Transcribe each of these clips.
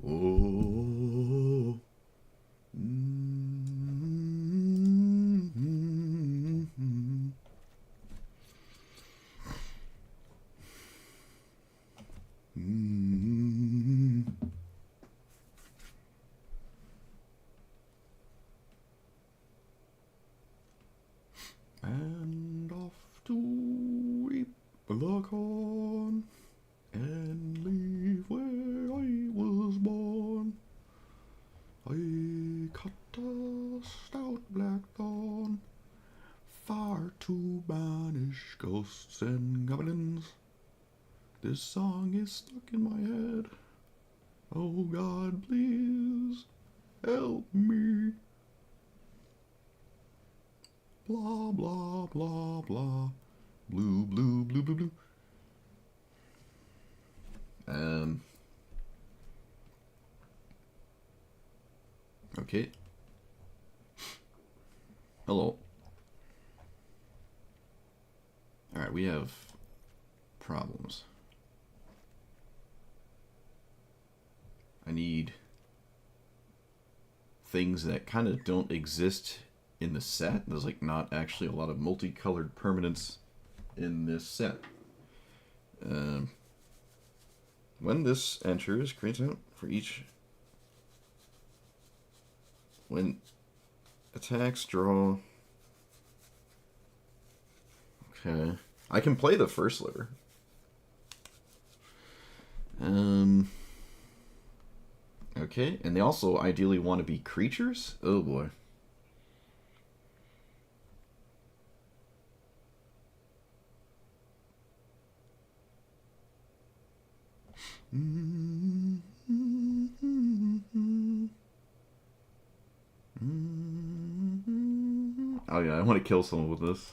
Oh. And off to reap the corn and leave where I was born. I cut a stout black thorn, far to banish ghosts and goblins. This song is stuck in my head. Oh God, please help me. Blah, blah, blah, blah. Blue, blue, blue, blue, blue. Okay. Hello. Alright, we have problems. I need things that kind of don't exist in the set. There's like not actually a lot of multicolored permanents in this set. When this enters, creates out for each. When attacks, draw. Okay. I can play the first sliver. Okay, and they also ideally want to be creatures? Oh boy. Oh yeah, I want to kill someone with this.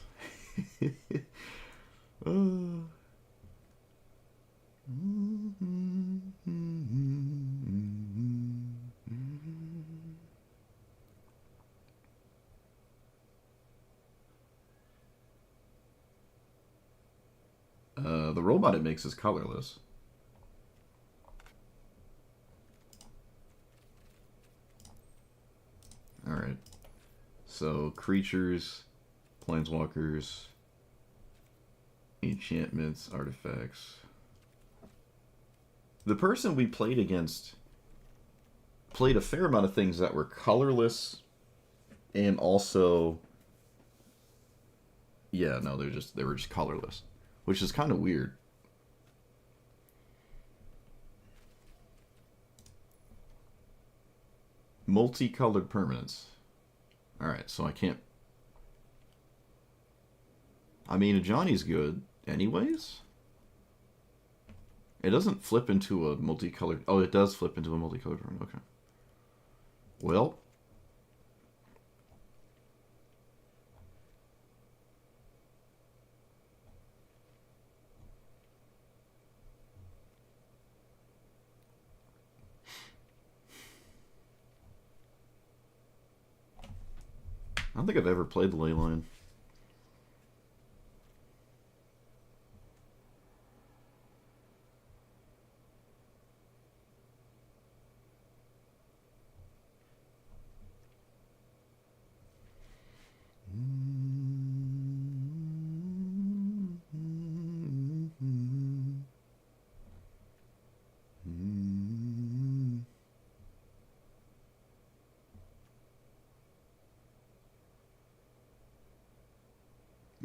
The robot it makes is colorless. Alright. So, creatures, planeswalkers, enchantments, artifacts. The person we played against played a fair amount of things that were colorless and also... Yeah, no, they were just colorless. Which is kind of weird. Multicolored permanents. Alright, so I can't... I mean, Ajani's good anyways? It doesn't flip into a multicolored... Oh, it does flip into a multicolored permanent. Okay. Well... I don't think I've ever played the Leyline.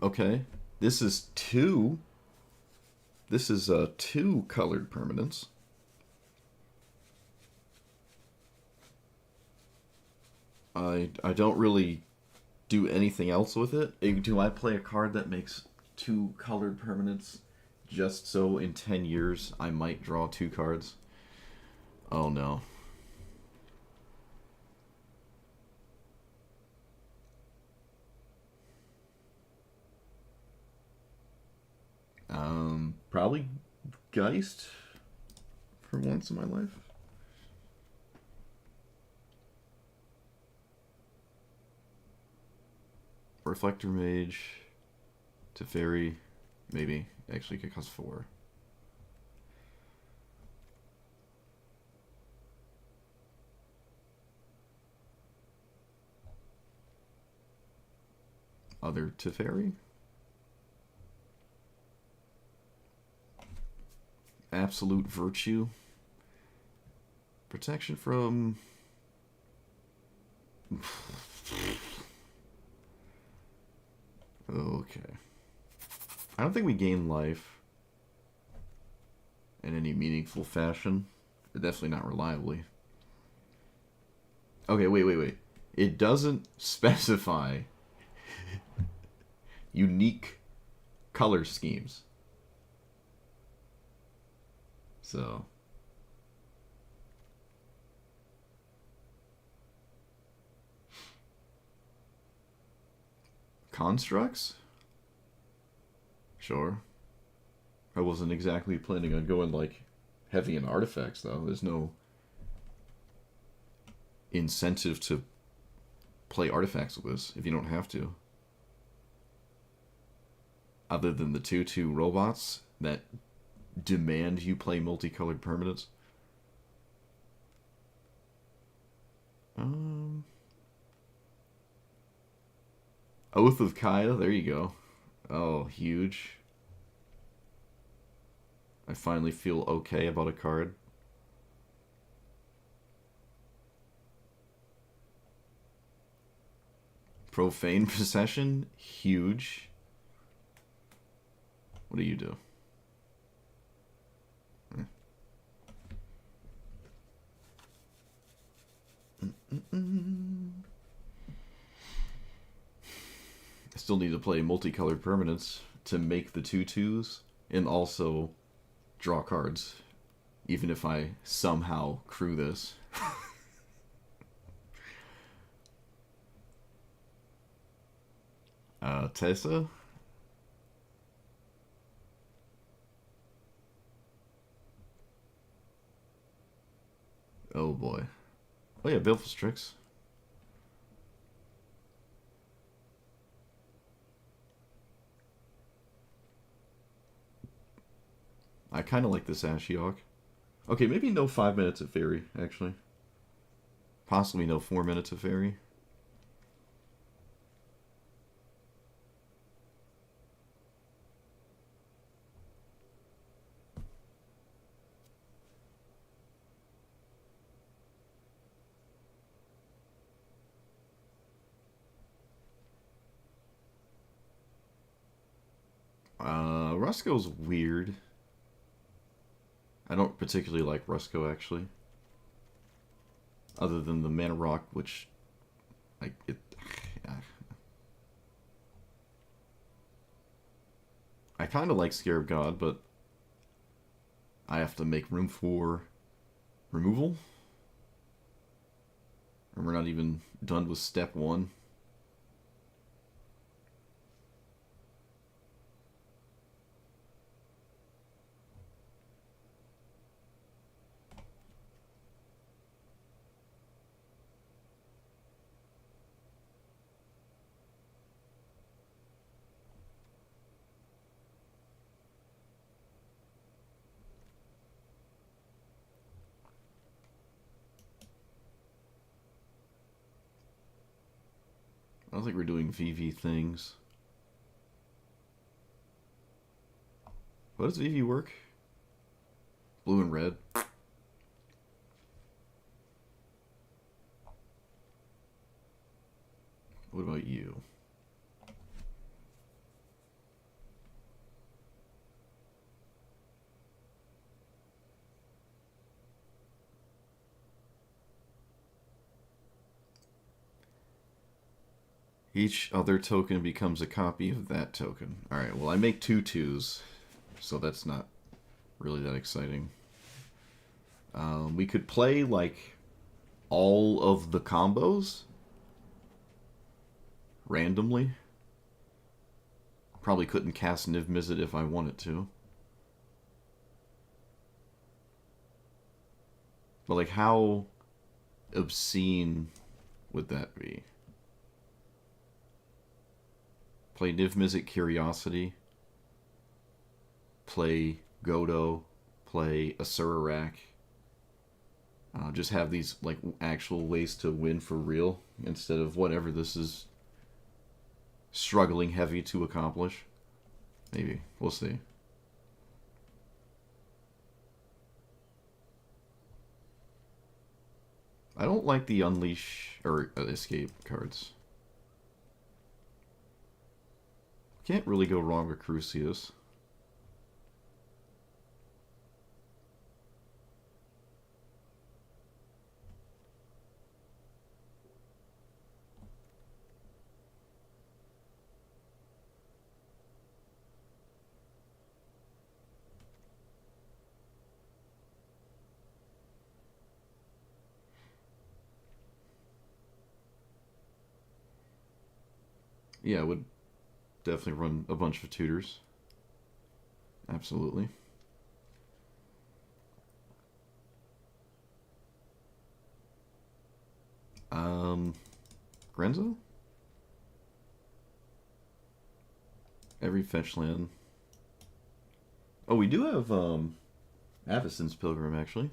Okay. This is two. This is two colored permanents. I don't really do anything else with it. Do I play a card that makes two colored permanents just so in 10 years I might draw two cards? Oh no. Probably Geist for once in my life. Reflector Mage, Teferi, maybe. Actually, it could cost 4. other Teferi. Absolute Virtue. Protection from... Okay. I don't think we gain life in any meaningful fashion. Definitely not reliably. Okay, wait. It doesn't specify unique color schemes. So... Constructs? Sure. I wasn't exactly planning on going, like, heavy in artifacts, though. There's no incentive to play artifacts with this if you don't have to. Other than the 2/2 robots that demand you play multicolored permanents. Oath of Kaya, there you go. Oh, huge. I finally feel okay about a card. Profane Possession, huge. What do you do? I still need to play multicolored permanents to make the 2/2s and also draw cards, even if I somehow crew this. Tessa? Oh boy. Oh yeah, Baleful Strix. I kind of like this Ashiok. Okay, maybe no 5 minutes of Fairy, actually. Possibly no 4 minutes of Fairy. Rusko's weird. I don't particularly like Rusko, actually. Other than the Mana Rock, which... I kind of like Scarab God, but... I have to make room for... removal? And we're not even done with step 1. I don't think we're doing VV things. What does VV work? Blue and red. What about you? Each other token becomes a copy of that token. Alright, well I make 2/2s, so that's not really that exciting. We could play, like, all of the combos randomly. Probably couldn't cast Niv Mizzet if I wanted to. But, like, how obscene would that be? Play Niv Mizzet Curiosity. Play Godo. Play Asurarak. Just have these, like, actual ways to win for real instead of whatever this is struggling heavy to accomplish. Maybe. We'll see. I don't like the Unleash or Escape cards. Can't really go wrong with Crucius. Yeah, I would definitely run a bunch of tutors. Absolutely. Grenzo? Every fetch land. Oh, we do have, Avacyn's Pilgrim, actually.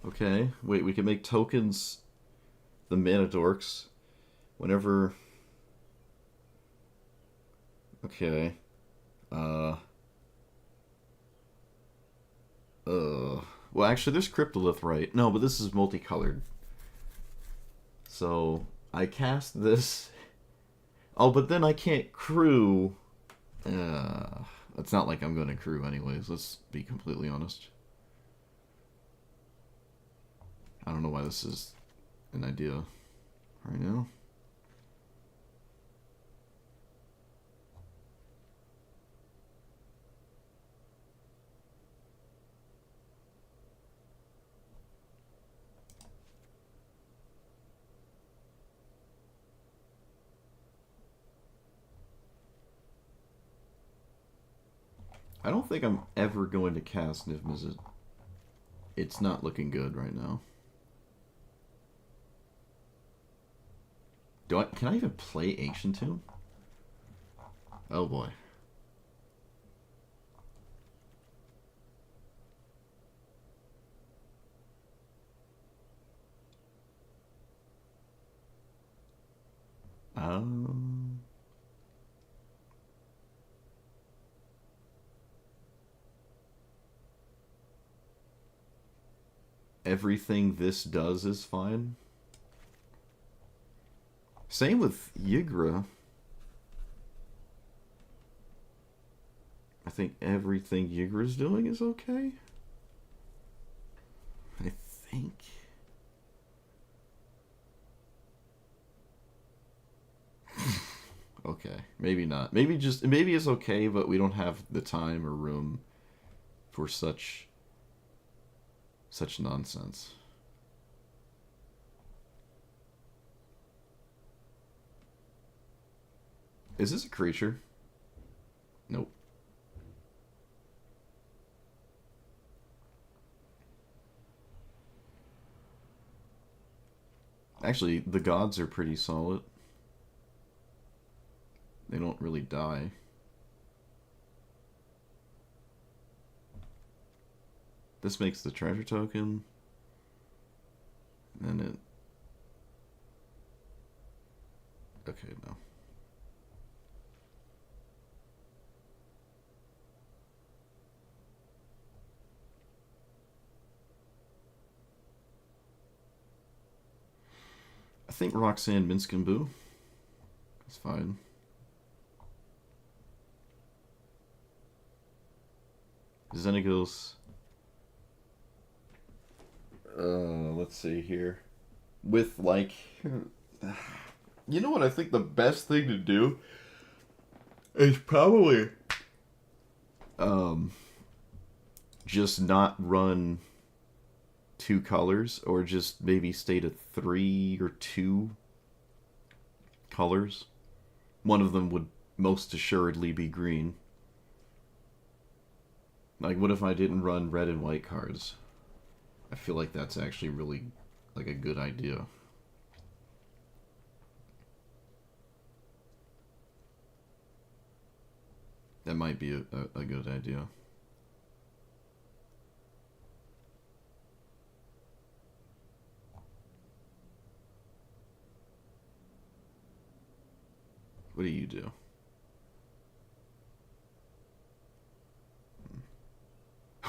Okay, wait, we can make tokens the mana dorks whenever. Okay. Uh. Well, actually, there's Cryptolith, right? No, but this is multicolored. So I cast this. Oh, but then I can't crew. It's not like I'm going to crew anyways. Let's be completely honest. I don't know why this is an idea right now. I don't think I'm ever going to cast Niv Mizzet. It's not looking good right now. Can I even play Ancient Tomb? Oh boy. Um, Everything this does is fine. Same with Ygra. I think everything Ygra's doing is okay. I think. Okay, maybe not. Maybe it's okay, but we don't have the time or room for such nonsense. Is this a creature? Nope. Actually, the gods are pretty solid. They don't really die. This makes the treasure token. And it... Okay, no. I think Roxanne Minskin is fine. Xenagos. Let's see here. With, like... You know what I think the best thing to do? Is probably... Just not run 2 colors, or just maybe stay to 3 or 2 colors. One of them would most assuredly be green. Like, what if I didn't run red and white cards? I feel like that's actually really, like, a good idea. That might be a good idea. What do you do?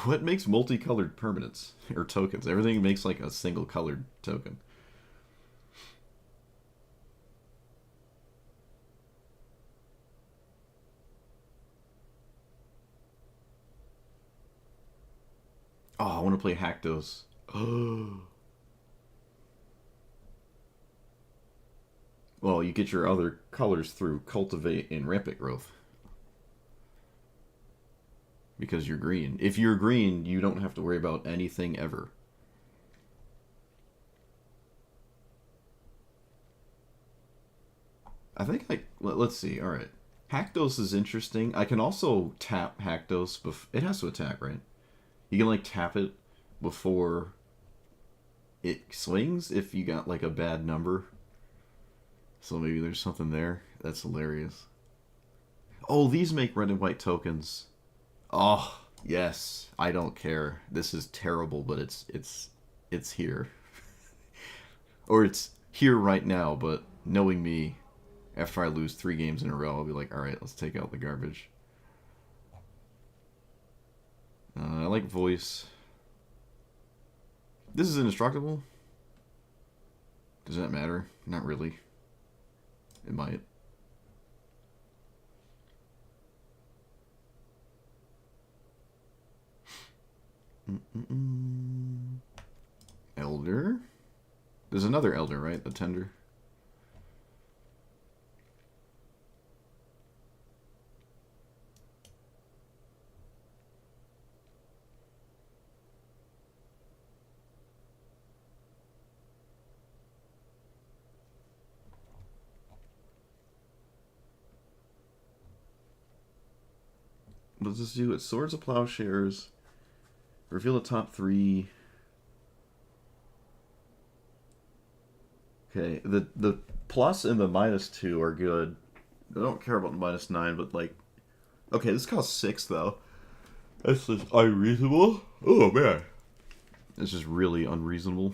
What makes multicolored permanents or tokens? Everything makes like a single colored token. Oh, I want to play Haktos. Oh. Well, you get your other colors through Cultivate and Rampant Growth. Because you're green. If you're green, you don't have to worry about anything ever. I think let's see. All right. Haktos is interesting. I can also tap Haktos. It has to attack, right? You can like tap it before it swings if you got like a bad number. So maybe there's something there. That's hilarious. Oh, these make red and white tokens. Oh, yes. I don't care. This is terrible, but it's here. Or it's here right now, but knowing me, after I lose 3 games in a row, I'll be like, alright, let's take out the garbage. I like voice. This is indestructible? Does that matter? Not really. It might. Elder? There's another Elder, right? The Tender. What does this do? It's Swords of Plowshares. Reveal the top 3. Okay, the plus and the -2 are good. I don't care about the -9, but like, okay, this costs 6 though. That's just unreasonable. Oh man, it's just really unreasonable.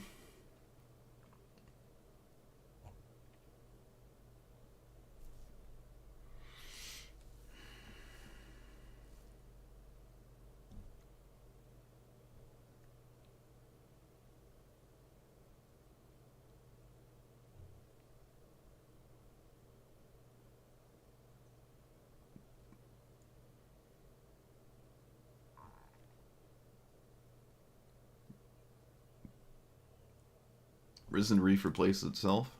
Risen Reef replaces itself.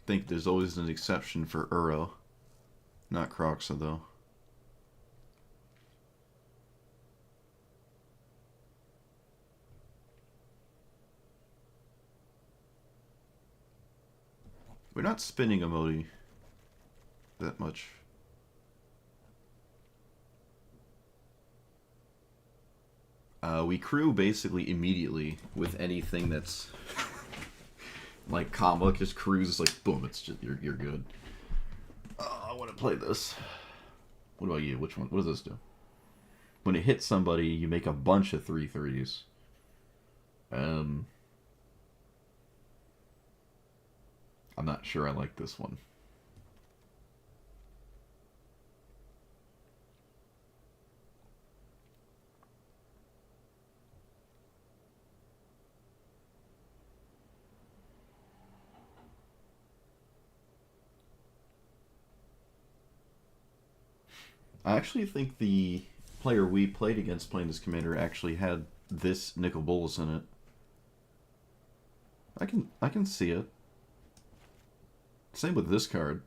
I think there's always an exception for Uro. Not Croxa, though. We're not spinning Emoti that much. We crew basically immediately with anything that's like combo. Just crews like boom. It's just you're good. I want to play this. What about you? Which one? What does this do? When it hits somebody, you make a bunch of 3/3s. I'm not sure I like this one. I actually think the player we played against playing this commander actually had this Nicol Bolas in it. I can see it. Same with this card.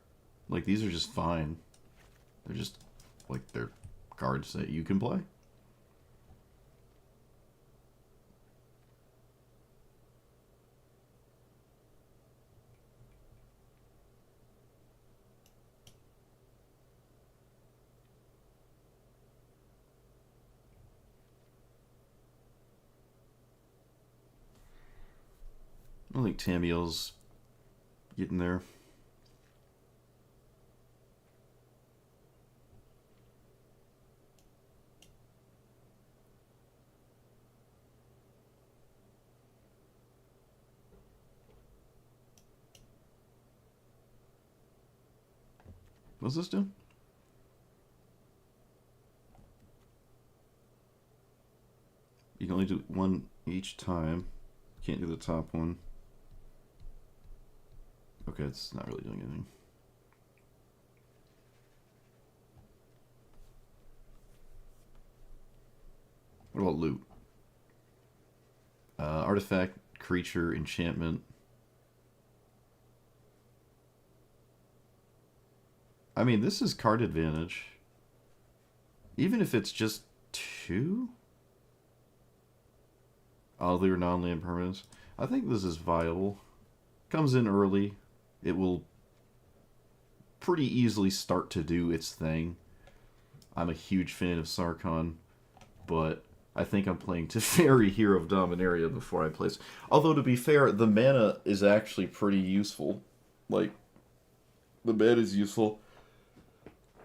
Like, these are just fine. They're just, like, they're cards that you can play. think Tamiel's getting there. What's this do? You can only do one each time. Can't do the top one. Okay, it's not really doing anything. What about loot? Artifact, creature, enchantment. I mean, this is card advantage. Even if it's just 2? Other non-land permanents. I think this is viable. Comes in early. It will pretty easily start to do its thing. I'm a huge fan of Sarkhan, but I think I'm playing Teferi, Hero of Dominaria before I place. Although, to be fair, the mana is actually pretty useful. Like, the mana is useful.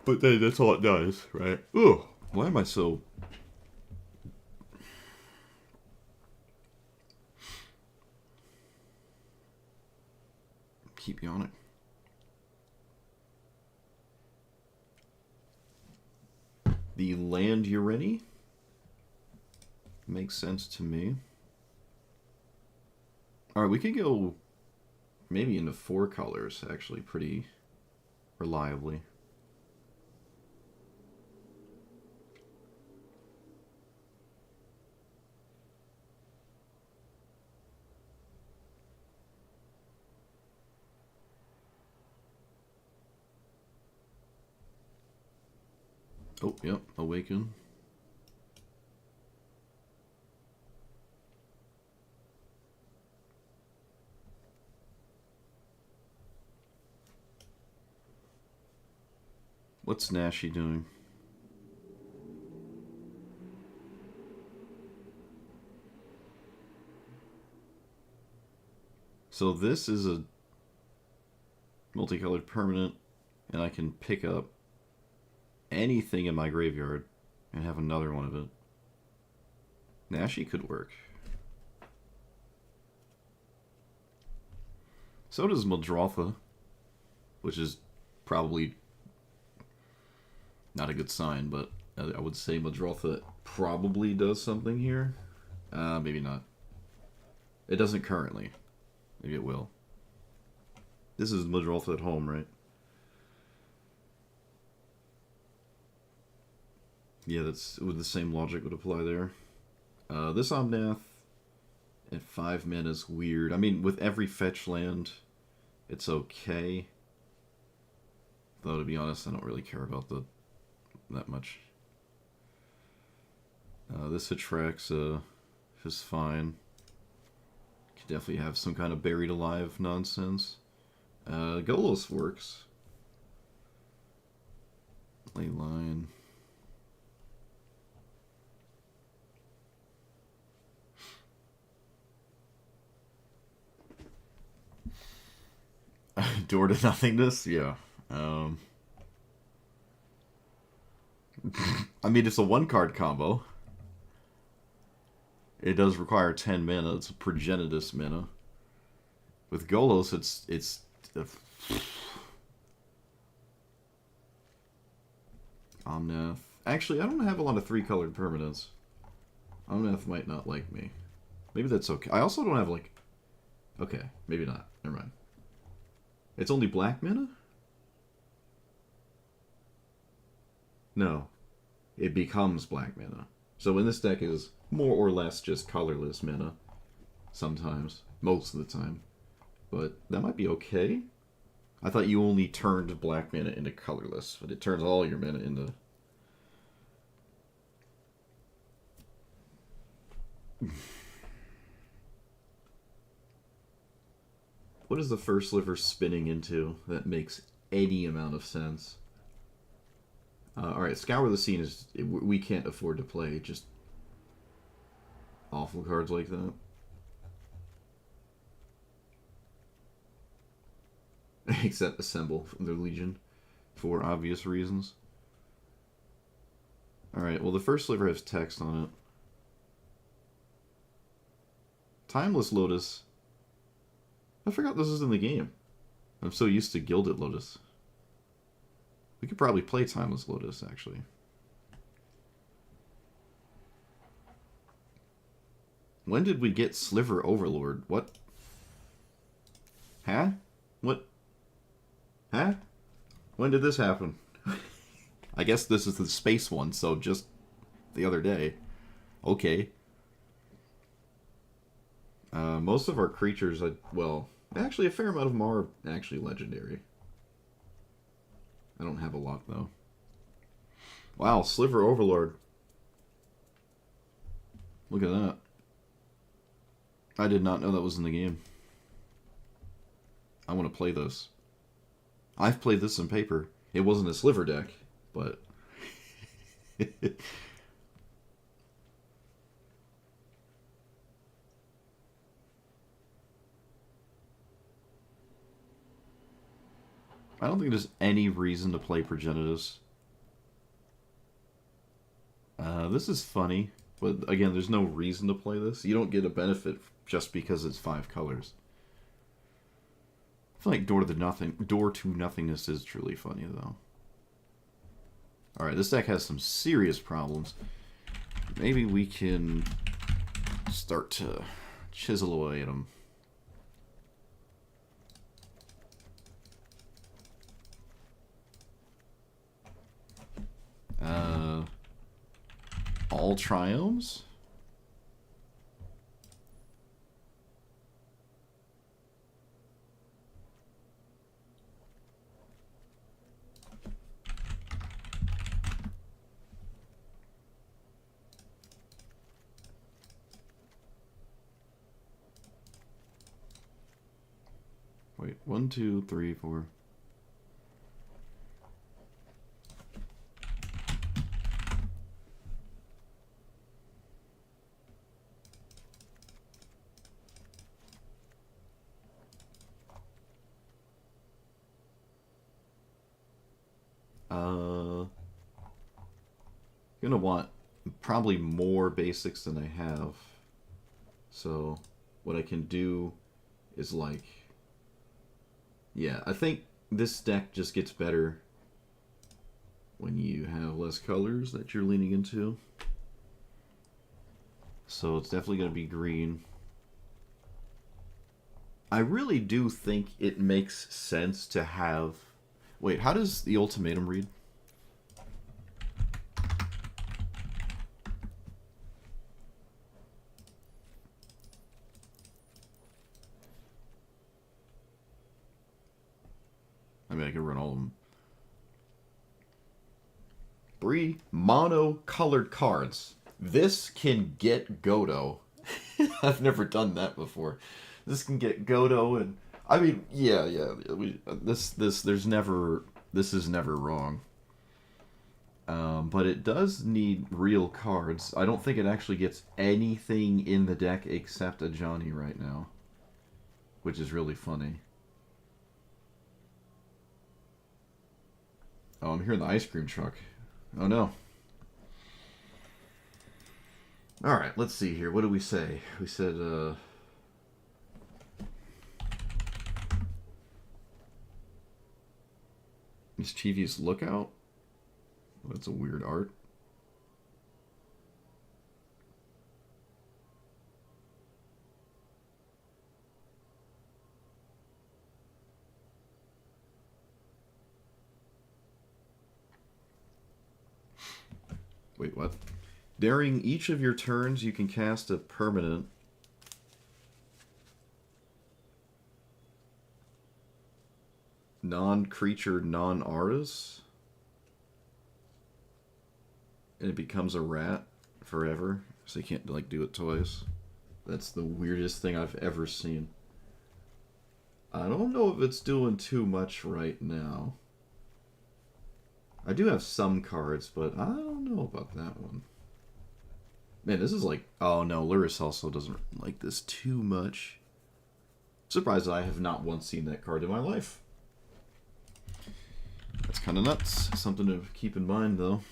But then that's all it does, right? Ugh, why am I so... Keep yawning. The land Ureni makes sense to me. Alright, we could go maybe into 4 colors, actually, pretty reliably. Oh, yep, Awaken. What's Nashi doing? So this is a multicolored permanent, and I can pick up anything in my graveyard and have another one of it. Nashi could work. So does Muldrotha, which is probably not a good sign, but I would say Muldrotha probably does something here. Maybe not. It doesn't currently. Maybe it will. This is Muldrotha at home, right? Yeah, that's with the same logic would apply there. This Omnath at 5 mana is weird. I mean, with every fetch land, it's okay. Though, to be honest, I don't really care about that much. This Atraxa is fine. Could definitely have some kind of buried alive nonsense. Golos works. Leyline. Door to nothingness? Yeah. I mean, it's a 1-card combo. It does require 10 mana. It's a Progenitus mana. With Golos, it's Omnath. Actually, I don't have a lot of 3-colored permanents. Omnath might not like me. Maybe that's okay. I also don't have, like... Okay, maybe not. Never mind. It's only black mana? No. It becomes black mana. So when this deck is more or less just colorless mana, sometimes, most of the time. But that might be okay. I thought you only turned black mana into colorless, but it turns all your mana into... What is the first sliver spinning into that makes any amount of sense? Alright, Scour the Scene is... We can't afford to play just awful cards like that. Except assemble their Legion for obvious reasons. Alright, well the first sliver has text on it. Timeless Lotus. I forgot this is in the game. I'm so used to Gilded Lotus. We could probably play Timeless Lotus, actually. When did we get Sliver Overlord? What? Huh? What? Huh? When did this happen? I guess this is the space one, so just the other day. Okay. Most of our creatures, well, actually a fair amount of them are actually legendary. I don't have a lot, though. Wow, Sliver Overlord. Look at that. I did not know that was in the game. I want to play this. I've played this in paper. It wasn't a Sliver deck, but... I don't think there's any reason to play Progenitus. This is funny, but again, there's no reason to play this. You don't get a benefit just because it's 5 colors. I feel like Door to Nothingness is truly funny, though. Alright, this deck has some serious problems. Maybe we can start to chisel away at them. All Triomes? Wait, 1, 2, 3, 4. Gonna want probably more basics than I have. So what I can do is like, yeah, I think this deck just gets better when you have less colors that you're leaning into. So it's definitely gonna be green. I really do think it makes sense to have... Wait, how does the ultimatum read? I mean, I can run all of them. 3 mono-colored cards. This can get Godo. I've never done that before. This can get Godo, and I mean, yeah. This is never wrong. But it does need real cards. I don't think it actually gets anything in the deck except a Johnny right now, which is really funny. Oh, I'm hearing the ice cream truck. Oh no. Alright, let's see here. What did we say? We said, Mischievous Lookout? That's a weird art. Wait, what? During each of your turns, you can cast a permanent. Non-creature, non-artist. And it becomes a rat forever. So you can't, like, do it twice. That's the weirdest thing I've ever seen. I don't know if it's doing too much right now. I do have some cards, but I don't know about that one. Man, this is like... Oh no, Luris also doesn't like this too much. Surprised that I have not once seen that card in my life. That's kind of nuts. Something to keep in mind, though.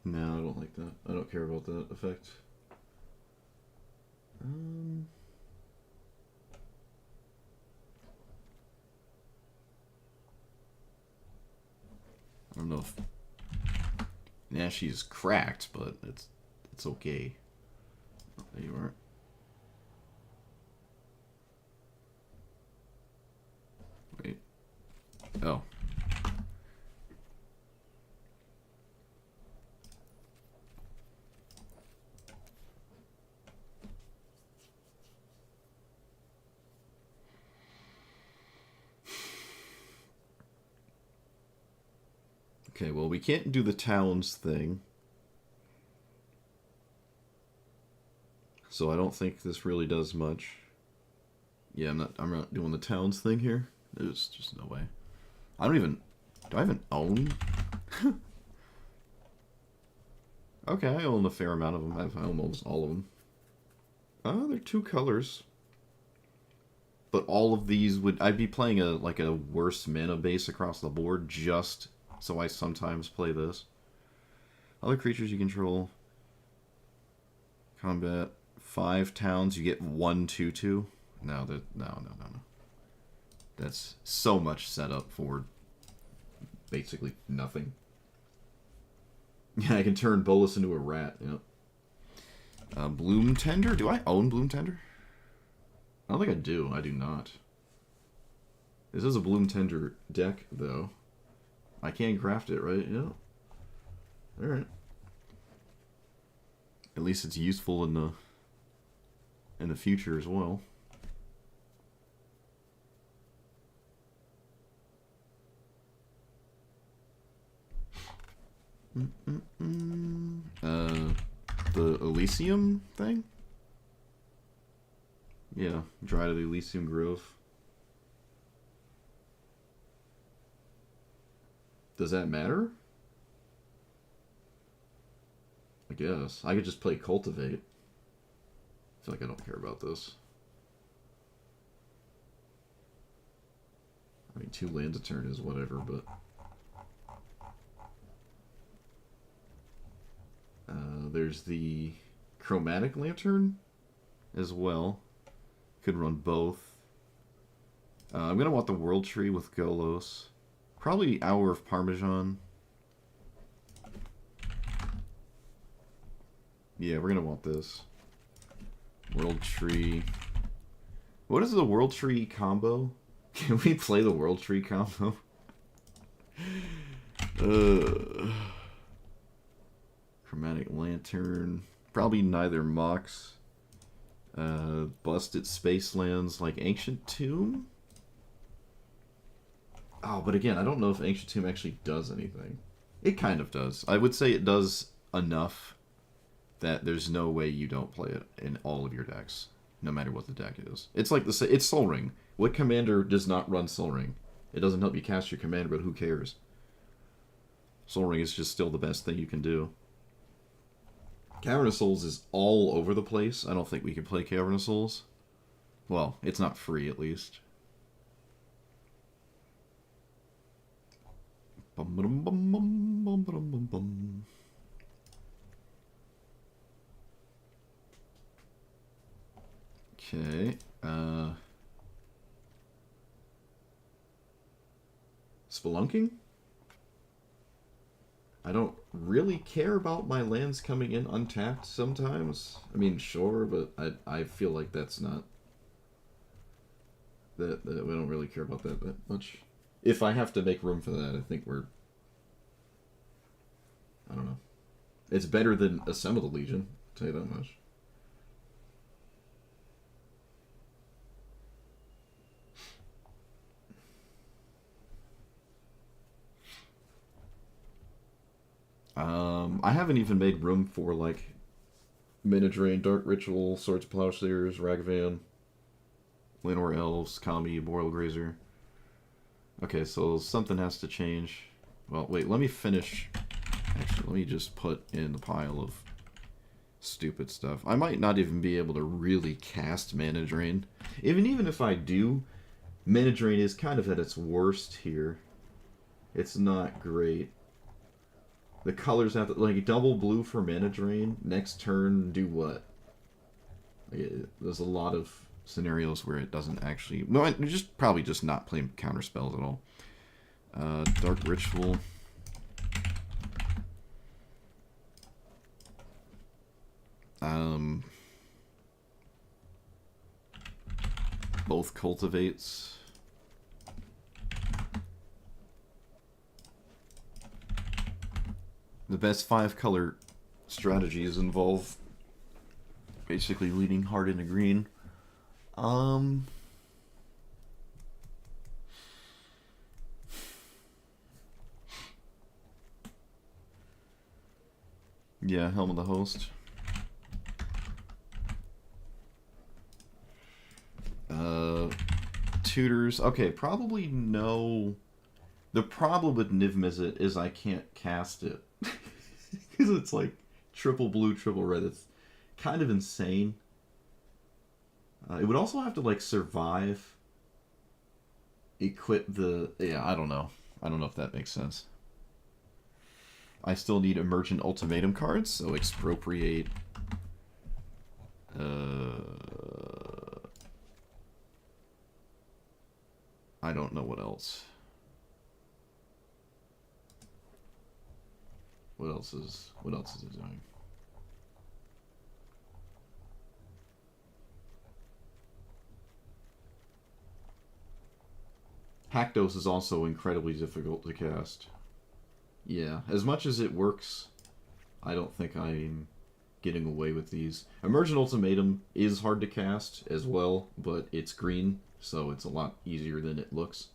No, I don't like that. I don't care about that effect. I don't know if Naschy's cracked, but it's okay. Oh, there you are. Wait. Oh. Okay, well, we can't do the towns thing. So I don't think this really does much. Yeah, I'm not doing the towns thing here. There's just no way. I don't even... Do I even own? Okay, I own a fair amount of them. I have almost all of them. They're 2 colors. But all of these would... I'd be playing a worse mana base across the board just so I sometimes play this. Other creatures you control. Combat. 5 towns, you get 1 2/2. No. That's so much setup for basically nothing. Yeah, I can turn Bolas into a rat. Yep. Bloom Tender? Do I own Bloom Tender? I don't think I do. I do not. This is a Bloom Tender deck, though. I can craft it, right? Yeah. Alright. At least it's useful in the future as well. The Elysium thing? Yeah, Dryad of the Elysium Grove. Does that matter? I guess. I could just play Cultivate. I feel like I don't care about this. I mean, 2 lands a turn is whatever, but... there's the Chromatic Lantern as well. Could run both. I'm going to want the World Tree with Golos. Probably Hour of Parmesan. Yeah, we're going to want this. World Tree. What is the World Tree combo? Can we play the World Tree combo? Chromatic Lantern. Probably neither Mox. Busted Spacelands like Ancient Tomb? Oh, but again, I don't know if Ancient Tomb actually does anything. It kind of does. I would say it does enough that there's no way you don't play it in all of your decks, no matter what the deck is. It's like it's Sol Ring. What commander does not run Sol Ring? It doesn't help you cast your commander, but who cares? Sol Ring is just still the best thing you can do. Cavern of Souls is all over the place. I don't think we can play Cavern of Souls. Well, it's not free, at least. Okay. Spelunking? I don't really care about my lands coming in untapped sometimes. I mean, sure, but I feel like that's not... That we don't really care about that much. If I have to make room for that, I think we're... I don't know. It's better than Assemble the Legion, I'll tell you that much. I haven't even made room for, like, Mana Drain, Dark Ritual, Swords of Plowshares, Ragavan, Llanowar Elves, Kami, Boreal Grazer. Okay, so something has to change. Well, wait, let me finish. Actually, let me just put in the pile of stupid stuff. I might not even be able to really cast Mana Drain. Even if I do, Mana Drain is kind of at its worst here. It's not great. The colors have to, like, double blue for Mana Drain. Next turn, do what? There's a lot of scenarios where it doesn't actually... Well, just probably just not play counter spells at all. Dark Ritual. Both cultivates. The best 5-color strategies involve basically leading hard into green. Yeah, Helm of the Host. Tutors. Okay, probably no. The problem with Niv Mizzet is I can't cast it. Because it's like triple blue, triple red. It's kind of insane. It would also have to, like, survive. Equip the... Yeah, I don't know. I don't know if that makes sense. I still need Emergent Ultimatum cards, so Expropriate. I don't know what else. What else is it doing? Hakdos is also incredibly difficult to cast. Yeah, as much as it works, I don't think I'm getting away with these. Emergent Ultimatum is hard to cast as well, but it's green, so it's a lot easier than it looks.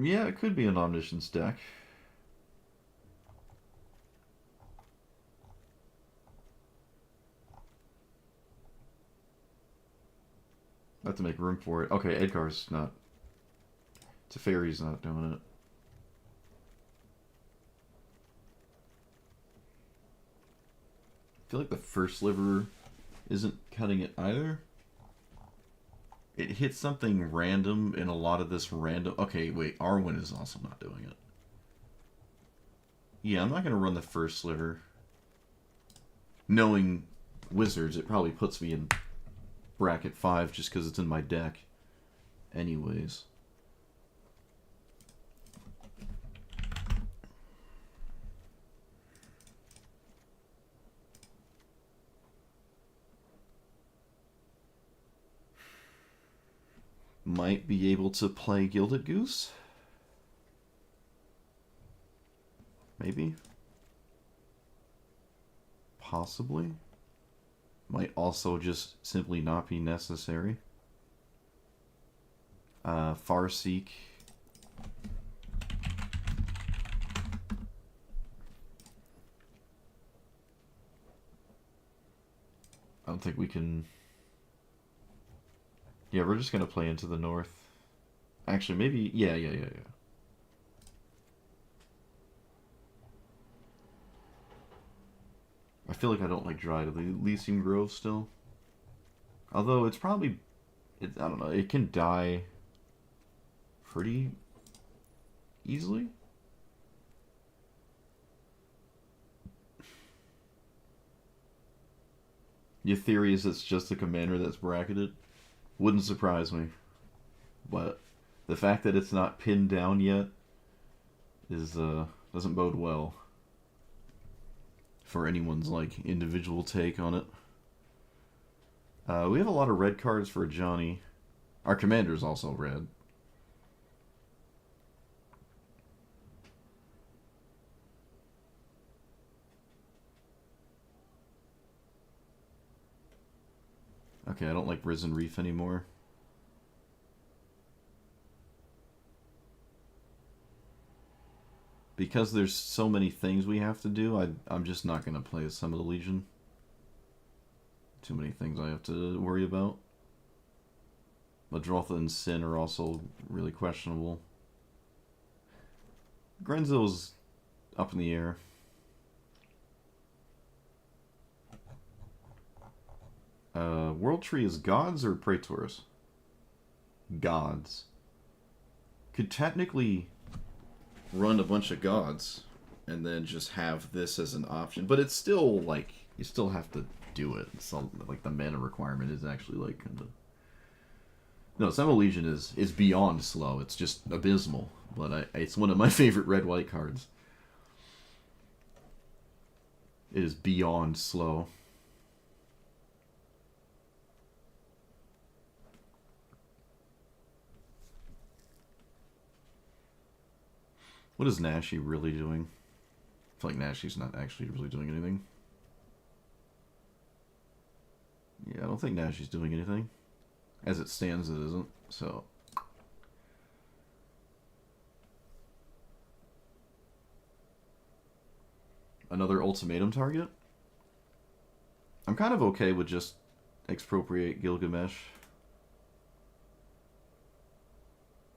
Yeah, it could be an Omniscience deck. I have to make room for it. Okay, Edgar's not... Teferi's not doing it. I feel like the first sliver isn't cutting it either. It hits something random in a lot of this random... Okay, wait, Arwen is also not doing it. Yeah, I'm not going to run the first sliver. Knowing Wizards, it probably puts me in bracket 5 just because it's in my deck. Anyways. Might be able to play Gilded Goose. Maybe. Possibly. Might also just simply not be necessary. Farseek. I don't think we can... Yeah, we're just going to play into the north. Actually, maybe... Yeah. I feel like I don't like Dry to the Elysian Grove still. Although it's probably... I don't know. It can die pretty easily. Your theory is it's just a commander that's bracketed? Wouldn't surprise me. But the fact that it's not pinned down yet is doesn't bode well for anyone's like individual take on it. We have a lot of red cards for Johnny. Our commander is also red. Okay, I don't like Risen Reef anymore. because there's so many things we have to do, I'm just not going to play as Summon the Legion. Too many things I have to worry about. Madrotha and Sin are also really questionable. Grenzo's up in the air. World Tree is gods or praetors? Gods. Could technically run a bunch of gods and then just have this as an option, but it's still like you still have to do it. It's all, like the mana requirement is actually like kind of. No, Summon Legion is beyond slow. It's just abysmal, but it's one of my favorite red-white cards. It is beyond slow. What is Nashi really doing? I feel like Nashi's not actually really doing anything. Yeah, I don't think Nashi's doing anything. As it stands, it isn't, so... Another ultimatum target? I'm kind of okay with just expropriate Gilgamesh.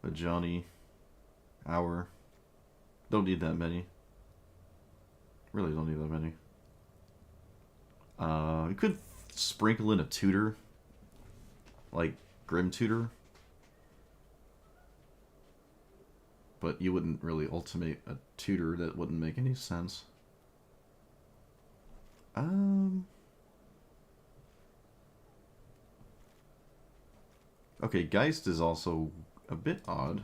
A Johnny. Hour. Don't need that many. Really don't need that many. You could sprinkle in a tutor. Like Grim Tutor. But you wouldn't really ultimate a tutor. That wouldn't make any sense. Okay, Geist is also a bit odd.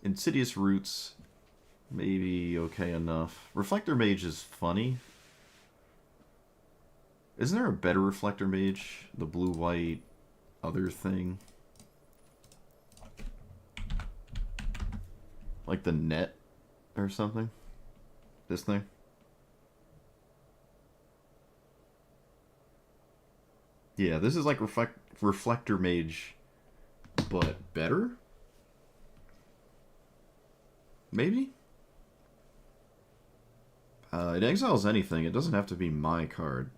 Insidious Roots, maybe okay enough. Reflector Mage is funny. Isn't there a better Reflector Mage? The blue-white other thing? Like the net or something? This thing? Yeah, this is like Reflector Mage, but better? Maybe? It exiles anything. It doesn't have to be my card.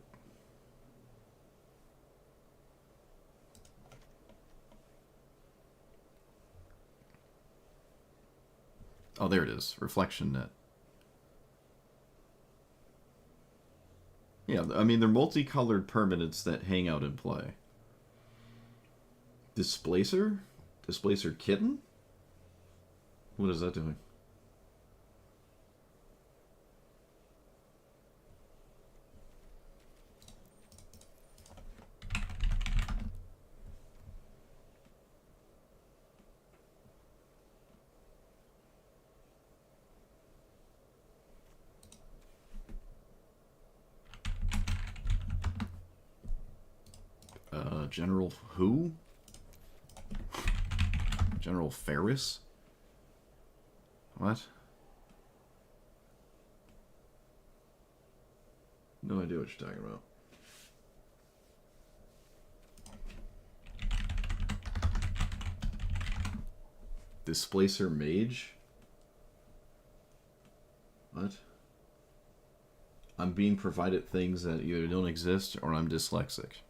Oh, there it is. Reflection Net. Yeah, I mean, they're multicolored permanents that hang out in play. Displacer? Displacer Kitten? What is that doing? General who? General Ferris? What? No idea what you're talking about. Displacer Mage? What? I'm being provided things that either don't exist or I'm dyslexic.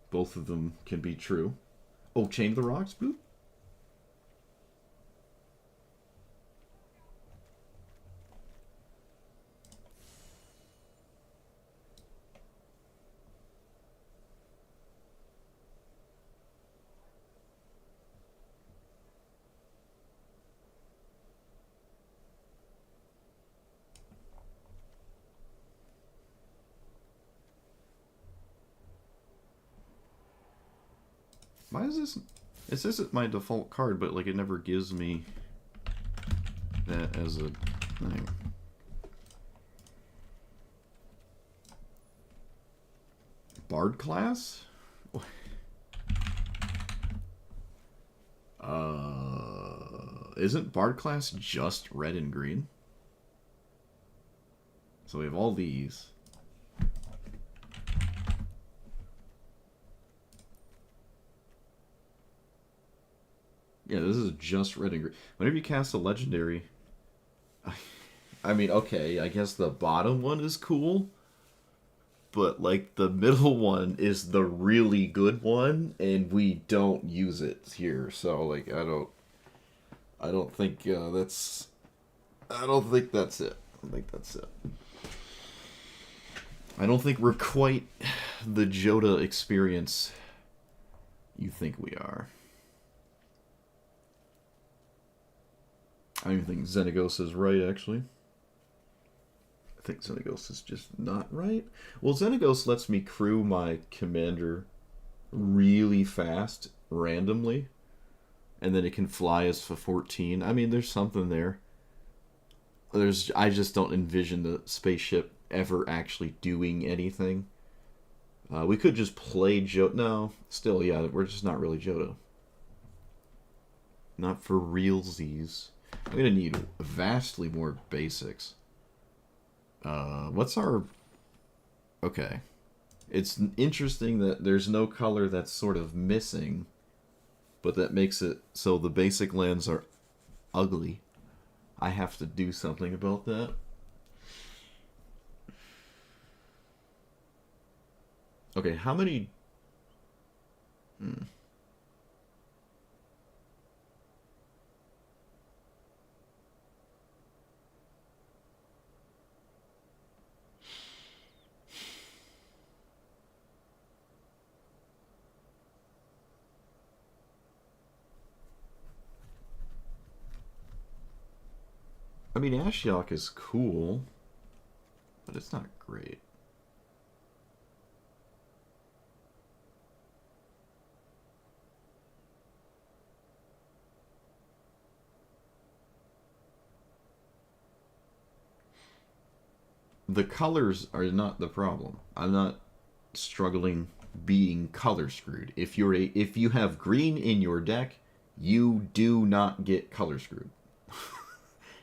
Both of them can be true. Oh, Chain of the Rocks? Boop. Why is this... It says it's my default card, but like it never gives me that as a thing. Bard class? Isn't Bard class just red and green? So we have all these. Yeah, this is just red and green. Whenever you cast a legendary, I mean, okay, I guess the bottom one is cool, but like the middle one is the really good one, and we don't use it here. So like, I don't think I don't think that's it. I don't think that's it. I don't think we're quite the Joda experience you think we are. I don't even think Xenagos is right, actually. I think Xenagos is just not right. Well, Xenagos lets me crew my commander really fast, randomly, and then it can fly us for 14. I mean, there's something there. I just don't envision the spaceship ever actually doing anything. We could just play Joda. No, still, yeah, we're just not really Joda. Not for realsies. I'm gonna need vastly more basics. What's our... Okay. It's interesting that there's no color that's sort of missing, but that makes it so the basic lands are ugly. I have to do something about that. Okay, how many... I mean, Ashiok is cool, but it's not great. The colors are not the problem. I'm not struggling being color screwed. If you have green in your deck, you do not get color screwed.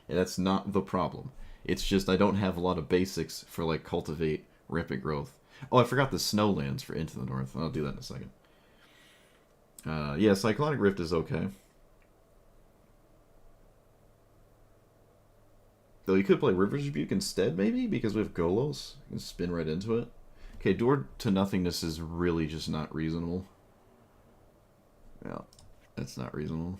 And that's not the problem. It's just I don't have a lot of basics for like cultivate, rampant growth. Oh, I forgot the snowlands for Into the North. I'll do that in a second. Yeah, Cyclonic Rift is okay. Though you could play River's Rebuke instead, maybe, because we have Golos. You can spin right into it. Okay, Door to Nothingness is really just not reasonable. Yeah, that's not reasonable.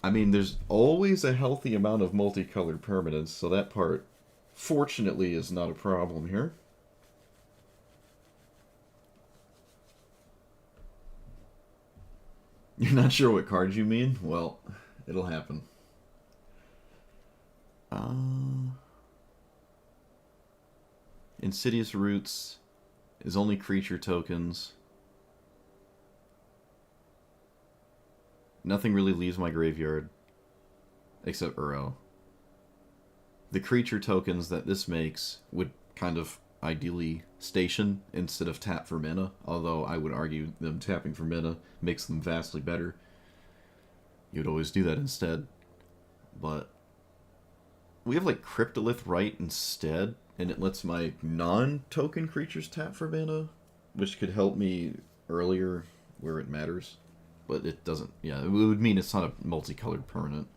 I mean, there's always a healthy amount of multicolored permanents, so that part, fortunately, is not a problem here. You're not sure what cards you mean? Well, it'll happen. Insidious Roots is only creature tokens. Nothing really leaves my graveyard. Except Uro. The creature tokens that this makes would kind of ideally station instead of tap for mana, although I would argue them tapping for mana makes them vastly better. You'd always do that instead. But we have like Cryptolith Right instead, and it lets my non-token creatures tap for mana, which could help me earlier where it matters. But it doesn't, yeah, it would mean it's not a multicolored permanent.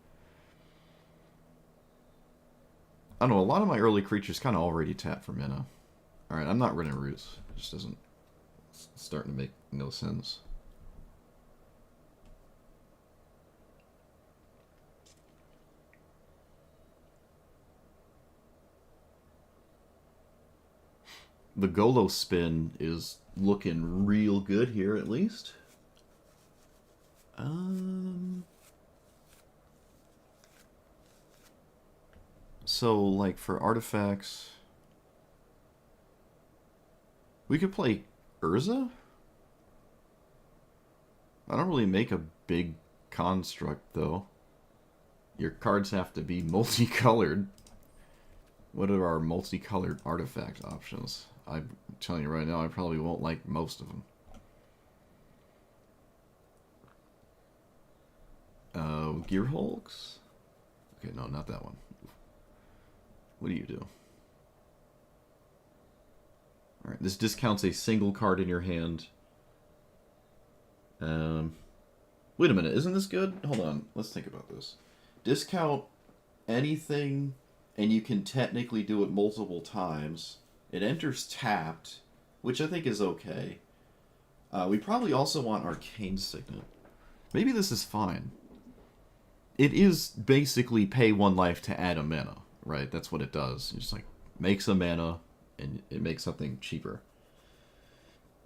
I don't know, a lot of my early creatures kind of already tap for mana. Alright, I'm not running Roots. It just doesn't... It's starting to make no sense. The Golo spin is looking real good here, at least. So, like, for artifacts... We could play Urza? I don't really make a big construct, though. Your cards have to be multicolored. What are our multicolored artifact options? I'm telling you right now, I probably won't like most of them. Gear Hulks? Okay, no, not that one. What do you do? Alright, this discounts a single card in your hand. Wait a minute, isn't this good? Hold on, let's think about this. Discount anything, and you can technically do it multiple times. It enters tapped, which I think is okay. We probably also want Arcane Signet. Maybe this is fine. It is basically pay 1 life to add a mana, right? That's what it does. It just like makes a mana, and it makes something cheaper.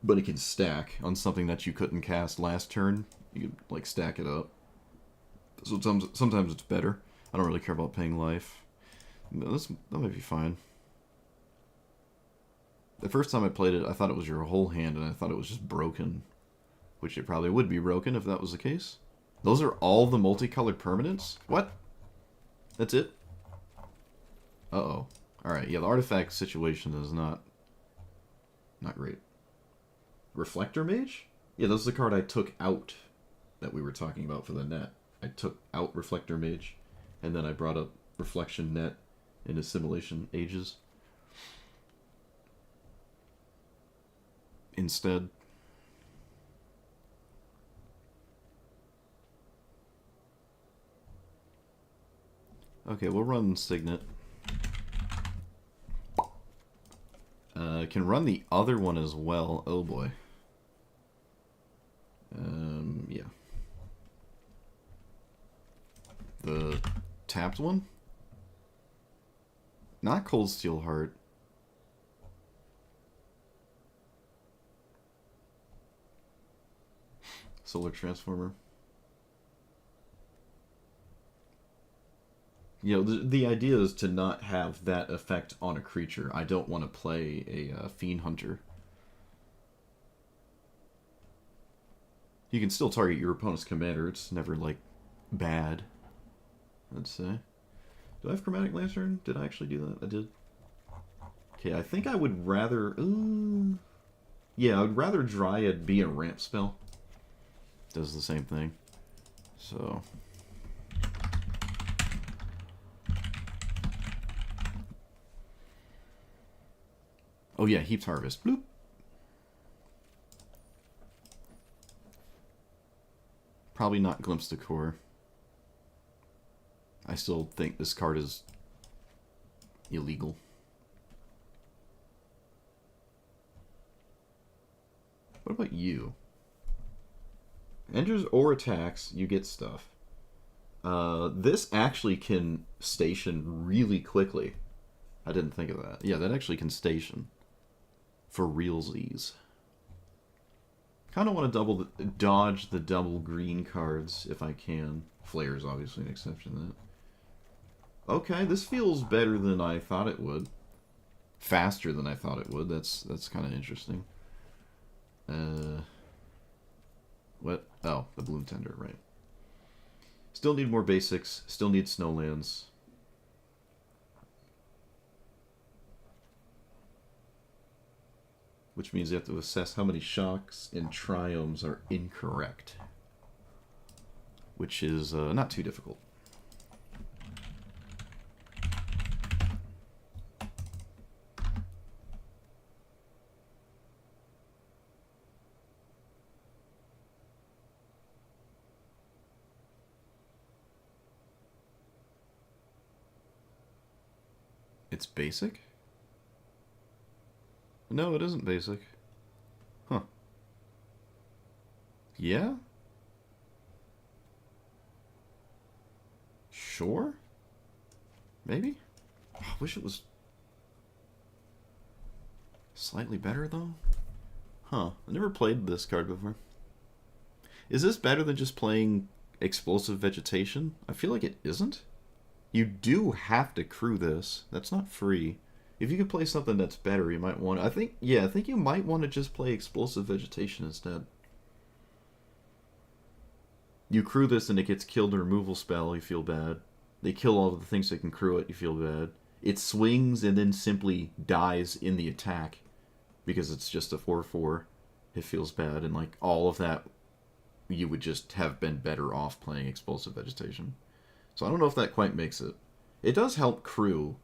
But it can stack on something that you couldn't cast last turn. You can like stack it up. So sometimes it's better. I don't really care about paying life. That might be fine. The first time I played it, I thought it was your whole hand, and I thought it was just broken. Which it probably would be broken if that was the case. Those are all the multicolored permanents? What? That's it? Uh-oh. Alright, yeah, the artifact situation is not great. Reflector Mage? Yeah, that's the card I took out that we were talking about for the net. I took out Reflector Mage, and then I brought up Reflection Net in Assimilation Ages instead. Okay, we'll run Signet. Can run the other one as well. Oh boy. Yeah. The tapped one? Not Cold Steel Heart. Solar Transformer. You know, the idea is to not have that effect on a creature. I don't want to play a Fiend Hunter. You can still target your opponent's commander. It's never, like, bad, I'd say. Do I have Chromatic Lantern? Did I actually do that? I did. Okay, I think I would rather... yeah, I would rather Dryad be a ramp spell. Does the same thing. So... oh yeah, Heaped Harvest. Bloop. Probably not Glimpse the Core. I still think this card is illegal. What about you? Enters or attacks, you get stuff. This actually can station really quickly. I didn't think of that. Yeah, that actually can station. For realsies. Kind of want to dodge the double green cards if I can. Flare's obviously an exception to that. Okay, this feels better than I thought it would. Faster than I thought it would. That's kind of interesting. What? Oh, the Bloom Tender, right. Still need more basics. Still need Snowlands. Which means you have to assess how many shocks and triomes are incorrect. Which is not too difficult. It's basic? No, it isn't basic. Huh. Yeah? Sure? Maybe? I wish it was slightly better, though. Huh. I never played this card before. Is this better than just playing Explosive Vegetation? I feel like it isn't. You do have to crew this. That's not free. If you could play something that's better, you might want to... I think you might want to just play Explosive Vegetation instead. You crew this and it gets killed in a removal spell, you feel bad. They kill all of the things that can crew it, you feel bad. It swings and then simply dies in the attack. Because it's just a 4/4. It feels bad, and like all of that, you would just have been better off playing Explosive Vegetation. So I don't know if that quite makes it. It does help crew,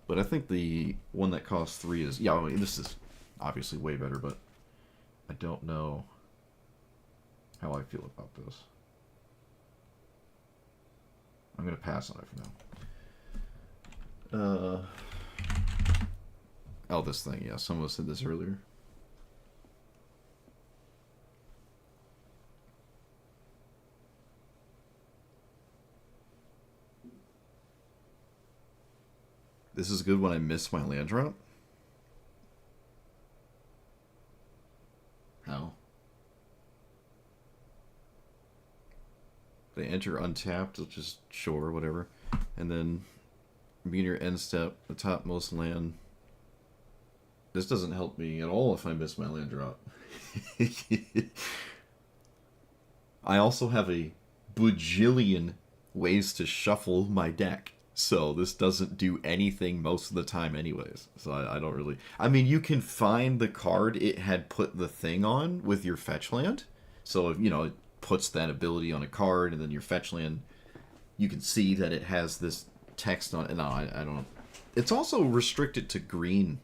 but I think the one that costs 3 is... yeah, I mean, obviously way better, but I don't know how I feel about this. I'm going to pass on it for now. Oh, this thing, yeah. Someone said this earlier. This is good when I miss my land drop. How? They enter untapped, which is sure, whatever. And then being your end step, the topmost land. This doesn't help me at all if I miss my land drop. I also have a bajillion ways to shuffle my deck. So this doesn't do anything most of the time anyways. So I don't really... I mean, you can find the card it had put the thing on with your fetch land. So, if, you know, it puts that ability on a card, and then your fetch land, you can see that it has this text on it. No, I don't... It's also restricted to green,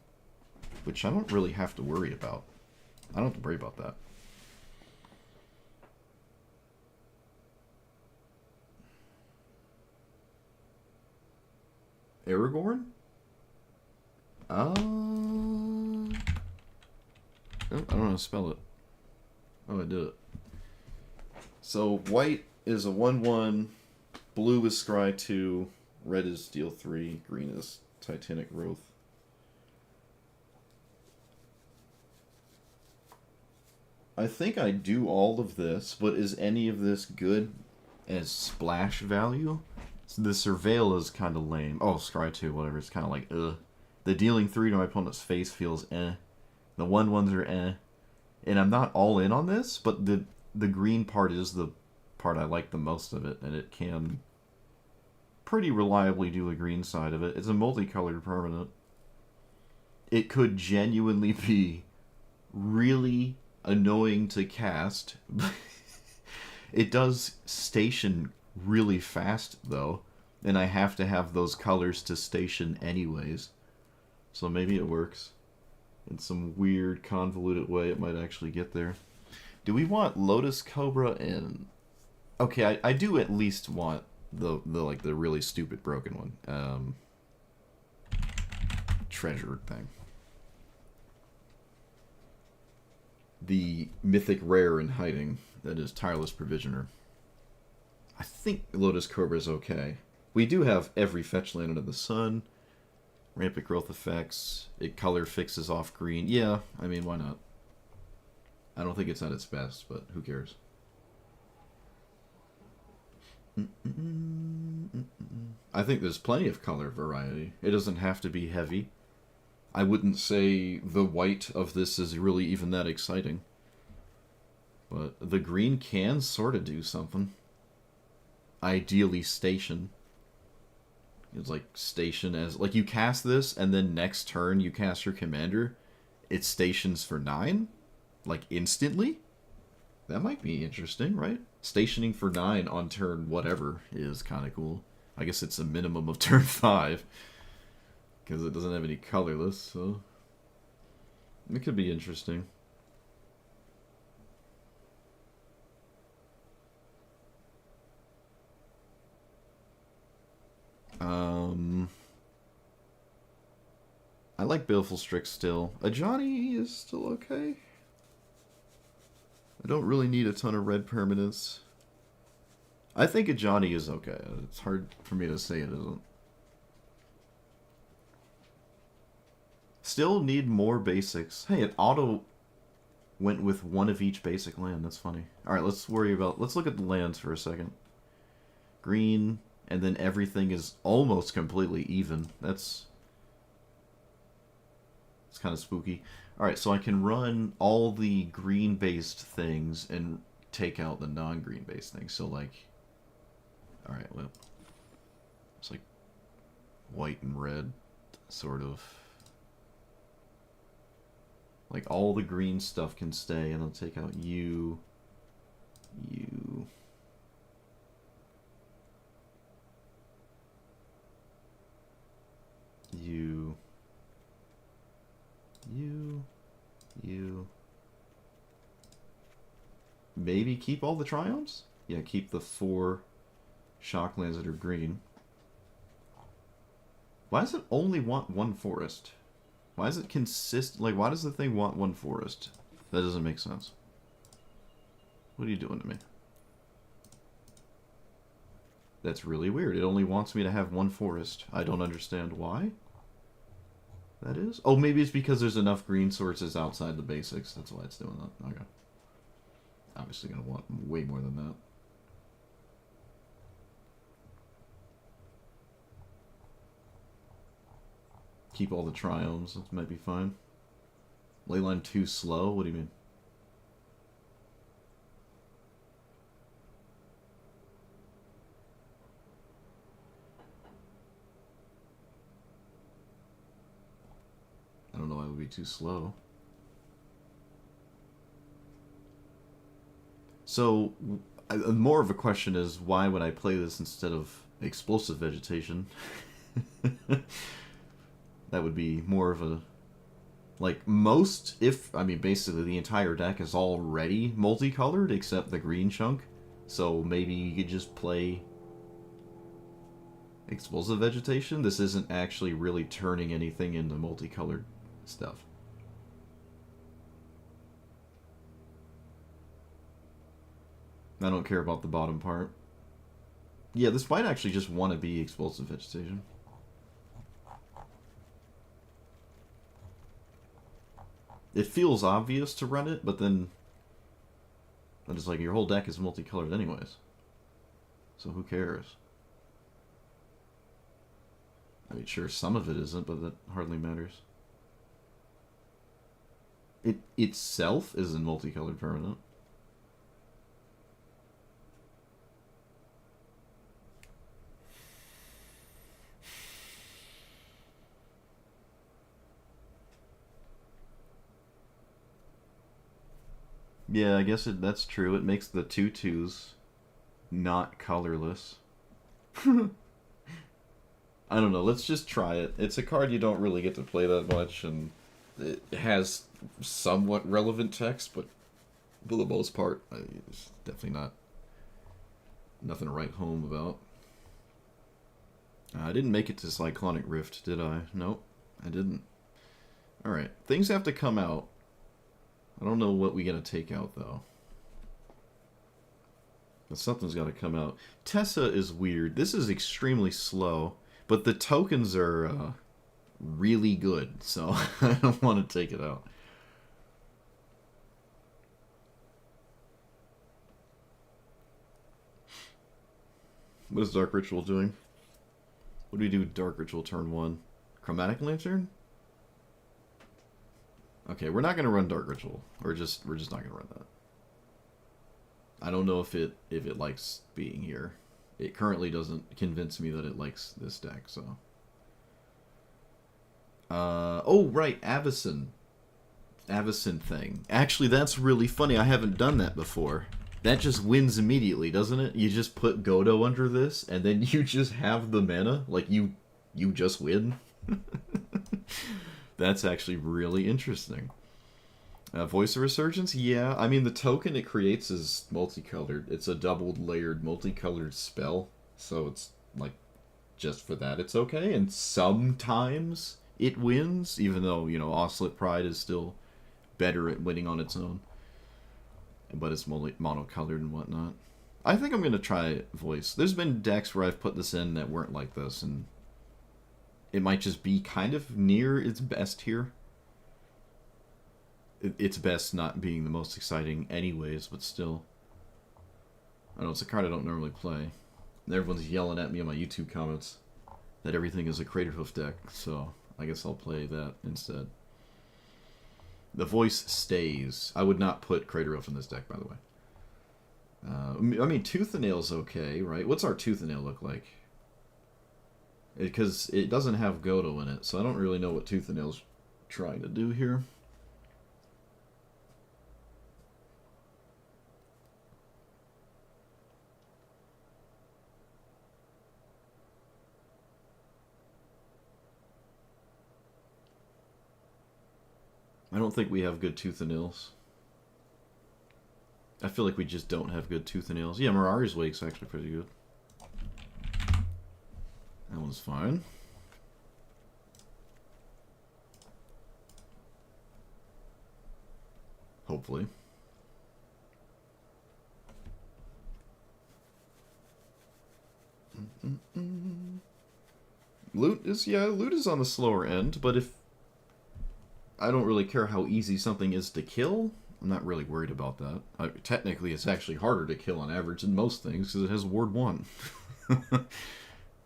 which I don't really have to worry about. I don't have to worry about that. Aragorn? I don't know how to spell it. Oh, I did it. So, white is a 1/1, blue is Scry 2, red is Steel 3, green is Titanic Growth. I think I do all of this, but is any of this good as splash value? So the Surveil is kind of lame. Oh, Scry 2, whatever. It's kind of like, ugh. The dealing 3 to my opponent's face feels eh. The 1/1s are eh. And I'm not all in on this, but the green part is the part I like the most of it, and it can pretty reliably do the green side of it. It's a multicolored permanent. It could genuinely be really annoying to cast. It does station really fast, though, and I have to have those colors to station anyways. So maybe it works. In some weird, convoluted way, it might actually get there. Do we want Lotus Cobra in? Okay, I do at least want the really stupid broken one. Treasure thing. The mythic rare in hiding, that is Tireless Provisioner. I think Lotus Cobra is okay. We do have every fetch land under the sun. Rampant growth effects. It color fixes off green. Yeah, I mean, why not? I don't think it's at its best, but who cares? I think there's plenty of color variety. It doesn't have to be heavy. I wouldn't say the white of this is really even that exciting. But the green can sort of do something. Ideally station. It's like station as... Like you cast this, and then next turn you cast your commander. It stations for 9? Like instantly? That might be interesting, right? Stationing for 9 on turn whatever is kind of cool. I guess it's a minimum of turn 5. Because it doesn't have any colorless, so... It could be interesting. I like Baleful Strix still. Ajani is still okay. I don't really need a ton of red permanents. I think Ajani is okay. It's hard for me to say it isn't. Still need more basics. Hey, it auto went with one of each basic land. That's funny. Alright, let's look at the lands for a second. Green, and then everything is almost completely even. It's kind of spooky. Alright, so I can run all the green-based things and take out the non-green-based things. So, like... Alright, well... It's like white and red, sort of. Like, all the green stuff can stay, and I'll take out you... You... You... maybe keep all the Triomes? Yeah, keep the 4 Shocklands that are green. Why does it only want 1 forest? Why does it consist... Like, why does the thing want 1 forest? That doesn't make sense. What are you doing to me? That's really weird. It only wants me to have 1 forest. I don't understand why. That is? Oh, maybe it's because there's enough green sources outside the basics. That's why it's doing that. Okay. Obviously gonna want way more than that. Keep all the Triomes. That might be fine. Leyline too slow? What do you mean? I don't know why it would be too slow. So, more of a question is, why would I play this instead of Explosive Vegetation? That would be more of a... Like, most, if... I mean, basically the entire deck is already multicolored, except the green chunk. So maybe you could just play Explosive Vegetation. This isn't actually really turning anything into multicolored stuff. I don't care about the bottom part. Yeah, this might actually just want to be Explosive Vegetation. It feels obvious to run it, but then... I'm just like, your whole deck is multicolored anyways. So who cares? I mean, sure, some of it isn't, but that hardly matters. It itself isn't multicolored permanent. Yeah, I guess that's true. It makes the 2/2s not colorless. I don't know. Let's just try it. It's a card you don't really get to play that much, and it has somewhat relevant text, but for the most part, it's definitely nothing to write home about. I didn't make it to Cyclonic Rift, did I? Nope, I didn't. Alright, things have to come out. I don't know what we're going to take out, though. But something's got to come out. Tessa is weird. This is extremely slow, but the tokens are really good, so I don't want to take it out. What is Dark Ritual doing? What do we do with Dark Ritual turn 1? Chromatic Lantern? Okay, we're not going to run Dark Ritual. We're just not going to run that. I don't know if it likes being here. It currently doesn't convince me that it likes this deck, so... oh, right, Avacyn. Avacyn thing. Actually, that's really funny. I haven't done that before. That just wins immediately, doesn't it? You just put Godo under this, and then you just have the mana. Like, you just win. That's actually really interesting. Voice of Resurgence? Yeah, I mean, the token it creates is multicolored. It's a double-layered multicolored spell, so it's, like, just for that it's okay. And sometimes it wins, even though, you know, Oslet Pride is still better at winning on its own. But it's monocolored and whatnot. I think I'm going to try Voice. There's been decks where I've put this in that weren't like this, and it might just be kind of near its best here. Its best not being the most exciting anyways, but still. I know, it's a card I don't normally play. And everyone's yelling at me on my YouTube comments that everything is a Craterhoof deck, so I guess I'll play that instead. The Voice stays. I would not put Craterhoof in this deck, by the way. I mean, Tooth and Nail's okay, right? What's our Tooth and Nail look like? Because it doesn't have Godo in it, so I don't really know what Tooth and Nail's trying to do here. I don't think we have good Tooth and Nails. I feel like we just don't have good Tooth and Nails. Yeah, Mirari's Wake's actually pretty good. That one's fine. Hopefully. Loot is on the slower end, but if I don't really care how easy something is to kill, I'm not really worried about that. Technically, it's actually harder to kill on average than most things because it has Ward 1.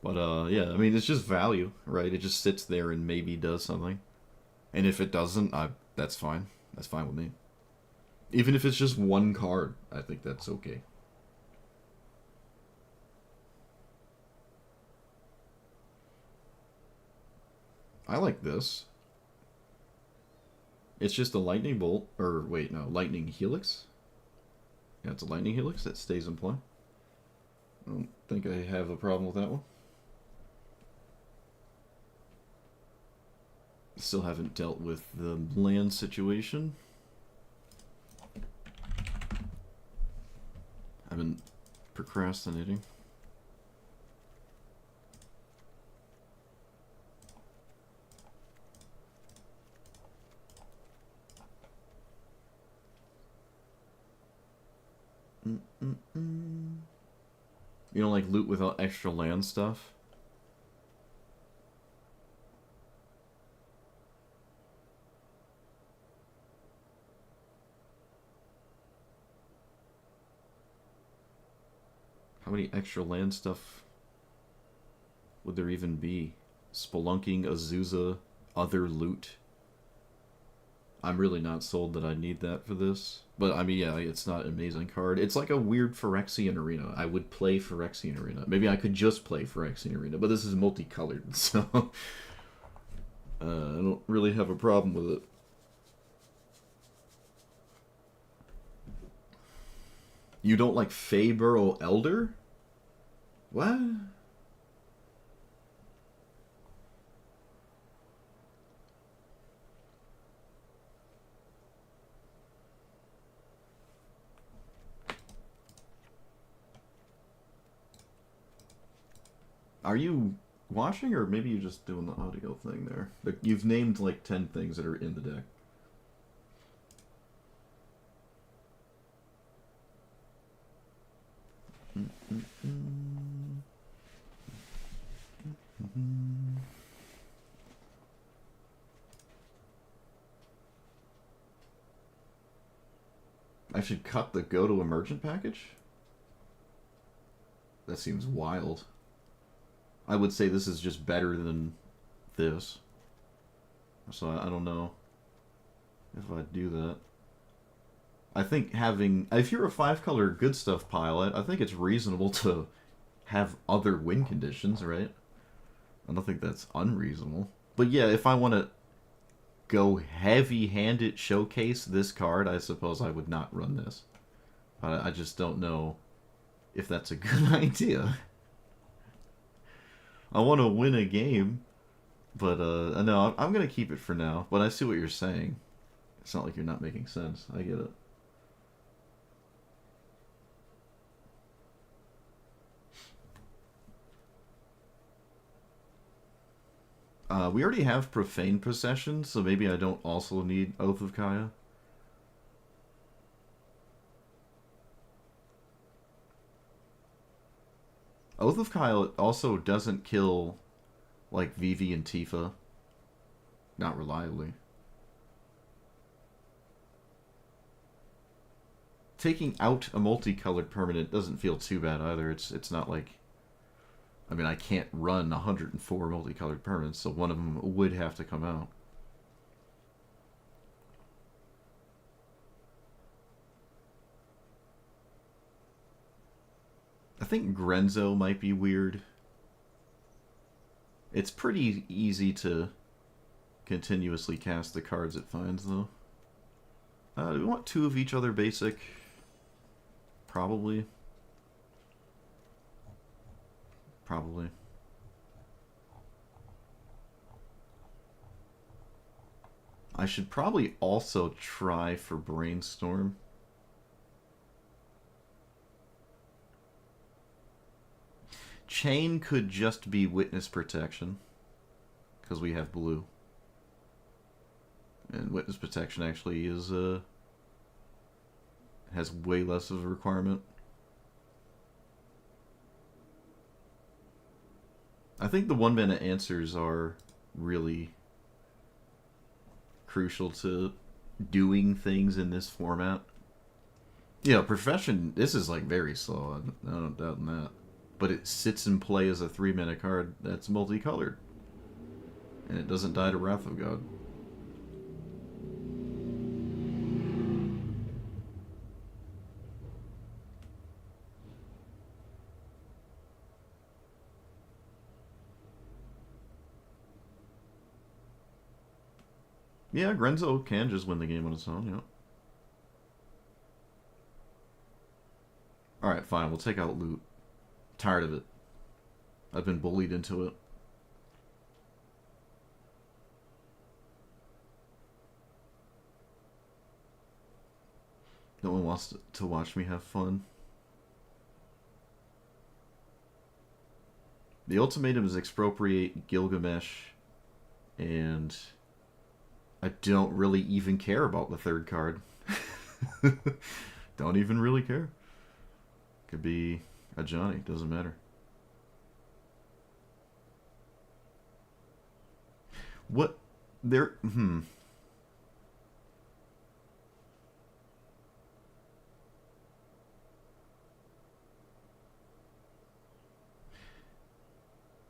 But, yeah, I mean, it's just value, right? It just sits there and maybe does something. And if it doesn't, that's fine. That's fine with me. Even if it's just one card, I think that's okay. I like this. It's just a lightning bolt, or wait, no, lightning helix. Yeah, it's a lightning helix that stays in play. I don't think I have a problem with that one. Still haven't dealt with the land situation. I've been procrastinating. You don't like loot without extra land stuff? How many extra land stuff would there even be? Spelunking, Azusa, other loot. I'm really not sold that I need that for this. But, I mean, yeah, it's not an amazing card. It's like a weird Phyrexian Arena. I would play Phyrexian Arena. Maybe I could just play Phyrexian Arena, but this is multicolored, so... I don't really have a problem with it. You don't like Feyburrow Elder? What? Are you watching, or maybe you're just doing the audio thing there? You've named like 10 things that are in the deck. I should cut the go to emergent package? That seems wild. I would say this is just better than this. So I don't know if I'd do that. I think having... If you're a 5-color good stuff pilot, I think it's reasonable to have other win conditions, right? I don't think that's unreasonable. But yeah, if I want to go heavy-handed showcase this card, I suppose I would not run this. But I just don't know if that's a good idea. I want to win a game, but no, I'm going to keep it for now. But I see what you're saying. It's not like you're not making sense. I get it. We already have Profane Possession, so maybe I don't also need Oath of Kaya. Oath of Kaya also doesn't kill, like, Vivi and Tifa. Not reliably. Taking out a multicolored permanent doesn't feel too bad either. It's not like... I mean, I can't run 104 multicolored permanents, so one of them would have to come out. I think Grenzo might be weird. It's pretty easy to continuously cast the cards it finds, though. Do we want 2 of each other basic? Probably. Probably. I should probably also try for Brainstorm. Chain could just be witness protection, because we have blue. And witness protection actually is has way less of a requirement. I think the 1-mana answers are really crucial to doing things in this format. Yeah, Profession, this is like very slow, I don't doubt that. But it sits in play as a 3-mana card that's multicolored. And it doesn't die to Wrath of God. Yeah, Grenzo can just win the game on its own, yeah. Alright, fine, we'll take out loot. Tired of it. I've been bullied into it. No one wants to watch me have fun. The ultimatum is expropriate Gilgamesh, and I don't really even care about the third card. Don't even really care. Could be a Johnny, doesn't matter. What there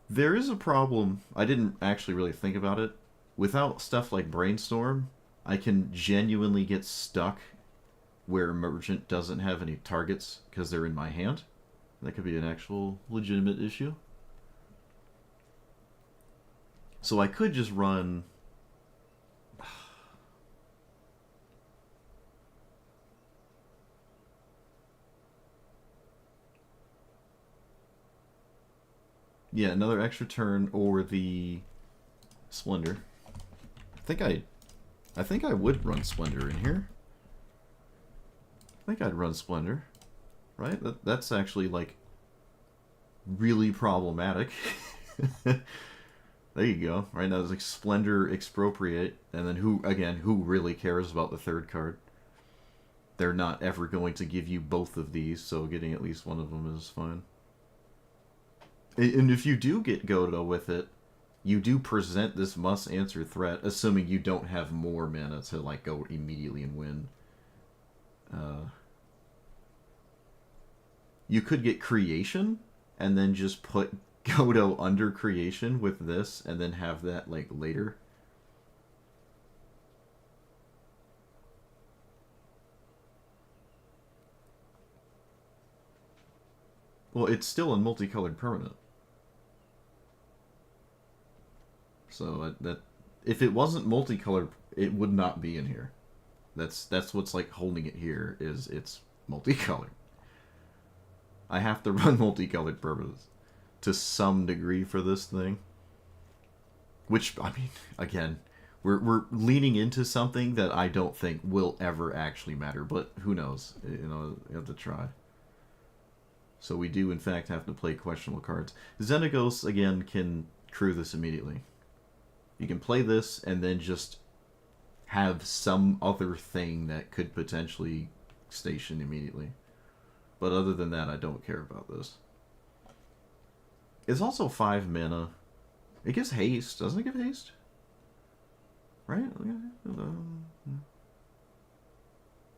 There is a problem. I didn't actually really think about it. Without stuff like Brainstorm, I can genuinely get stuck where Emergent doesn't have any targets because they're in my hand. That could be an actual legitimate issue. So I could just run... Yeah, another extra turn or the Splendor. I think I would run Splendor in here. I think I'd run Splendor. Right? That's actually, like, really problematic. There you go. Right now it's like Splendor, Expropriate, and then who really cares about the third card? They're not ever going to give you both of these, so getting at least one of them is fine. And if you do get Godo with it, you do present this must-answer threat, assuming you don't have more mana to, like, go immediately and win. You could get Creation, and then just put Godo under Creation with this, and then have that, like, later. Well, it's still a multicolored permanent. So that if it wasn't multicolored, it would not be in here. That's what's like holding it here, is it's multicolored. I have to run multicolored permanents to some degree for this thing. Which, I mean, again, we're leaning into something that I don't think will ever actually matter, but who knows? You know, you have to try. So we do, in fact, have to play questionable cards. Xenagos, again, can crew this immediately. You can play this and then just have some other thing that could potentially station immediately. But other than that, I don't care about this. It's also 5 mana. It gives haste. Doesn't it give haste? Right?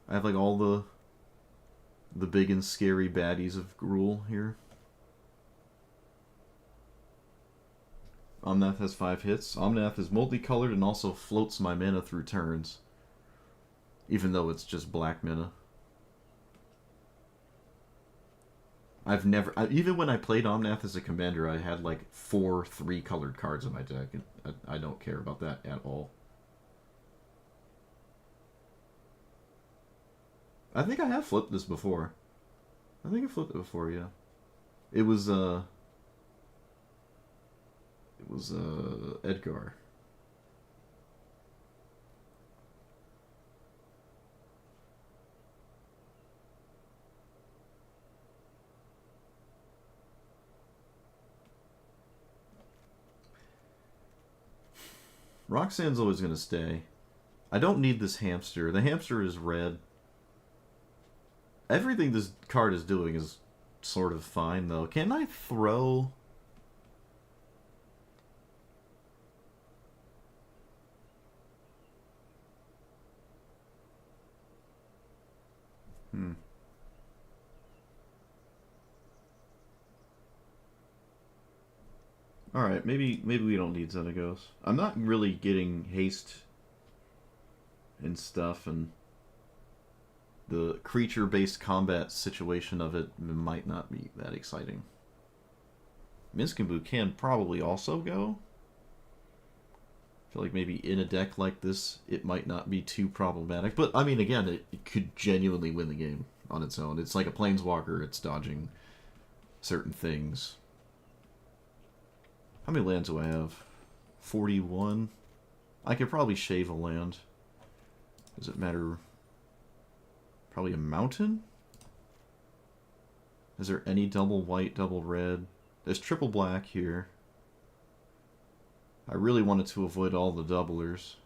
I have like all the big and scary baddies of Gruul here. Omnath has 5 hits. Omnath is multicolored and also floats my mana through turns. Even though it's just black mana. I've never... even when I played Omnath as a commander, I had like 4 3-colored cards in my deck. I don't care about that at all. I think I have flipped this before. I think I flipped it before, yeah. It was Edgar. Roxanne's always going to stay. I don't need this hamster. The hamster is red. Everything this card is doing is sort of fine, though. Can I throw... Alright, maybe we don't need Xenagos. I'm not really getting haste and stuff, and the creature-based combat situation of it might not be that exciting. Minskenbu can probably also go. I feel like maybe in a deck like this, it might not be too problematic. But, I mean, again, it could genuinely win the game on its own. It's like a Planeswalker. It's dodging certain things. How many lands do I have? 41. I could probably shave a land. Does it matter? Probably a mountain? Is there any double white, double red? There's triple black here. I really wanted to avoid all the doublers.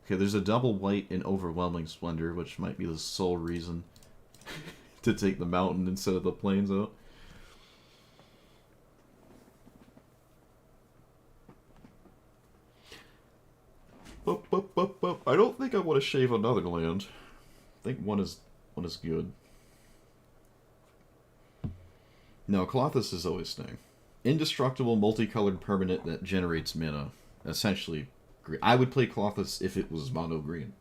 Okay, there's a double white in Overwhelming Splendor, which might be the sole reason to take the mountain instead of the plains out. I don't think I want to shave another land. I think one is good. No, Colossus is always staying. Indestructible, multicolored permanent that generates mana. Essentially, green. I would play Colossus if it was mono green.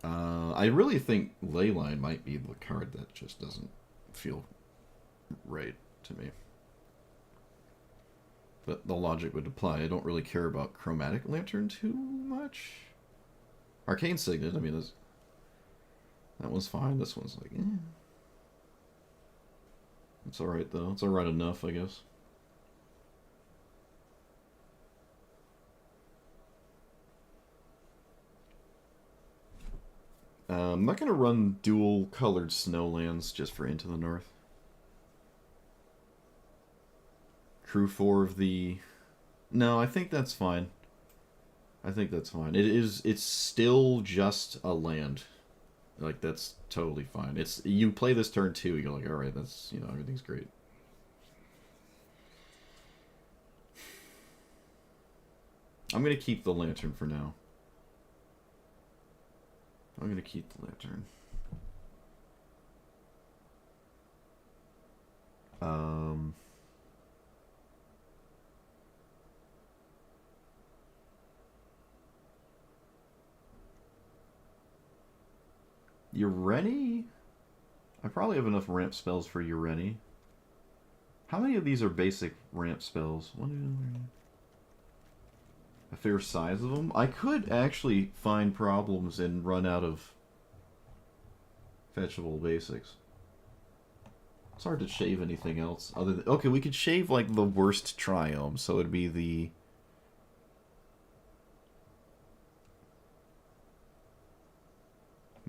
I really think Leyline might be the card that just doesn't feel right to me. But the logic would apply. I don't really care about Chromatic Lantern too much. Arcane Signet, I mean, that one's fine. This one's like, eh. It's alright, though. It's alright enough, I guess. I'm not going to run dual-colored Snowlands just for Into the North. Crew 4 of the... No, I think that's fine. I think that's fine. It's still just a land. Like, that's totally fine. It's you play this turn 2, you're like, alright, that's, you know, everything's great. I'm going to keep the Lantern for now. I'm going to keep the Lantern. Ureni? I probably have enough ramp spells for Ureni. How many of these are basic ramp spells? 1, 2, 3. A fair size of them. I could actually find problems and run out of fetchable basics. It's hard to shave anything else other than... Okay, we could shave like the worst triome, so it'd be the...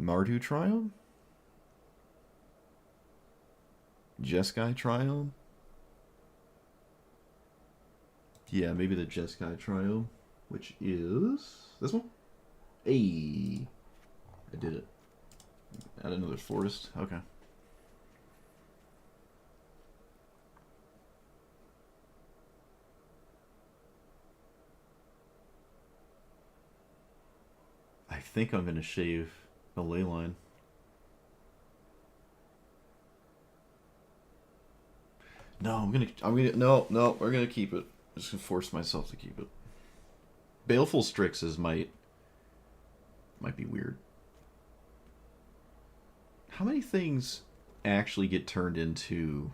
Mardu triome? Jeskai triome? Yeah, maybe the Jeskai triome. Which is... this one? Hey! I did it. Add another forest. Okay. I think I'm going to shave a Leyline. No, no, we're gonna keep it. I'm just gonna force myself to keep it. Baleful Strixes might be weird. How many things actually get turned into...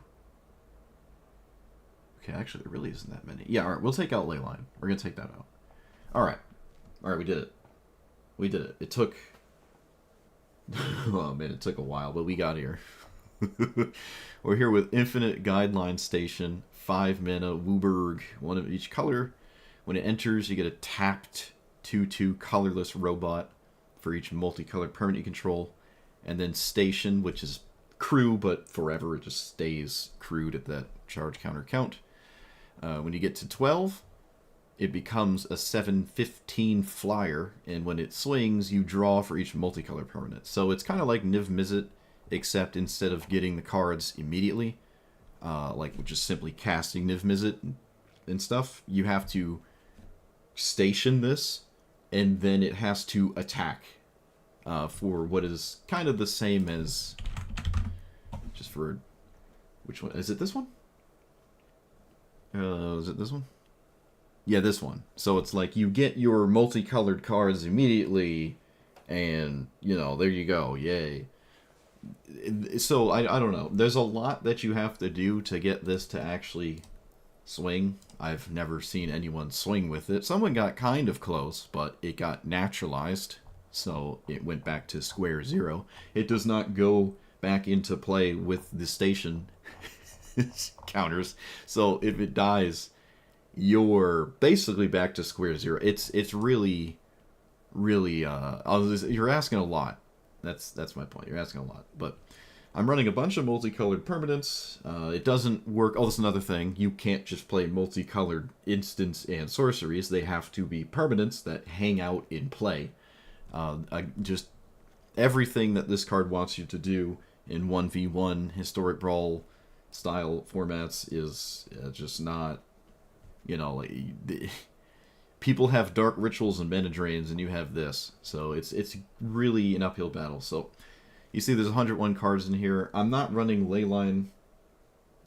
Okay, actually there really isn't that many. Yeah, alright, we'll take out Leyline. We're gonna take that out. Alright. Alright, we did it. We did it. It took... oh man, it took a while, but we got here. We're here with Infinite Guideline Station, 5 mana, Wooburg, one of each color. When it enters, you get a tapped 2/2 colorless robot for each multicolored permanent you control. And then Station, which is crew, but forever it just stays crewed at that charge counter count. When you get to 12, it becomes a 7/15 flyer, and when it swings, you draw for each multicolor permanent. So it's kind of like Niv Mizzet, except instead of getting the cards immediately, like just simply casting Niv Mizzet and stuff, you have to station this, and then it has to attack for what is kind of the same as, just for, which one? Is it this one? Is it this one? Yeah, this one. So it's like you get your multicolored cards immediately, and, you know, there you go. Yay. So, I don't know. There's a lot that you have to do to get this to actually swing. I've never seen anyone swing with it. Someone got kind of close, but it got naturalized, so it went back to square zero. It does not go back into play with the station counters, so if it dies, you're basically back to square zero. It's really, really, you're asking a lot. That's my point. You're asking a lot. But I'm running a bunch of multicolored permanents. It doesn't work. Oh, that's another thing. You can't just play multicolored instants and sorceries. They have to be permanents that hang out in play. Just everything that this card wants you to do in 1v1 Historic Brawl style formats is just not, you know, like, people have Dark Rituals and Mana Drains, and you have this. So it's really an uphill battle. So you see there's 101 cards in here. I'm not running Leyline.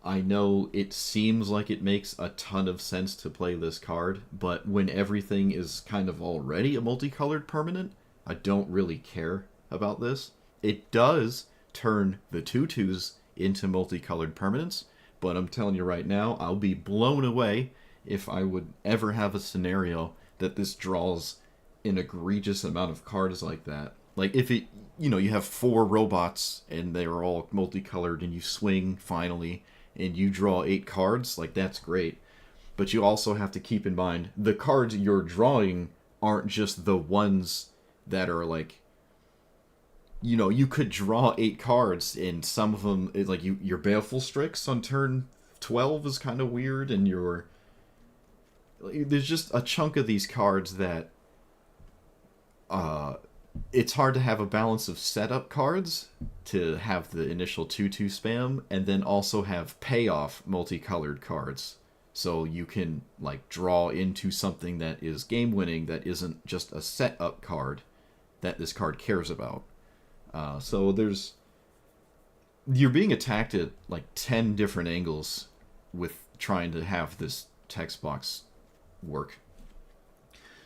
I know it seems like it makes a ton of sense to play this card, but when everything is kind of already a multicolored permanent, I don't really care about this. It does turn the 2/2s into multicolored permanents, but I'm telling you right now, I'll be blown away if I would ever have a scenario that this draws an egregious amount of cards like that. Like, if it, you know, you have 4 robots and they're all multicolored and you swing finally and you draw 8 cards, like, that's great. But you also have to keep in mind the cards you're drawing aren't just the ones that are like, you know, you could draw 8 cards and some of them, like, your Baleful Strix on turn 12 is kind of weird, and there's just a chunk of these cards that it's hard to have a balance of setup cards to have the initial 2/2 spam, and then also have payoff multicolored cards, so you can, like, draw into something that is game winning that isn't just a setup card that this card cares about. So you're being attacked at like 10 different angles with trying to have this text box work.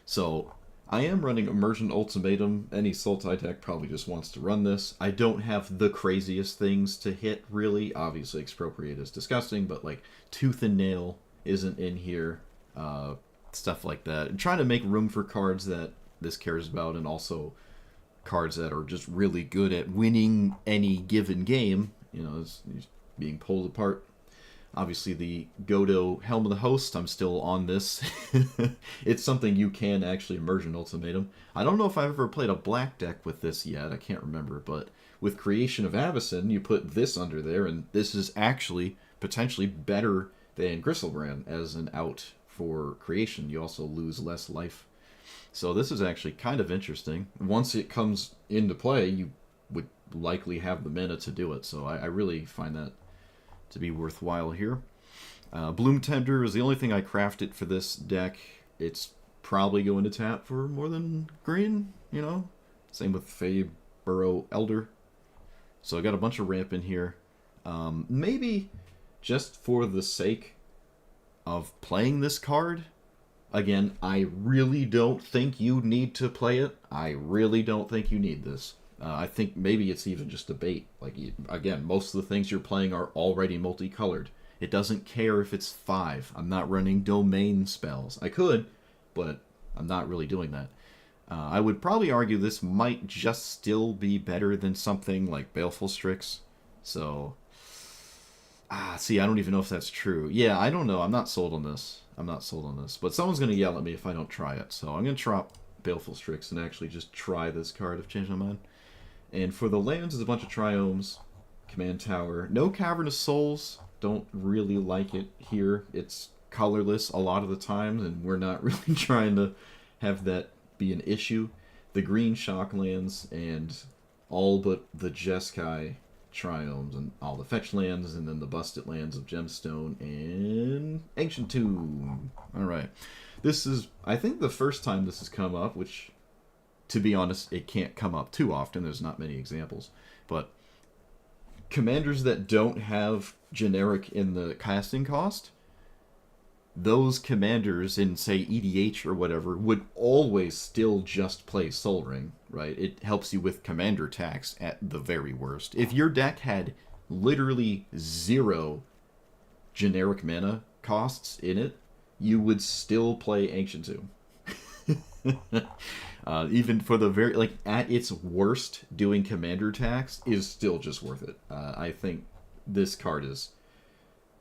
So I am running Immersion Ultimatum. Any Sultai deck probably just wants to run this. I don't have the craziest things to hit, really. Obviously, Expropriate is disgusting, but like Tooth and Nail isn't in here. Stuff like that. And trying to make room for cards that this cares about, and also cards that are just really good at winning any given game. You know, it's being pulled apart. Obviously, the Godo Helm of the Host, I'm still on this. It's something you can actually Immersion Ultimatum. I don't know if I've ever played a black deck with this yet. I can't remember. But with Creation of Avacyn, you put this under there, and this is actually potentially better than Gristlebrand as an out for Creation. You also lose less life. So this is actually kind of interesting. Once it comes into play, you would likely have the mana to do it. So I really find that to be worthwhile here. Bloom Tender is the only thing I crafted for this deck. It's probably going to tap for more than green, you know? Same with Fae Burrow Elder. So I got a bunch of ramp in here. Maybe just for the sake of playing this card. Again, I really don't think you need to play it. I really don't think you need this. I think maybe it's even just a bait. Like, again, most of the things you're playing are already multicolored. It doesn't care if it's 5. I'm not running domain spells. I could, but I'm not really doing that. I would probably argue this might just still be better than something like Baleful Strix. So, see, I don't even know if that's true. Yeah, I don't know. I'm not sold on this. But someone's going to yell at me if I don't try it. So I'm going to drop Baleful Strix and actually just try this card. I've changed my mind. And for the lands, there's a bunch of Triomes, Command Tower. No Cavernous Souls. Don't really like it here. It's colorless a lot of the times, and we're not really trying to have that be an issue. The green Shocklands and all but the Jeskai Triomes and all the fetch lands, and then the busted lands of Gemstone and Ancient Tomb. Alright. This is, I think, the first time this has come up, which, to be honest, it can't come up too often. There's not many examples. But commanders that don't have generic in the casting cost, those commanders in, say, EDH or whatever, would always still just play Sol Ring, right? It helps you with commander tax at the very worst. If your deck had literally 0 generic mana costs in it, you would still play Ancient Tomb. Even for the very, like, at its worst, doing commander tax is still just worth it. I think this card is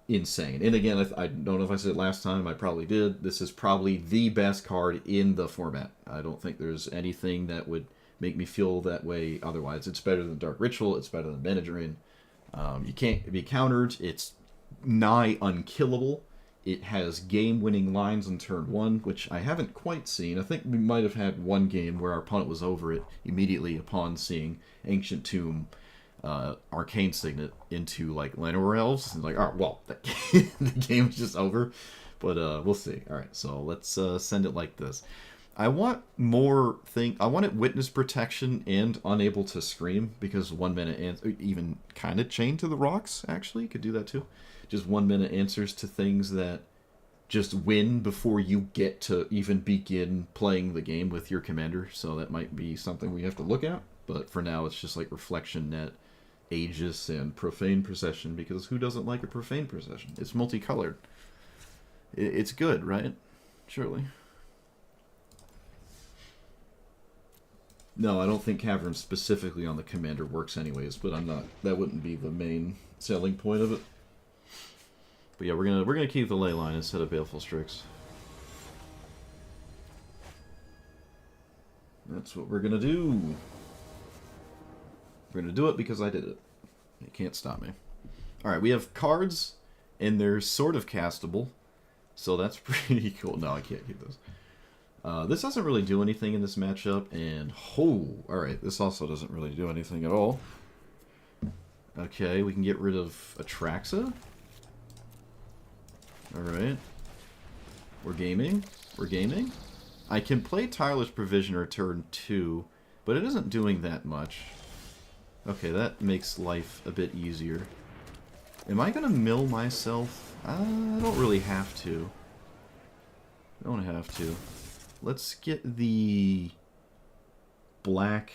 insane. And again, I don't know if I said it last time, I probably did. This is probably the best card in the format. I don't think there's anything that would make me feel that way otherwise. It's better than Dark Ritual, it's better than Benadryl. You can't be countered, it's nigh unkillable. It has game-winning lines on turn 1, which I haven't quite seen. I think we might have had one game where our opponent was over it immediately upon seeing Ancient Tomb Arcane Signet into, like, Llanowar Elves. And like, alright, well, the game's just over. But we'll see. Alright, so let's send it like this. I want more I wanted Witness Protection and Unable to Scream, because 1 minute and even kind of Chained to the Rocks, actually. Could do that too. Just 1 minute answers to things that just win before you get to even begin playing the game with your commander. So that might be something we have to look at. But for now, it's just like Reflection Net, Aegis, and Profane Procession, because who doesn't like a Profane Procession? It's multicolored. It's good, right? Surely. No, I don't think Cavern specifically on the commander works anyways, but that wouldn't be the main selling point of it. But yeah, we're gonna keep the ley line instead of Baleful Strix. That's what we're gonna do. We're gonna do it because I did it. You can't stop me. Alright, we have cards, and they're sort of castable. So that's pretty cool. No, I can't keep those. This doesn't really do anything in this matchup, and alright, this also doesn't really do anything at all. Okay, we can get rid of Atraxa. Alright. We're gaming. We're gaming. I can play Tireless Provisioner turn 2, but it isn't doing that much. Okay, that makes life a bit easier. Am I gonna mill myself? I don't really have to. I don't have to. Let's get the black,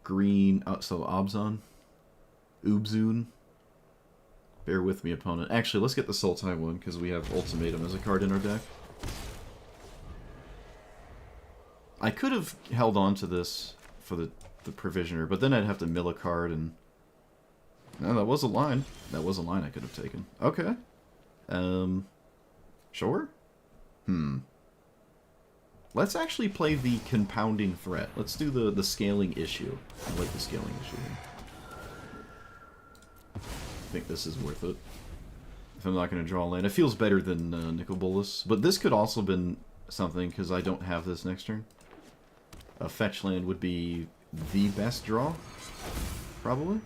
green, so Obzon, Ubzun. Bear with me, opponent. Actually, let's get the Sultai one, because we have Ultimatum as a card in our deck. I could have held on to this for the Provisioner, but then I'd have to mill a card, and... No, that was a line. That was a line I could have taken. Okay. Sure? Let's actually play the Compounding Threat. Let's do the Scaling Issue. I like the Scaling Issue here. I think this is worth it. If I'm not going to draw a land. It feels better than Nicol Bolas. But this could also have been something, because I don't have this next turn. A fetch land would be the best draw. Probably.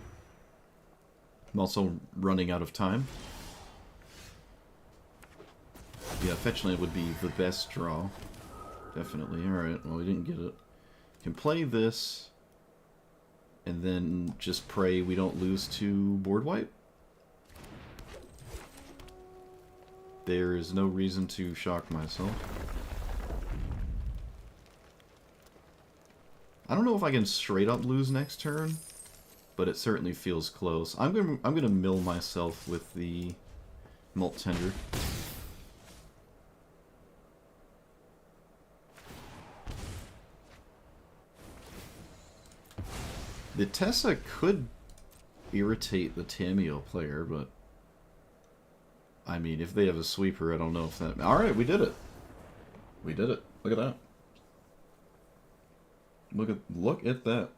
I'm also running out of time. Yeah, fetch land would be the best draw. Definitely. Alright, well, we didn't get it. Can play this, and then just pray we don't lose to board wipe. There is no reason to shock myself. I don't know if I can straight up lose next turn, but it certainly feels close. I'm gonna mill myself with the Mult Tender. The Tessa could irritate the Tamiyo player, but I mean, if they have a sweeper, I don't know if that... Alright, we did it. We did it. Look at that. Look at that.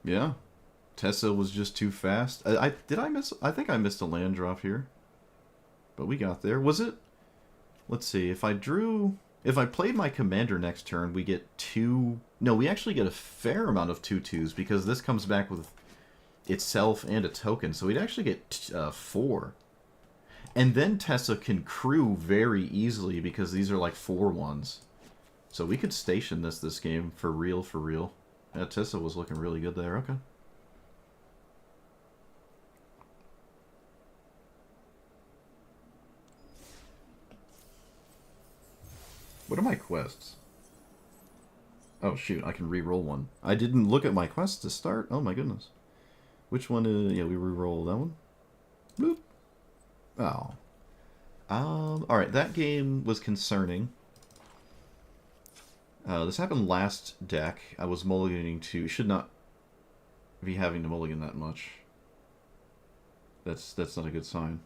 Yeah. Tessa was just too fast. Did I miss? I think I missed a land drop here. But we got there. Was it? Let's see. If I played my commander next turn, we get 2... No, we actually get a fair amount of 2/2s because this comes back with itself and a token. So we'd actually get 4. And then Tessa can crew very easily because these are like 4/1s. So we could station this game for real, for real. Yeah, Tessa was looking really good there. Okay. What are my quests? Oh, shoot. I can re-roll one. I didn't look at my quests to start. Oh, my goodness. Which one? Yeah, we re-roll that one. Boop. Oh. Alright, that game was concerning. This happened last deck. I was mulliganing to... Should not be having to mulligan that much. That's not a good sign.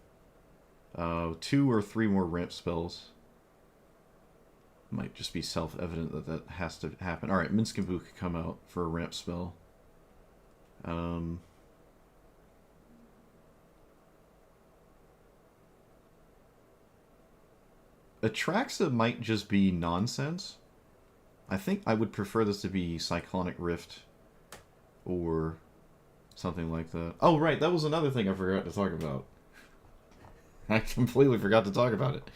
2 or 3 more ramp spells. Might just be self-evident that that has to happen. Alright, Minsc and Boo could come out for a ramp spell. Atraxa might just be nonsense. I think I would prefer this to be Cyclonic Rift or something like that. Oh, right, that was another thing I forgot to talk about. I completely forgot to talk about it.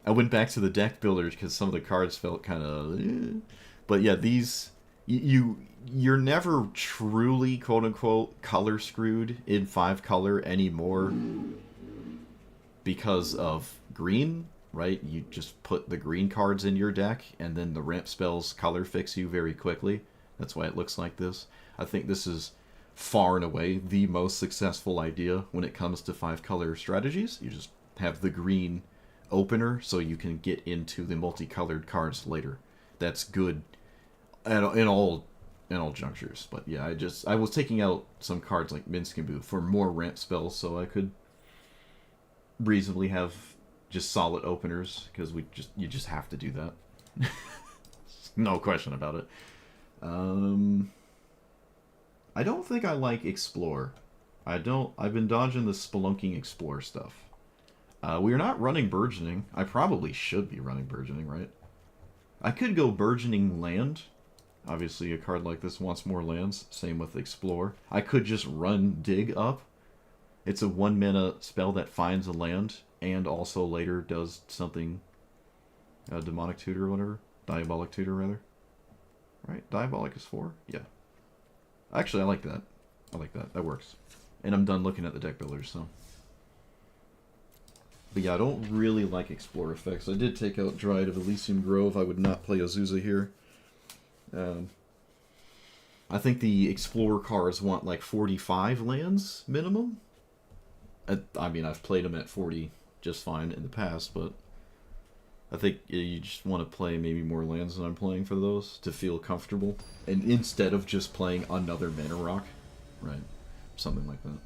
I went back to the deck builders because some of the cards felt kind of... But yeah, these... You're never truly, quote-unquote, color screwed in 5-color anymore because of green, right? You just put the green cards in your deck, and then the ramp spells color fix you very quickly. That's why it looks like this. I think this is far and away the most successful idea when it comes to 5-color strategies. You just have the green opener so you can get into the multicolored cards later. That's good in all junctures. But yeah, I was taking out some cards like Minsc and Boo for more ramp spells so I could reasonably have just solid openers because you just have to do that. No question about it. I don't think I like Explore. I've been dodging the Spelunking Explore stuff. We are not running Burgeoning. I probably should be running Burgeoning, right? I could go Burgeoning Land. Obviously, a card like this wants more lands. Same with Explore. I could just run Dig up. It's a 1-mana spell that finds a land and also later does something... Demonic Tutor or whatever. Diabolic Tutor, rather. Right? Diabolic is 4? Yeah. Actually, I like that. I like that. That works. And I'm done looking at the deck builders, so... But yeah, I don't really like Explore effects. I did take out Dryad of Elysium Grove. I would not play Azusa here. I think the Explorer cards want like 45 lands minimum. I mean, I've played them at 40 just fine in the past, but I think you just want to play maybe more lands than I'm playing for those to feel comfortable. And instead of just playing another Mana Rock. Right. Something like that.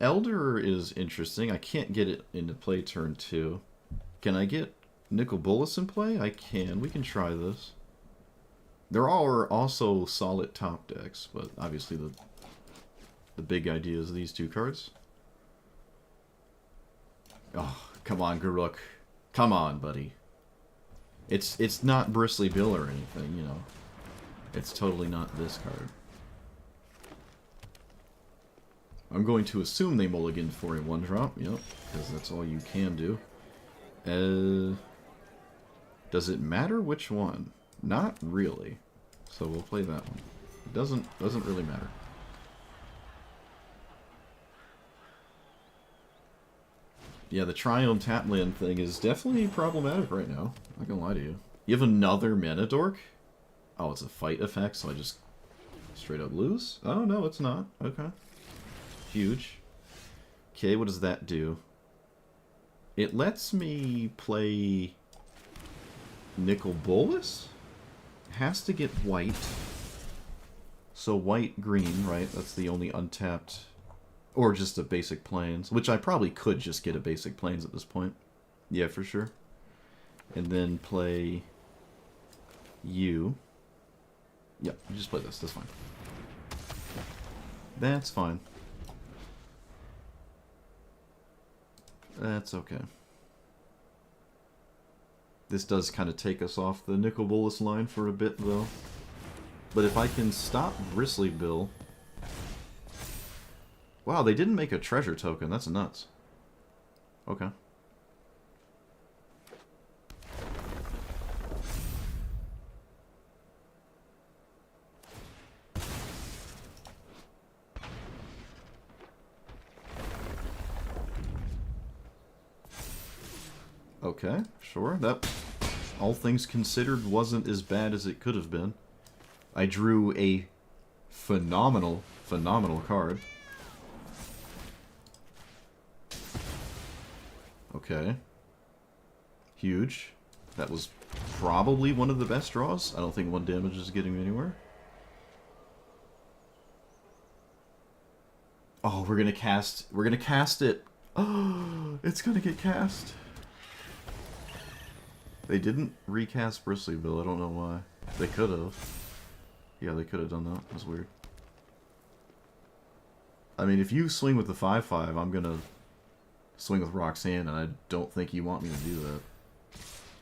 Elder is interesting. I can't get it into play turn 2. Can I get Nicol Bolas in play? I can. We can try this. There are also solid top decks, but obviously the big idea is these 2 cards. Oh, come on, Garruk. Come on, buddy. It's not Bristly Bill or anything, you know. It's totally not this card. I'm going to assume they mulligan for a 1-drop, yep, because that's all you can do. Does it matter which one? Not really. So we'll play that one. It doesn't really matter. Yeah, the Triome Tapland thing is definitely problematic right now. Not gonna lie to you. You have another Mana Dork? Oh, it's a fight effect, so I just straight up lose? Oh, no, it's not. Okay. Huge. Okay, what does that do? It lets me play Nicol Bolas? Has to get white. So white, green, right? That's the only untapped... Or just a basic plains, which I probably could just get a basic plains at this point. Yeah, for sure. And then play You. Yep, you just play this. That's fine. That's fine. That's okay. This does kind of take us off the Nicol Bolas line for a bit, though. But if I can stop Bristly Bill... Wow, they didn't make a treasure token. That's nuts. Okay. Okay, sure. That, all things considered, wasn't as bad as it could have been. I drew a phenomenal card. Okay. Huge. That was probably one of the best draws. I don't think 1 damage is getting me anywhere. Oh, we're gonna cast it. Oh, it's gonna get cast. They didn't recast Bristly Bill, I don't know why. They could have. Yeah, they could have done that. That's weird. I mean, if you swing with the 5/5, I'm gonna swing with Roxanne, and I don't think you want me to do that.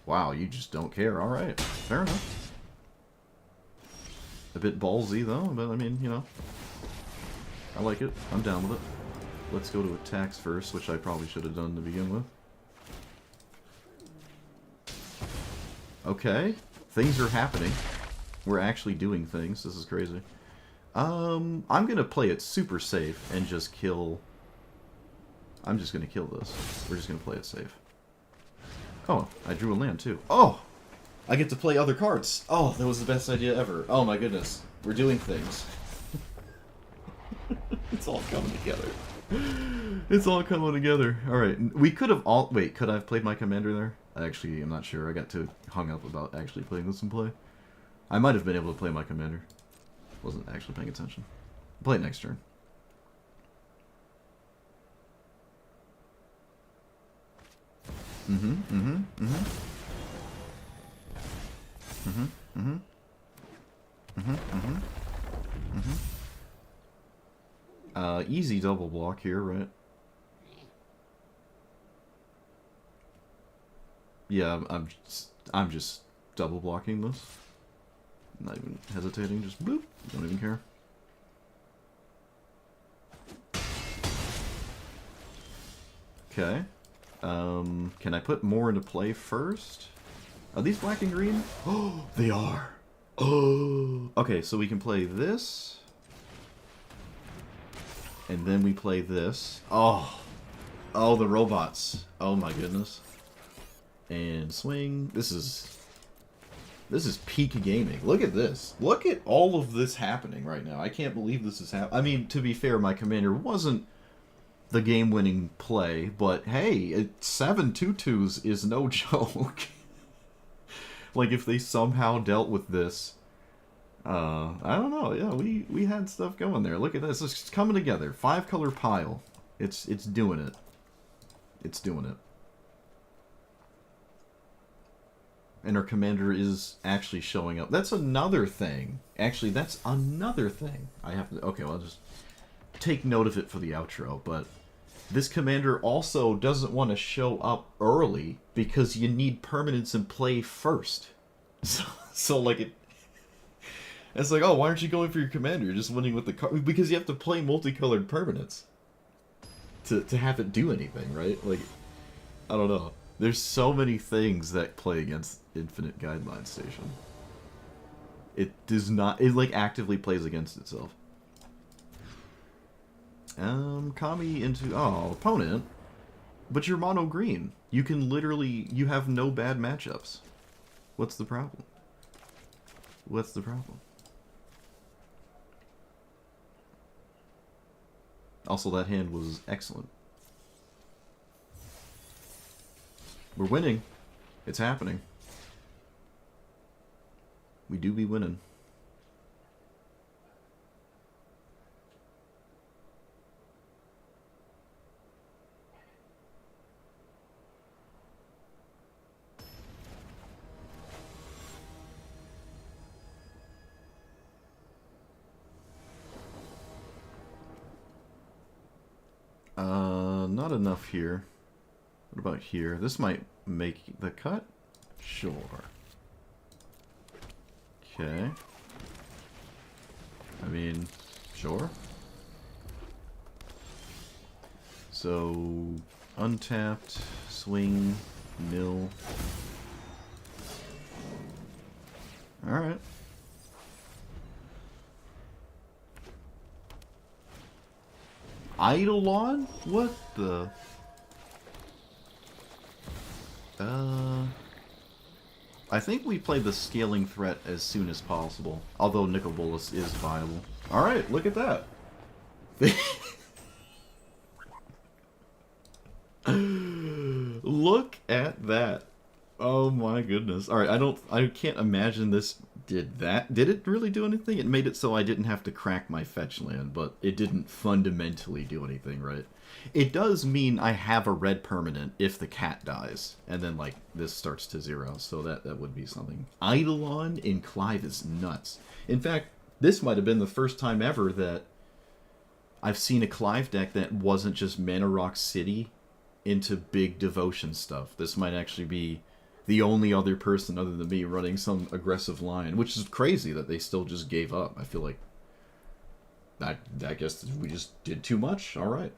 Wow, you just don't care. Alright, fair enough. A bit ballsy, though, but I mean, you know. I like it. I'm down with it. Let's go to attacks first, which I probably should have done to begin with. Okay, things are happening. We're actually doing things. This is crazy. I'm gonna play it super safe and just kill... I'm just gonna kill this. We're just gonna play it safe. Oh, I drew a land too. Oh! I get to play other cards. Oh, that was the best idea ever. Oh my goodness. We're doing things. It's all coming together. It's all coming together. Alright, we could have all... Wait, could I have played my commander there? Actually, I'm not sure. I got too hung up about actually playing this in play. I might have been able to play my commander. Wasn't actually paying attention. Play it next turn. Easy double block here, right? Yeah, I'm just double blocking this. Not even hesitating, just boop. Don't even care. Okay. Can I put more into play first? Are these black and green? Oh, they are. Oh. Okay, so we can play this. And then we play this. Oh. Oh, the robots. Oh my goodness. And swing. This is peak gaming. Look at this. Look at all of this happening right now. I can't believe this is happening. I mean, to be fair, my commander wasn't the game-winning play, but hey, 7 2/2s is no joke. Like, if they somehow dealt with this, I don't know. Yeah, we had stuff going there. Look at this. It's coming together. 5-color pile. It's doing it. It's doing it. And our commander is actually showing up. That's another thing. Actually, that's another thing. I have to... Okay, well, I'll just take note of it for the outro, but this commander also doesn't want to show up early because you need permanents in play first. So like, it's like, oh, why aren't you going for your commander? You're just winning with the card. Because you have to play multicolored permanents to have it do anything, right? Like, I don't know. There's so many things that play against Infinite Guideline Station. It does not... It, like, actively plays against itself. Kami into... Oh, opponent. But you're mono green. You can literally... You have no bad matchups. What's the problem? What's the problem? Also, that hand was excellent. We're winning. It's happening. We do be winning. not enough here. What about here? This might make the cut? Sure. Okay. I mean, sure. So, untapped, swing, mill. Alright. Eidolon? What the? I think we play the scaling threat as soon as possible. Although Nicol Bolas is viable. Alright, look at that. Look at that. Oh my goodness. Alright, I can't imagine this did that. Did it really do anything? It made it so I didn't have to crack my fetch land, but it didn't fundamentally do anything, right? It does mean I have a red permanent if the cat dies, and then, like, this starts to 0, so that would be something. Eidolon in Clive is nuts. In fact, this might have been the first time ever that I've seen a Clive deck that wasn't just Mana Rock City into big devotion stuff. This might actually be the only other person other than me running some aggressive line, which is crazy that they still just gave up. I feel like I guess we just did too much. All right.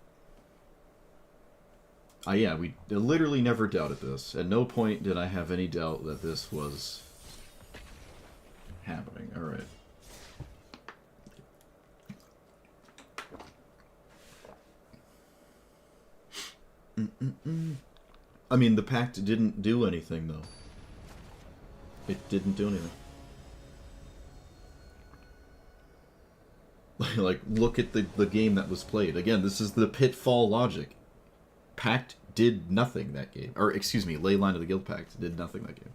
Yeah, we literally never doubted this. At no point did I have any doubt that this was happening. All right. I mean, the pact didn't do anything, though. It didn't do anything. Like, look at the game that was played. Again, this is the Pitfall logic. Pact did nothing that game. Or, excuse me, Leyline of the Guild Pact did nothing that game.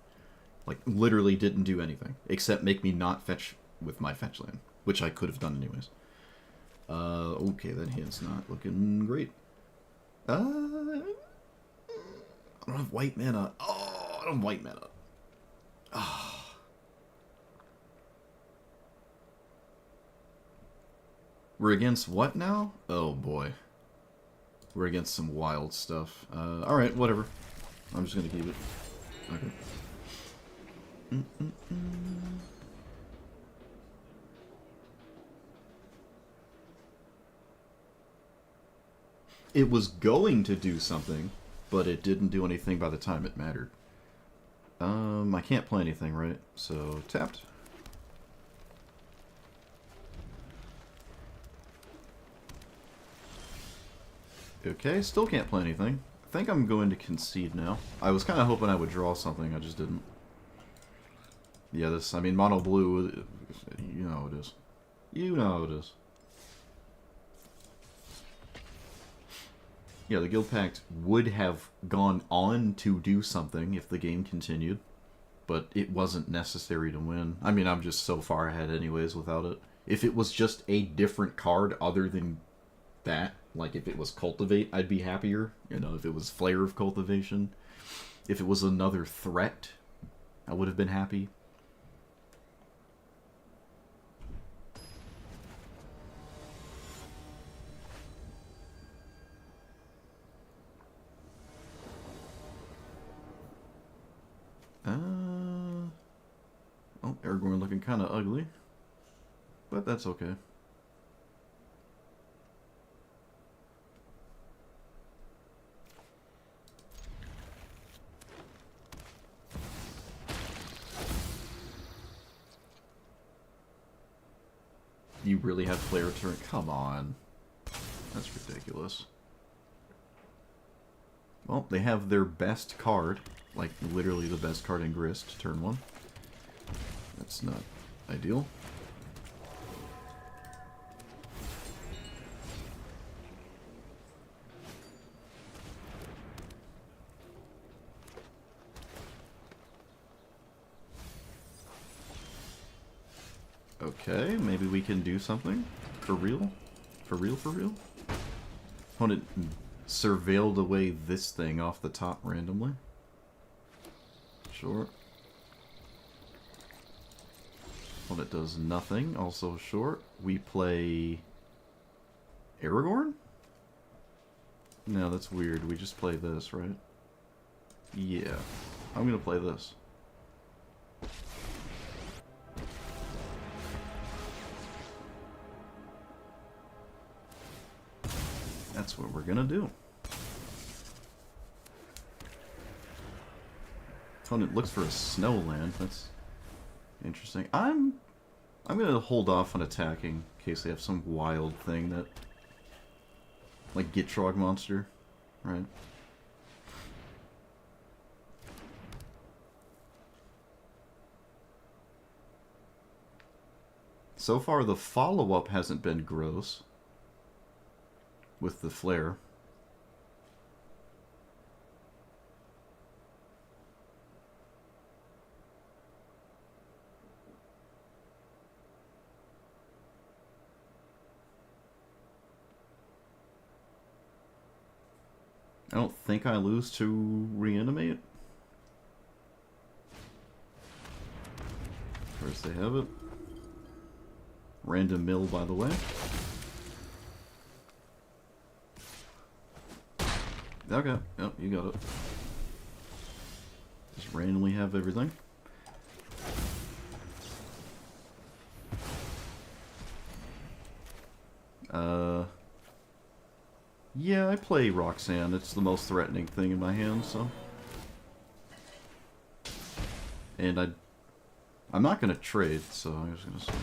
Like, literally didn't do anything. Except make me not fetch with my fetch land. Which I could have done anyways. Okay, that hand's not looking great. I don't have white mana. Oh, I don't have white mana. Oh. We're against what now? Oh boy. We're against some wild stuff. Alright, whatever. I'm just gonna keep it. Okay. It was going to do something, but it didn't do anything by the time it mattered. I can't play anything, right? So, tapped. Okay, still can't play anything. I think I'm going to concede now. I was kind of hoping I would draw something, I just didn't. Yeah, this, I mean, mono blue, you know how it is. You know how it is. Yeah, the Guild Pact would have gone on to do something if the game continued, but it wasn't necessary to win. I mean, I'm just so far ahead anyways without it. If it was just a different card other than that, like if it was Cultivate, I'd be happier. You know, if it was Flare of Cultivation. If it was another threat, I would have been happy. Oh, Aragorn looking kind of ugly. But that's okay. You really have Flare turn? Come on. That's ridiculous. Well, they have their best card. Like, literally the best card in Grist, turn 1. That's not ideal. Okay, maybe we can do something. For real? For real, for real? Opponent surveilled away this thing off the top randomly. Sure. Opponent does nothing, also short. We play Aragorn? No, that's weird. We just play this, right? Yeah. I'm gonna play this. That's what we're gonna do. Opponent looks for a snowland. That's interesting. I'm gonna hold off on attacking in case they have some wild thing that, like Gitrog monster, right? So far, the follow-up hasn't been gross with the flare. I don't think I lose to reanimate. First they have it. Random mill, by the way. Okay, yep, you got it. Just randomly have everything. Yeah, I play Roxanne. It's the most threatening thing in my hand, so. And I'm not gonna trade, so I'm just gonna say.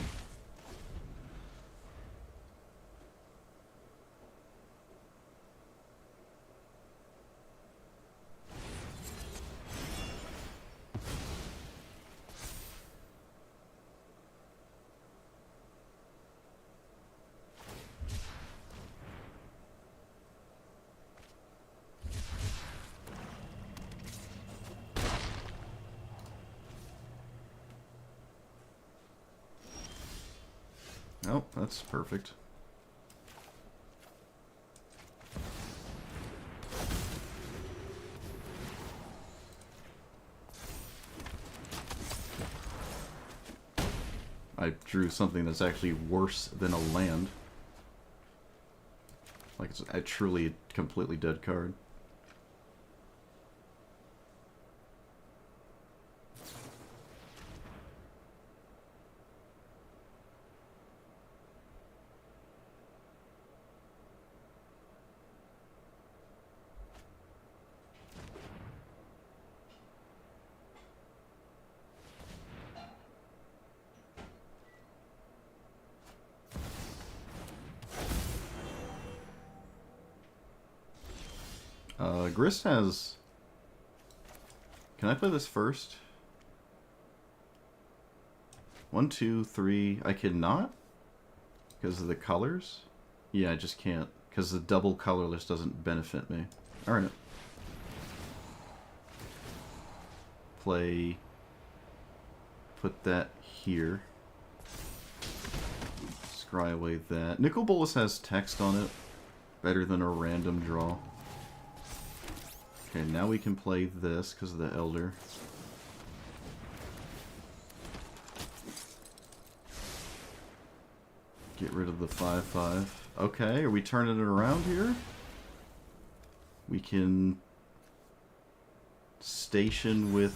Oh, that's perfect. I drew something that's actually worse than a land. Like, it's a truly completely dead card. Grist has... Can I play this first? 1, 2, 3... I cannot? Because of the colors? Yeah, I just can't. Because the double colorless doesn't benefit me. Alright. Play... Put that here. Scry away that. Nicol Bolas has text on it. Better than a random draw. Okay, now we can play this because of the Elder. Get rid of the 5/5. Okay, are we turning it around here? We can station with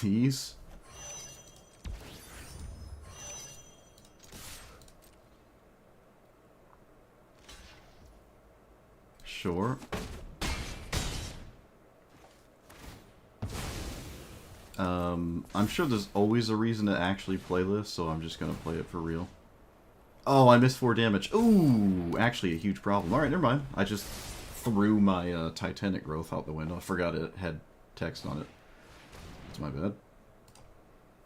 these. Sure. I'm sure there's always a reason to actually play this, so I'm just gonna play it for real. Oh, I missed 4 damage. Ooh, actually a huge problem. Alright, never mind. I just threw my Titanic growth out the window. I forgot it had text on it. It's my bad.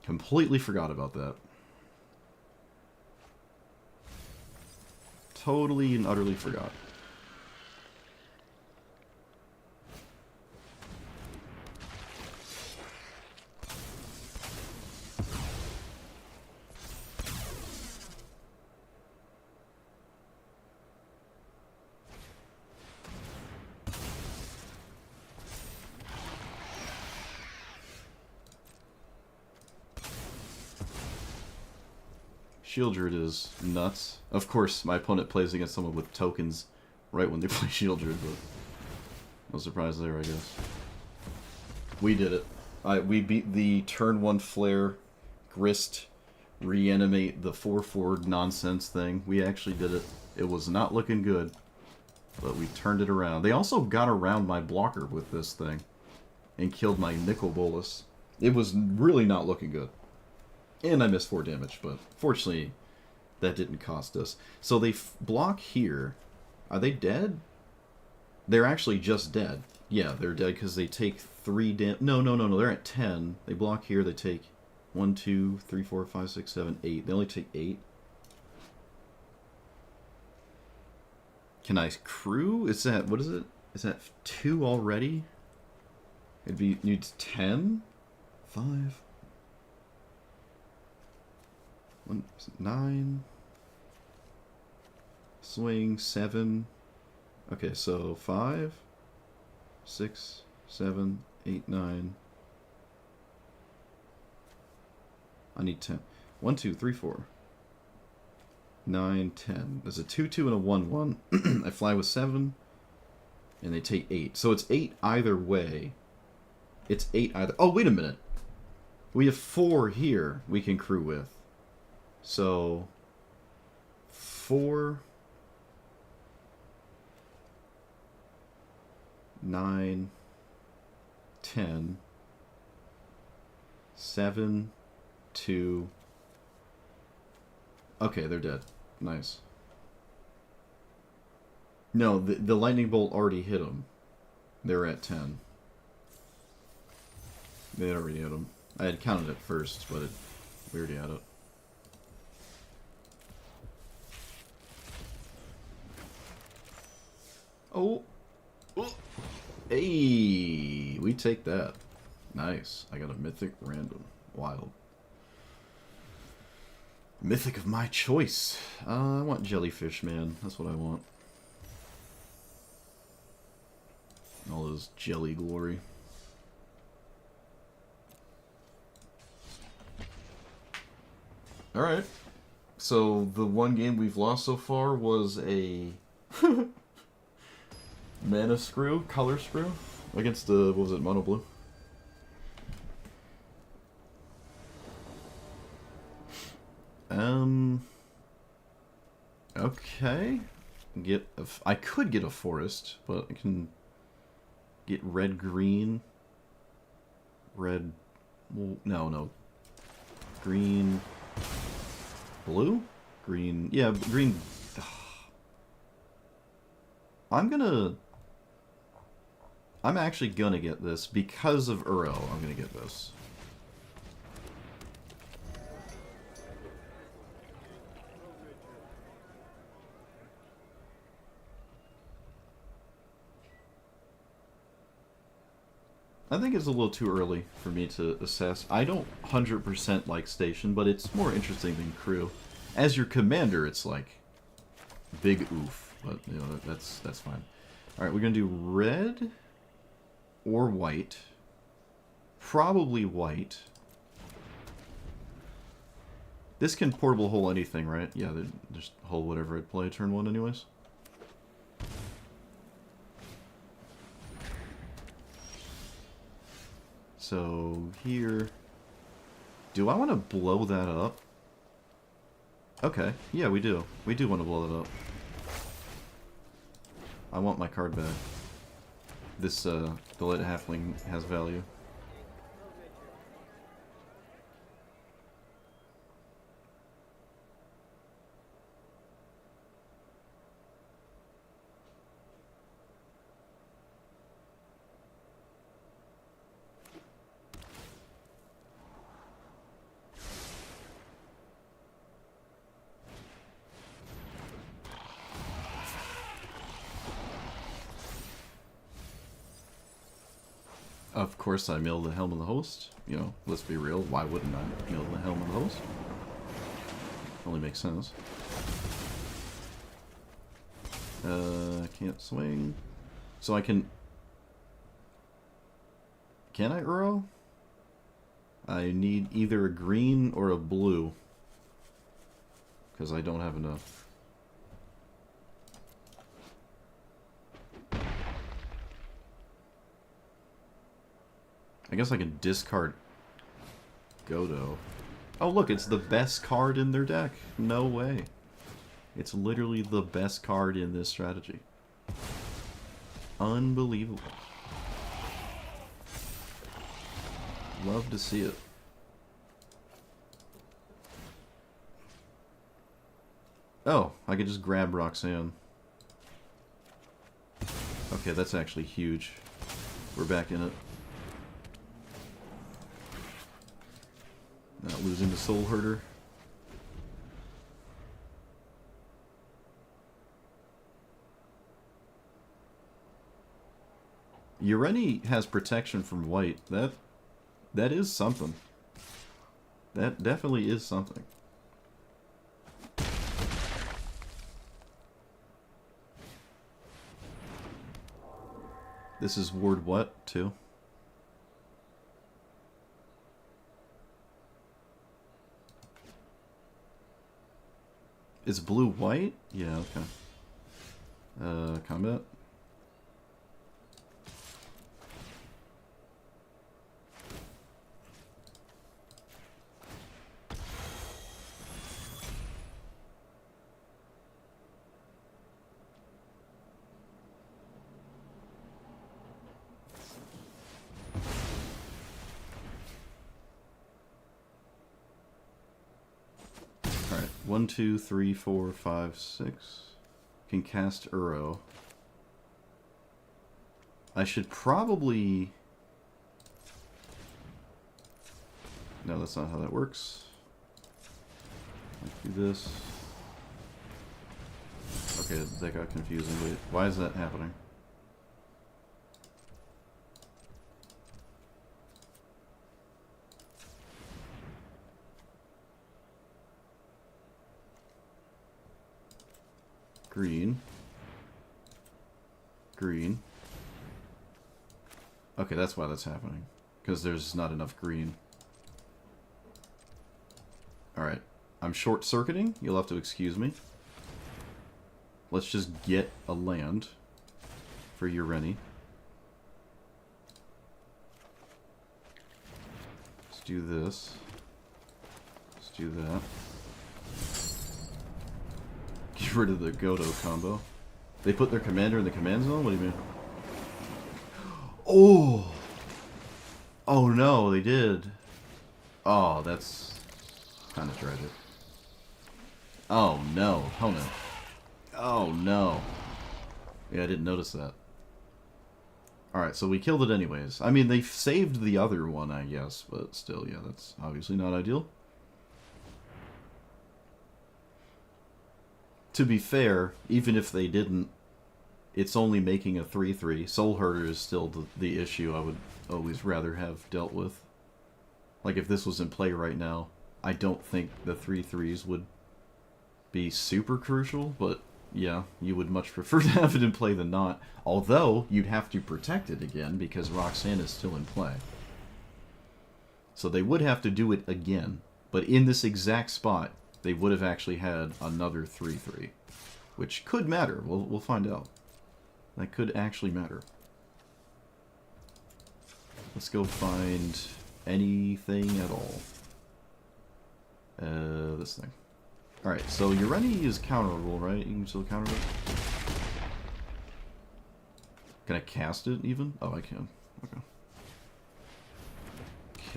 Completely forgot about that. Totally and utterly forgot. Sheoldred is nuts. Of course, my opponent plays against someone with tokens right when they play Shield Druid, but no surprise there, I guess. We did it. We beat the turn 1 flare, grist, reanimate the 4/4 nonsense thing. We actually did it. It was not looking good, but we turned it around. They also got around my blocker with this thing and killed my Nicol Bolas. It was really not looking good. And I missed 4 damage, but fortunately that didn't cost us. So they block here. Are they dead? They're actually just dead. Yeah, they're dead because they take 3 damage. No, they're at 10. They block here, they take 1, 2, 3, 4, 5, 6, 7, 8. They only take 8. Can I crew? Is that, what is it? Is that 2 already? It'd be, needs 10? 5? 1, 9. Swing, 7. Okay, so 5, 6, 7, 8, 9. I need 10. 1, 2, 3, 4. 9, 10. There's a 2, 2, and a 1, 1. I fly with 7. And they take 8. So it's 8 either way. It's 8 either... Oh, wait a minute. We have 4 here we can crew with. So... 4... 9... 10... 7... 2... Okay, they're dead. Nice. No, the lightning bolt already hit them. They were at 10. They had already hit them. I had counted it first, but we already had it. Oh! Oh! Hey! We take that. Nice. I got a mythic random. Wild. Mythic of my choice. I want Jellyfish, man. That's what I want. All those jelly glory. Alright. So, the one game we've lost so far was a... mana screw? Color screw? Against the... what was it? Mono blue? Okay. I could get a forest, but I can get red, green, red. Well, no. Green, blue, green. Yeah, green. I'm actually gonna get this because of Uro. I'm gonna get this. I think it's a little too early for me to assess. I don't 100% like Station, but it's more interesting than Crew. As your commander, it's like big oof, but you know that's fine. All right, we're gonna do red or white. Probably white. This can portable hole anything, right? Yeah, just hole whatever I'd play turn 1 anyways. So, here... Do I want to blow that up? Okay, yeah, we do. We do want to blow that up. I want my card back. This, the Light Halfling has value. Of course I mill the Helm of the Host. You know, let's be real, why wouldn't I mill the Helm of the Host? Only makes sense. Can't swing. So I can... Can I Uro? I need either a green or a blue. Because I don't have enough. I guess I can discard Godo. Oh, look, it's the best card in their deck. No way. It's literally the best card in this strategy. Unbelievable. Love to see it. Oh, I could just grab Roxanne. Okay, that's actually huge. We're back in it. Not losing to Soul Herder. Ureni has protection from white. That is something. That definitely is something. This is ward what, too? It's blue-white? Yeah, okay. Combat? Alright, 1, 2, 3, 4, 5, 6. Can cast Uro. I should probably... No, that's not how that works. Let's do this. Okay, that got confusing. Wait, why is that happening? Green. Green. Okay, that's why that's happening. Because there's not enough green. Alright. I'm short-circuiting. You'll have to excuse me. Let's just get a land for Ureni. Let's do this. Let's do that. Get rid of the Godo combo. They put their commander in the command zone? What do you mean? Oh! Oh no, they did. Oh, that's kind of tragic. Oh no. Oh no. Oh no. Yeah, I didn't notice that. Alright, so we killed it anyways. I mean, they saved the other one, I guess, but still, yeah, that's obviously not ideal. To be fair, even if they didn't, it's only making a 3-3. Soul Herder is still the issue I would always rather have dealt with. Like, if this was in play right now, I don't think the 3-3s would be super crucial, but yeah, you would much prefer to have it in play than not. Although, you'd have to protect it again, because Roxanne is still in play. So they would have to do it again, but in this exact spot, they would have actually had another 3-3, which could matter. We'll find out. That could actually matter. Let's go find anything at all. This thing. Alright, so Ureni is counterable, right? You can still counter it? Can I cast it, even? Oh, I can. Okay.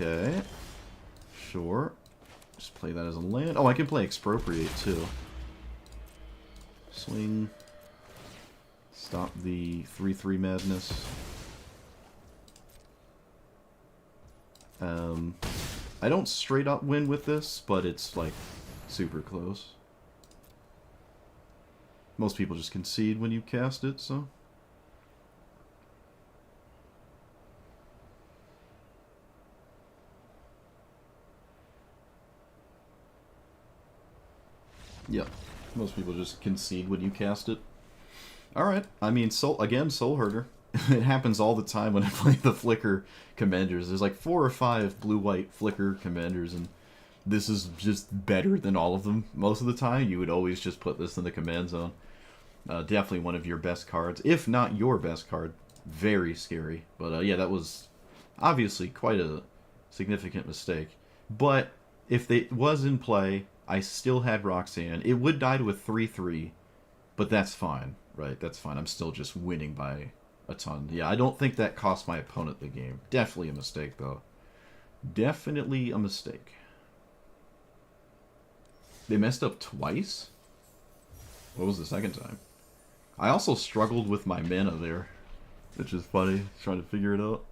Okay. Sure. Just play that as a land. Oh, I can play Expropriate, too. Swing. Stop the 3-3 madness. I don't straight up win with this, but it's, like, super close. Most people just concede when you cast it, so... Yep. Most people just concede when you cast it. Alright. I mean, Soul Herder. It happens all the time when I play the Flicker Commanders. There's like 4 or 5 blue-white Flicker Commanders, and this is just better than all of them. Most of the time, you would always just put this in the command zone. Definitely one of your best cards, if not your best card. Very scary. But yeah, that was... Obviously, quite a significant mistake. But if it was in play, I still had Roxanne. It would die to a 3-3, but that's fine, right? That's fine. I'm still just winning by a ton. Yeah, I don't think that cost my opponent the game. Definitely a mistake, though. Definitely a mistake. They messed up twice? What was the second time? I also struggled with my mana there, which is funny, trying to figure it out.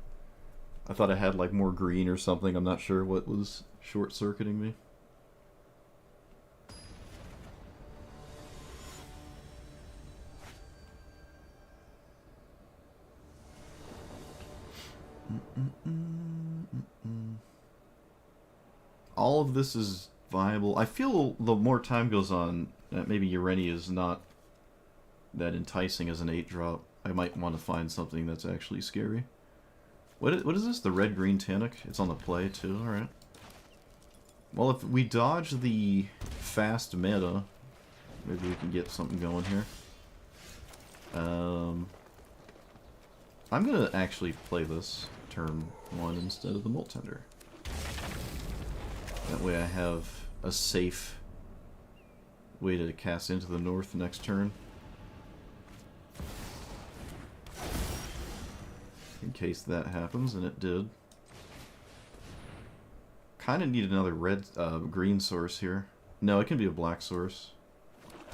I thought I had like more green or something. I'm not sure what was short-circuiting me. All of this is viable. I feel the more time goes on, that maybe Ureni is not that enticing as an 8-drop. I might want to find something that's actually scary. What is this? The red-green Tanic? It's on the play, too? Alright. Well, if we dodge the fast meta, maybe we can get something going here. I'm gonna actually play this turn 1 instead of the Moltender. That way I have a safe way to cast into the north next turn. In case that happens, and it did. Kind of need another green source here. No, it can be a black source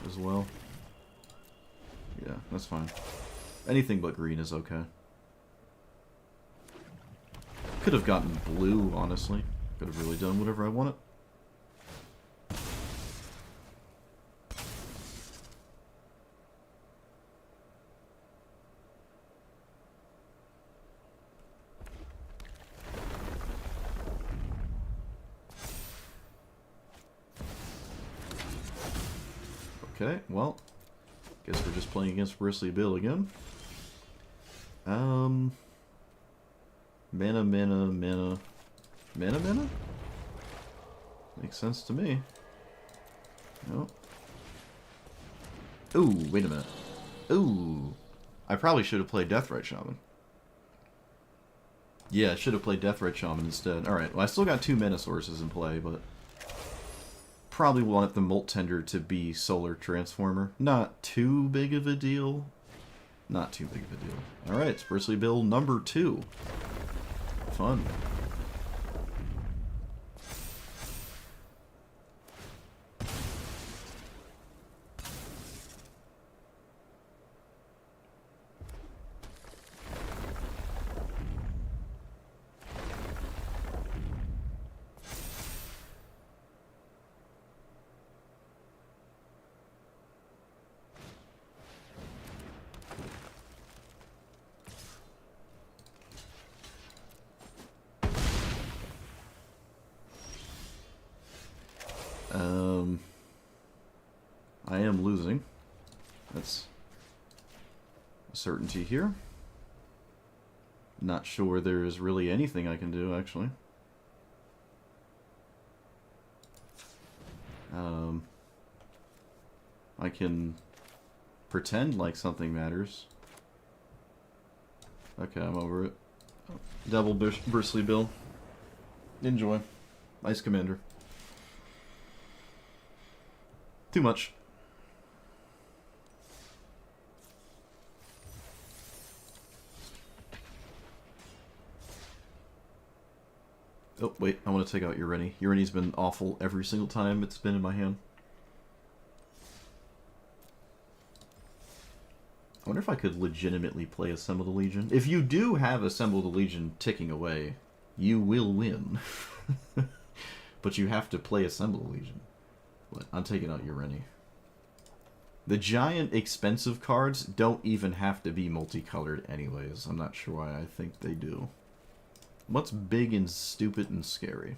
as well. Yeah, that's fine. Anything but green is okay. Could have gotten blue, honestly. Could have really done whatever I wanted. Okay, well, guess we're just playing against Bristly Bill again. Mana. Makes sense to me. No. Ooh, wait a minute. Ooh. I probably should have played Deathrite Shaman. Yeah, I should have played Deathrite Shaman instead. Alright, well I still got 2 mana sources in play, but probably want the Moltender to be Solar Transformer. Not too big of a deal. Not too big of a deal. Alright, it's Bristly Bill number 2. Fun. I am losing. That's a certainty here. Not sure there is really anything I can do, actually. I can pretend like something matters. Okay, I'm over it. Double Bristly Bill. Enjoy. Nice commander. Too much. Oh, wait, I want to take out Ureni. Ureni's been awful every single time it's been in my hand. I wonder if I could legitimately play Assemble the Legion. If you do have Assemble the Legion ticking away, you will win. But you have to play Assemble the Legion. But I'm taking out Ureni. The giant expensive cards don't even have to be multicolored anyways. I'm not sure why I think they do. What's big and stupid and scary?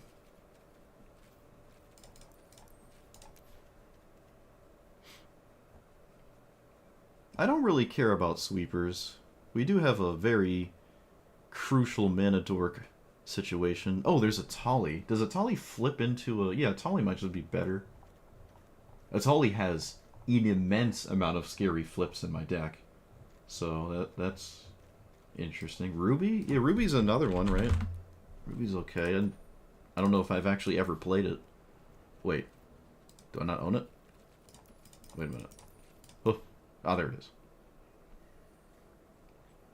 I don't really care about sweepers. We do have a very crucial mana dork situation. Oh, there's a Tali. Does a Tali flip into a... Yeah, a Tali might just be better. A Tali has an immense amount of scary flips in my deck. So that's Interesting. Ruby? Yeah, Ruby's another one, right? Ruby's okay, and I don't know if I've actually ever played it. Wait. Do I not own it? Wait a minute. Oh, there it is.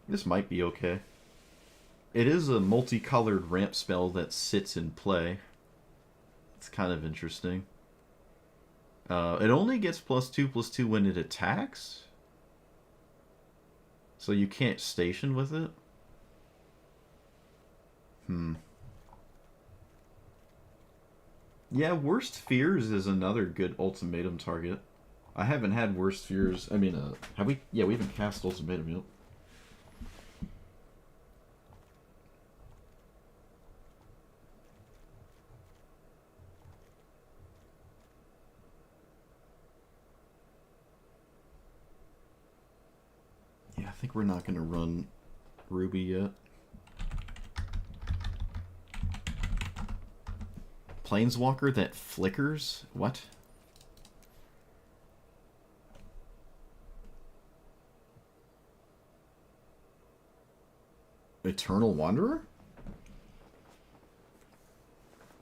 This might be okay. It is a multicolored ramp spell that sits in play. It's kind of interesting. It only gets +2/+2 when it attacks. So you can't station with it? Yeah, Worst Fears is another good ultimatum target. I haven't had Worst Fears. I mean, have we? Yeah, we haven't cast ultimatum yet. Yeah, I think we're not going to run Ruby yet. Planeswalker that flickers? What? Eternal Wanderer?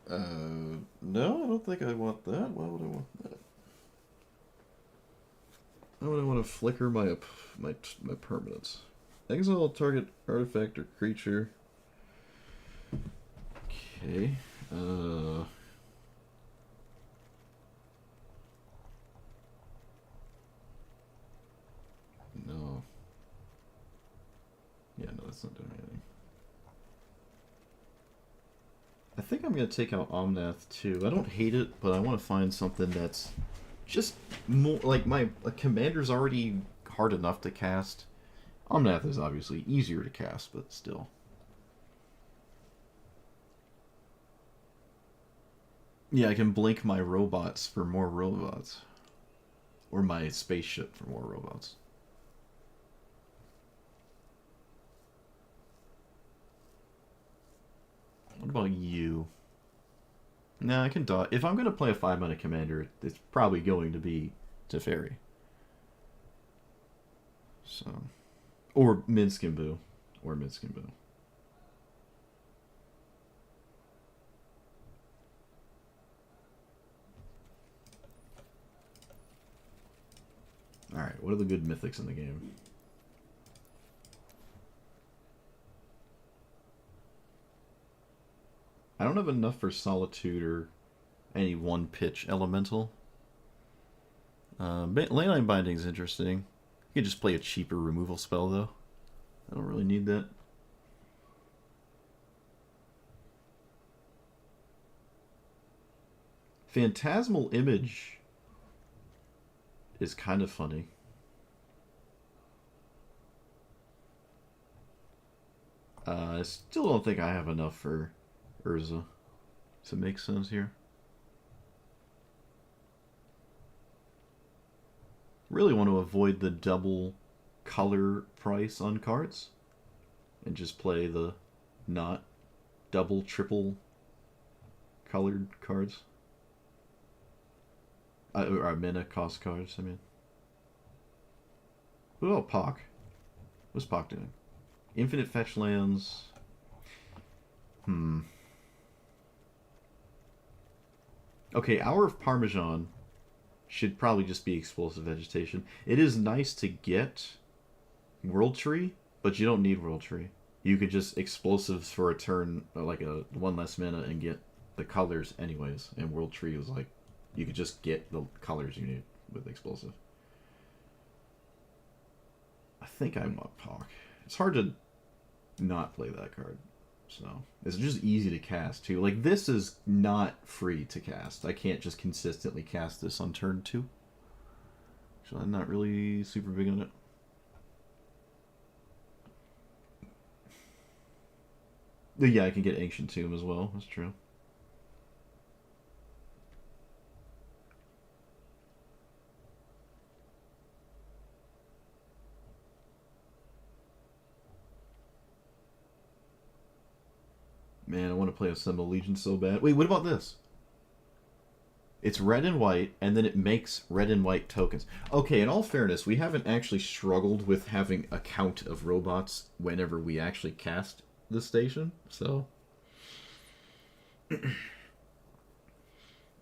No, I don't think I want that. Why would I want that? Why would I want to flicker my permanents? Exile target artifact or creature. Okay. No. Yeah, no, that's not doing anything. I think I'm going to take out Omnath too. I don't hate it, but I want to find something that's just more like my commander's already hard enough to cast. Omnath is obviously easier to cast, but still. Yeah, I can blink my robots for more robots. Or my spaceship for more robots. What about you? Nah, I can dodge. If I'm going to play a 5-mana commander, it's probably going to be Teferi. So. Or Minskin Or Minskin Boo. Alright, what are the good mythics in the game? I don't have enough for Solitude or any one-pitch elemental. Leyline Binding is interesting. You can just play a cheaper removal spell, though. I don't really need that. Phantasmal Image is kind of funny. I still don't think I have enough for Urza to make sense here. Really want to avoid the double color price on cards and just play the not double, triple colored cards. Or mana cost cards, I mean. What about Pock? What's Pock doing? Infinite fetch lands. Okay, Hour of Parmesan should probably just be explosive vegetation. It is nice to get World Tree, but you don't need World Tree. You could just explosives for a turn, like a 1 less mana, and get the colors anyways. And World Tree was like, you could just get the colors you need with explosive. I think I want Pock. It's hard to not play that card. So it's just easy to cast too. Like, this is not free to cast. I can't just consistently cast this on turn 2. So I'm not really super big on it. Yeah, I can get Ancient Tomb as well. That's true. Man, I want to play a Assemble Legion so bad. Wait, what about this? It's red and white, and then it makes red and white tokens. Okay, in all fairness, we haven't actually struggled with having a count of robots whenever we actually cast the station, so...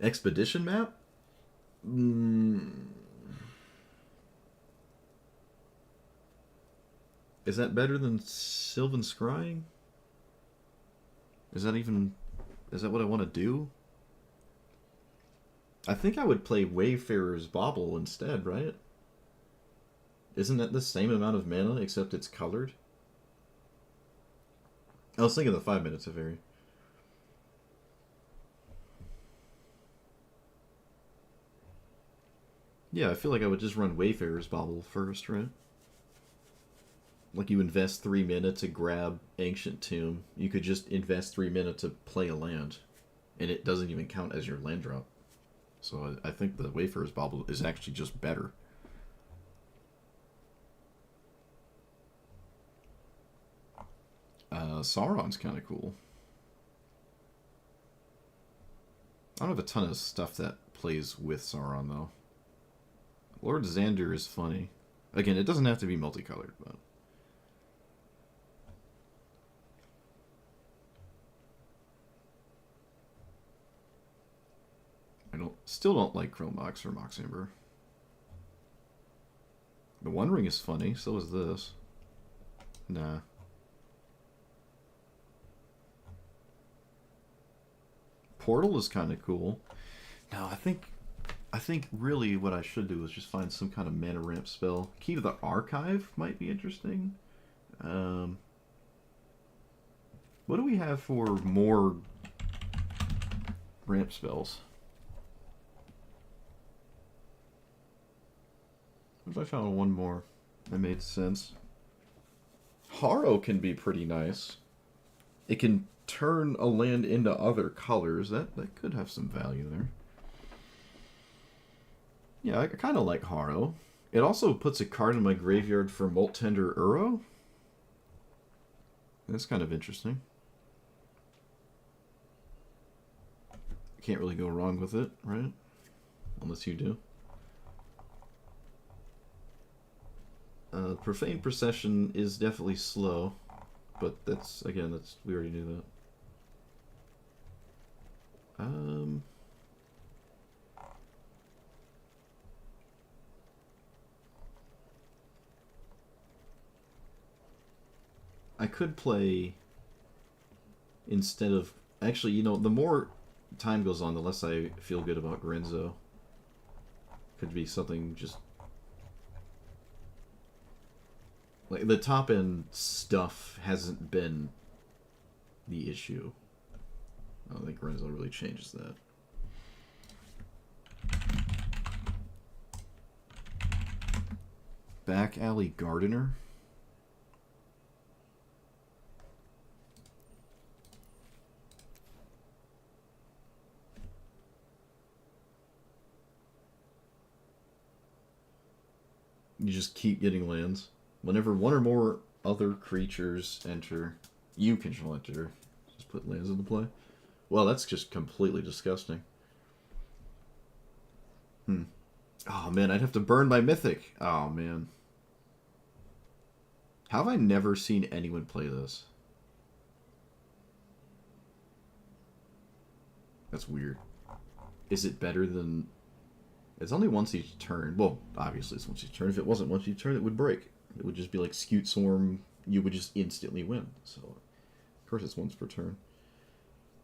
Expedition map? Is that better than Sylvan Scrying? Is that even... Is that what I want to do? I think I would play Wayfarer's Bauble instead, right? Isn't that the same amount of mana, except it's colored? I was thinking the 5 minutes of Fairy. Yeah, I feel like I would just run Wayfarer's Bauble first, right? Like you invest 3 mana to grab Ancient Tomb. You could just invest 3 mana to play a land. And it doesn't even count as your land drop. So I think the Wayfarer's Bauble is actually just better. Sauron's kind of cool. I don't have a ton of stuff that plays with Sauron, though. Lord Xander is funny. Again, it doesn't have to be multicolored, but... still don't like Chrome Mox or Mox Amber. The One Ring is funny, so is this. Nah. Portal is kind of cool. No, I think really what I should do is just find some kind of mana ramp spell. Key to the Archive might be interesting. What do we have for more ramp spells? What if I found one more that made sense? Harrow can be pretty nice. It can turn a land into other colors. That could have some value there. Yeah, I kind of like Harrow. It also puts a card in my graveyard for Molttender Uro. That's kind of interesting. Can't really go wrong with it, right? Unless you do. Profane Procession is definitely slow, but that's, again, we already knew that. I could play instead of... Actually, you know, the more time goes on, the less I feel good about Grenzo. Could be something just... Like, the top-end stuff hasn't been the issue. I don't think Grenzo really changes that. Back Alley Gardener? You just keep getting lands. Whenever one or more other creatures enter, you control enter. Just put lands into play. Well, that's just completely disgusting. Oh man, I'd have to burn my mythic. Oh man. How have I never seen anyone play this? That's weird. Is it better than... It's only once each turn. Well, obviously it's once each turn. If it wasn't once each turn, it would break. It would just be like Scute Swarm. You would just instantly win. So, of course it's once per turn.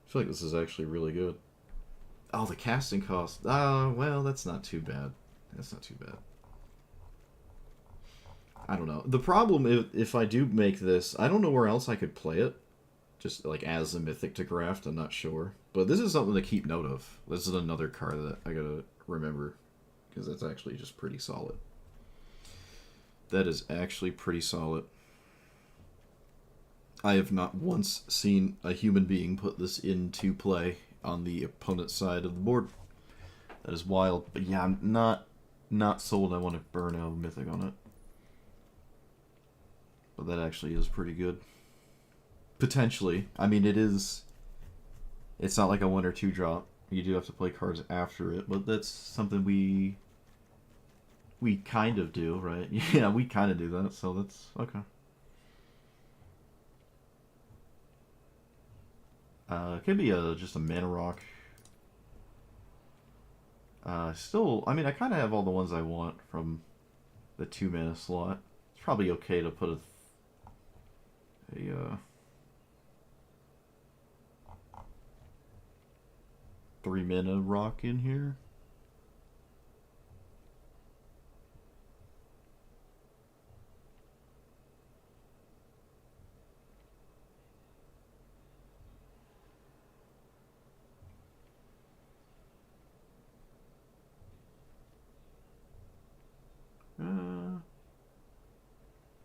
I feel like this is actually really good. Oh, the casting cost. Well, that's not too bad. That's not too bad. I don't know. The problem, if I do make this, I don't know where else I could play it. Just like as a mythic to craft, I'm not sure. But this is something to keep note of. This is another card that I gotta remember. Because that's actually just pretty solid. That is actually pretty solid. I have not once seen a human being put this into play on the opponent's side of the board. That is wild. But yeah, I'm not sold I want to burn a mythic on it. But that actually is pretty good. Potentially. I mean, it is... It's not like a 1 or 2 drop. You do have to play cards after it, but that's something we kind of do, right? Yeah, we kind of do that, so that's okay. It could be just a mana rock. Still, I mean, I kind of have all the ones I want from the 2 mana slot. It's probably okay to put a 3 mana rock in here.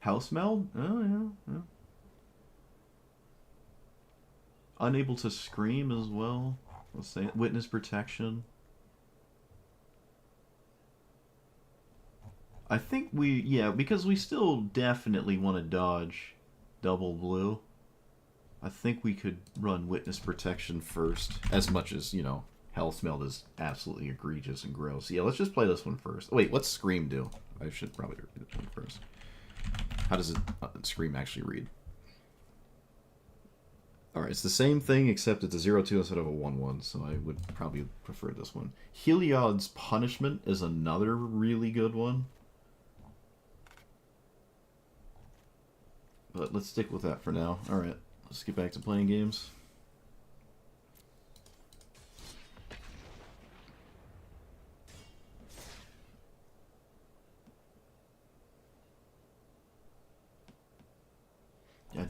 House Meld? Oh, yeah, yeah. Unable to scream as well. Let's say Witness Protection. I think yeah, because we still definitely want to dodge double blue. I think we could run Witness Protection first, as much as, you know, Health Meld is absolutely egregious and gross. Yeah, let's just play this one first. Wait, what's Scream do? I should probably read this one first. How does it Scream actually read? Alright, it's the same thing, except it's a 0-2 instead of a 1-1, so I would probably prefer this one. Heliod's Punishment is another really good one. But let's stick with that for now. Alright, let's get back to playing games.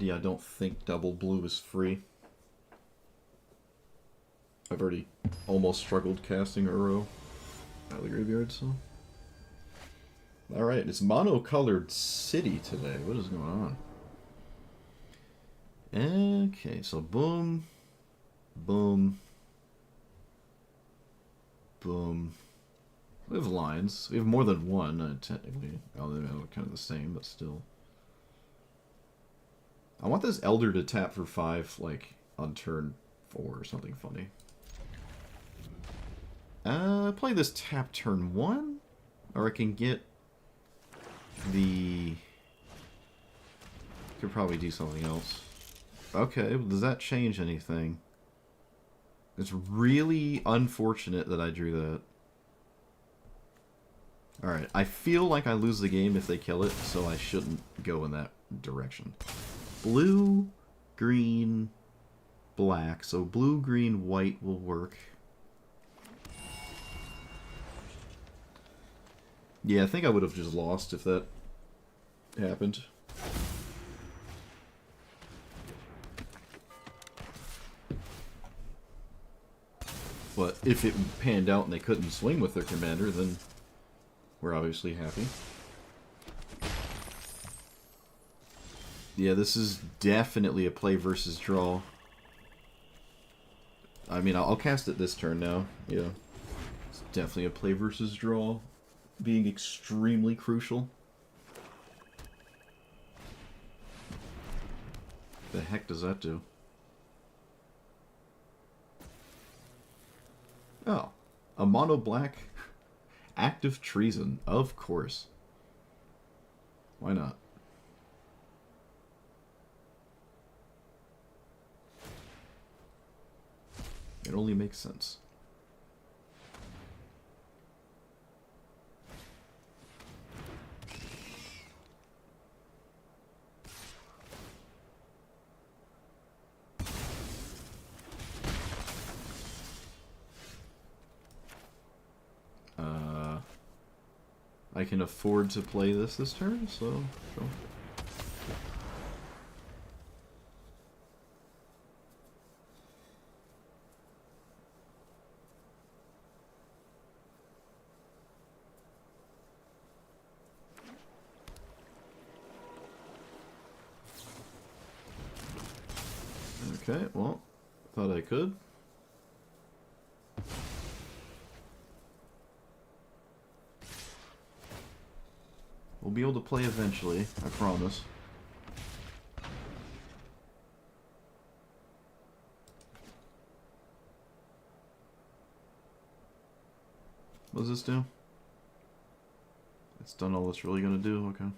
Yeah, I don't think double blue is free. I've already almost struggled casting Uro out of the graveyard, so... Alright, it's mono-colored city today. What is going on? Okay, so boom, boom, boom. We have lines. We have more than one, technically. All of them are kind of the same, but still. I want this Elder to tap for 5, like, on turn 4 or something funny. Play this tap turn 1? Or I can get the... Could probably do something else. Okay, does that change anything? It's really unfortunate that I drew that. Alright, I feel like I lose the game if they kill it, so I shouldn't go in that direction. Blue, green, black. So blue, green, white will work. Yeah, I think I would have just lost if that happened. But if it panned out and they couldn't swing with their commander, then we're obviously happy. Yeah, this is definitely a play versus draw. I mean, I'll cast it this turn now. Yeah. It's definitely a play versus draw. Being extremely crucial. The heck does that do? Oh. A mono black active treason. Of course. Why not? It only makes sense. I can afford to play this turn, so sure. Okay, well, thought I could. We'll be able to play eventually, I promise. What does this do? It's done all it's really gonna do, okay.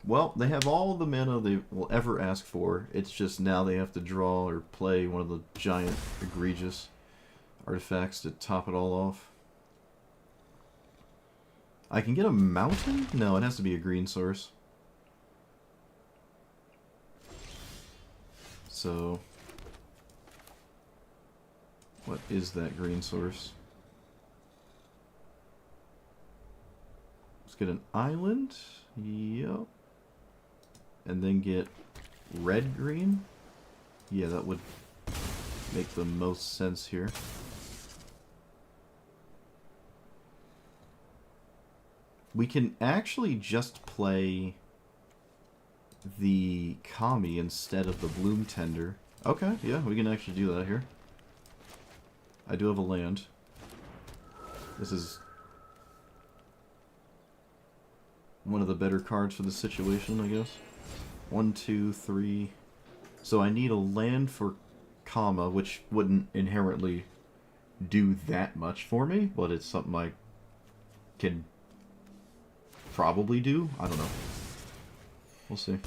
Well, they have all the mana they will ever ask for. It's just now they have to draw or play one of the giant, egregious artifacts to top it all off. I can get a mountain? No, it has to be a green source. So, what is that green source? Let's get an island. Yep. And then get red-green. Yeah, that would make the most sense here. We can actually just play the Kami instead of the Bloom Tender. Okay, yeah, we can actually do that here. I do have a land. This is one of the better cards for the situation, I guess. 1, 2, 3. So I need a land for Kama, which wouldn't inherently do that much for me, but it's something I can probably do. I don't know. We'll see.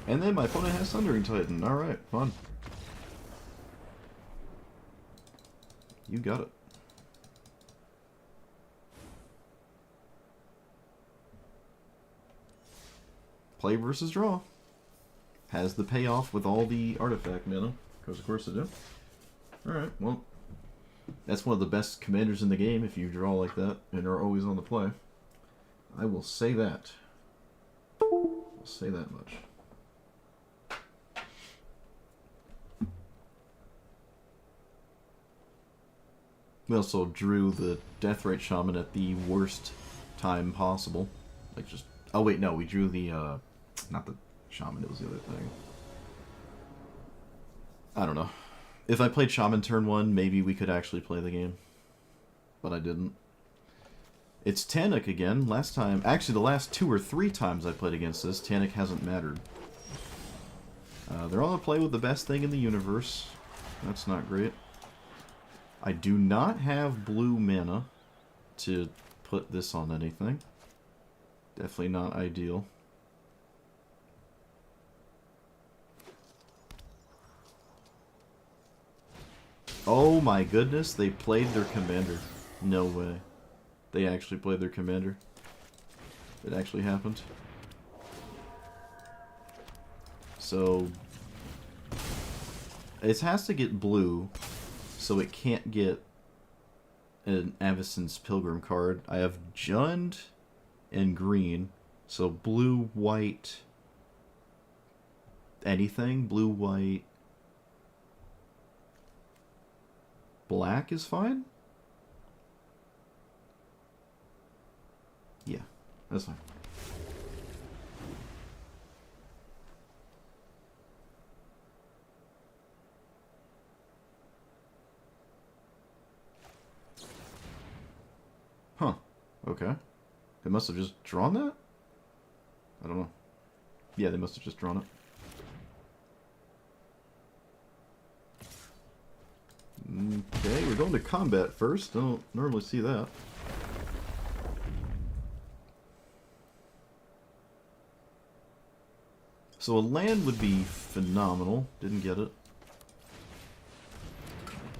And then my opponent has Thundering Titan. Alright, fun. You got it. Play versus draw. Has the payoff with all the artifact mana. Because of course I do. Alright, well. That's one of the best commanders in the game if you draw like that and are always on the play. I will say that. I'll say that much. We also drew the Deathrite Shaman at the worst time possible. Like just... Oh wait, no, we drew the, not the Shaman, it was the other thing. I don't know. If I played Shaman turn 1, maybe we could actually play the game. But I didn't. It's Tanic again. Last time... Actually, the last 2 or 3 times I played against this, Tanic hasn't mattered. They're all gonna play with the best thing in the universe. That's not great. I do not have blue mana to put this on anything. Definitely not ideal. Oh my goodness, they played their commander. No way. They actually played their commander. It actually happened. So... it has to get blue, so it can't get an Avacyn's Pilgrim card. I have Jund and green, so blue, white, anything. Blue, white, black is fine? Yeah, that's fine. Huh. Okay. They must have just drawn that? I don't know. Yeah, they must have just drawn it. Okay, we're going to combat first. Don't normally see that. So a land would be phenomenal. Didn't get it.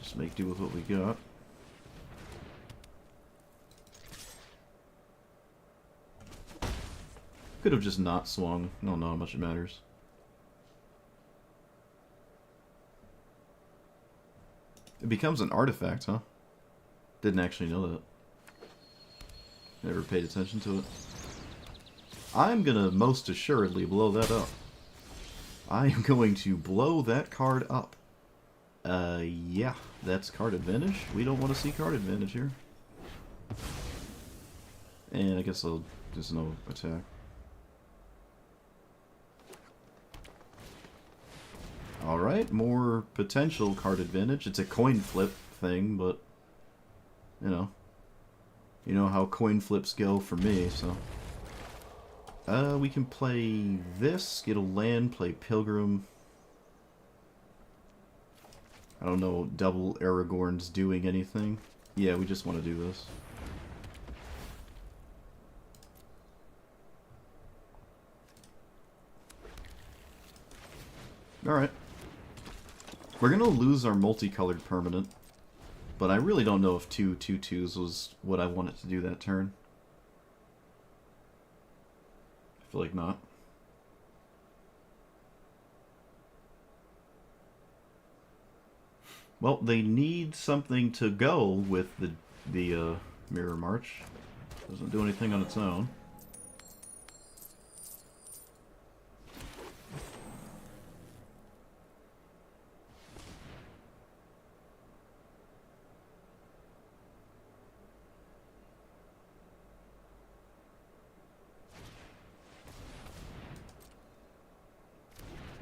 Just make do with what we got. Could have just not swung. I don't know how much it matters. It becomes an artifact, huh? Didn't actually know that. Never paid attention to it. I'm gonna most assuredly blow that up. I am going to blow that card up. Yeah, that's card advantage. We don't want to see card advantage here. And I guess I'll just no attack. Alright, more potential card advantage. It's a coin flip thing, but, you know how coin flips go for me, so. We can play this, get a land, play Pilgrim. I don't know, double Aragorn's doing anything. Yeah, we just want to do this. Alright. We're gonna lose our multicolored permanent, but I really don't know if 2/2/2s was what I wanted to do that turn. I feel like not. Well, they need something to go with the Mirror March. Doesn't do anything on its own.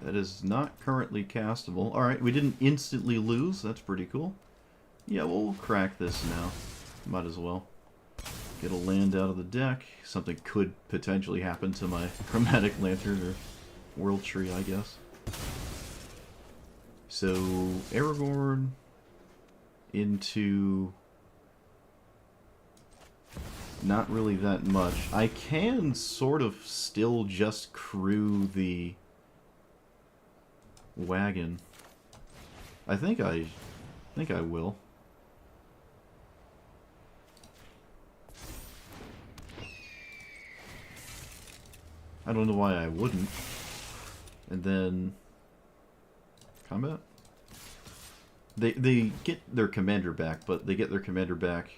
That is not currently castable. Alright, we didn't instantly lose. That's pretty cool. Yeah, we'll crack this now. Might as well. Get a land out of the deck. Something could potentially happen to my Chromatic Lantern or World Tree, I guess. So, Aragorn into... not really that much. I can sort of still just crew the wagon. I think I will. I don't know why I wouldn't. And then combat. They get their commander back, but they get their commander back,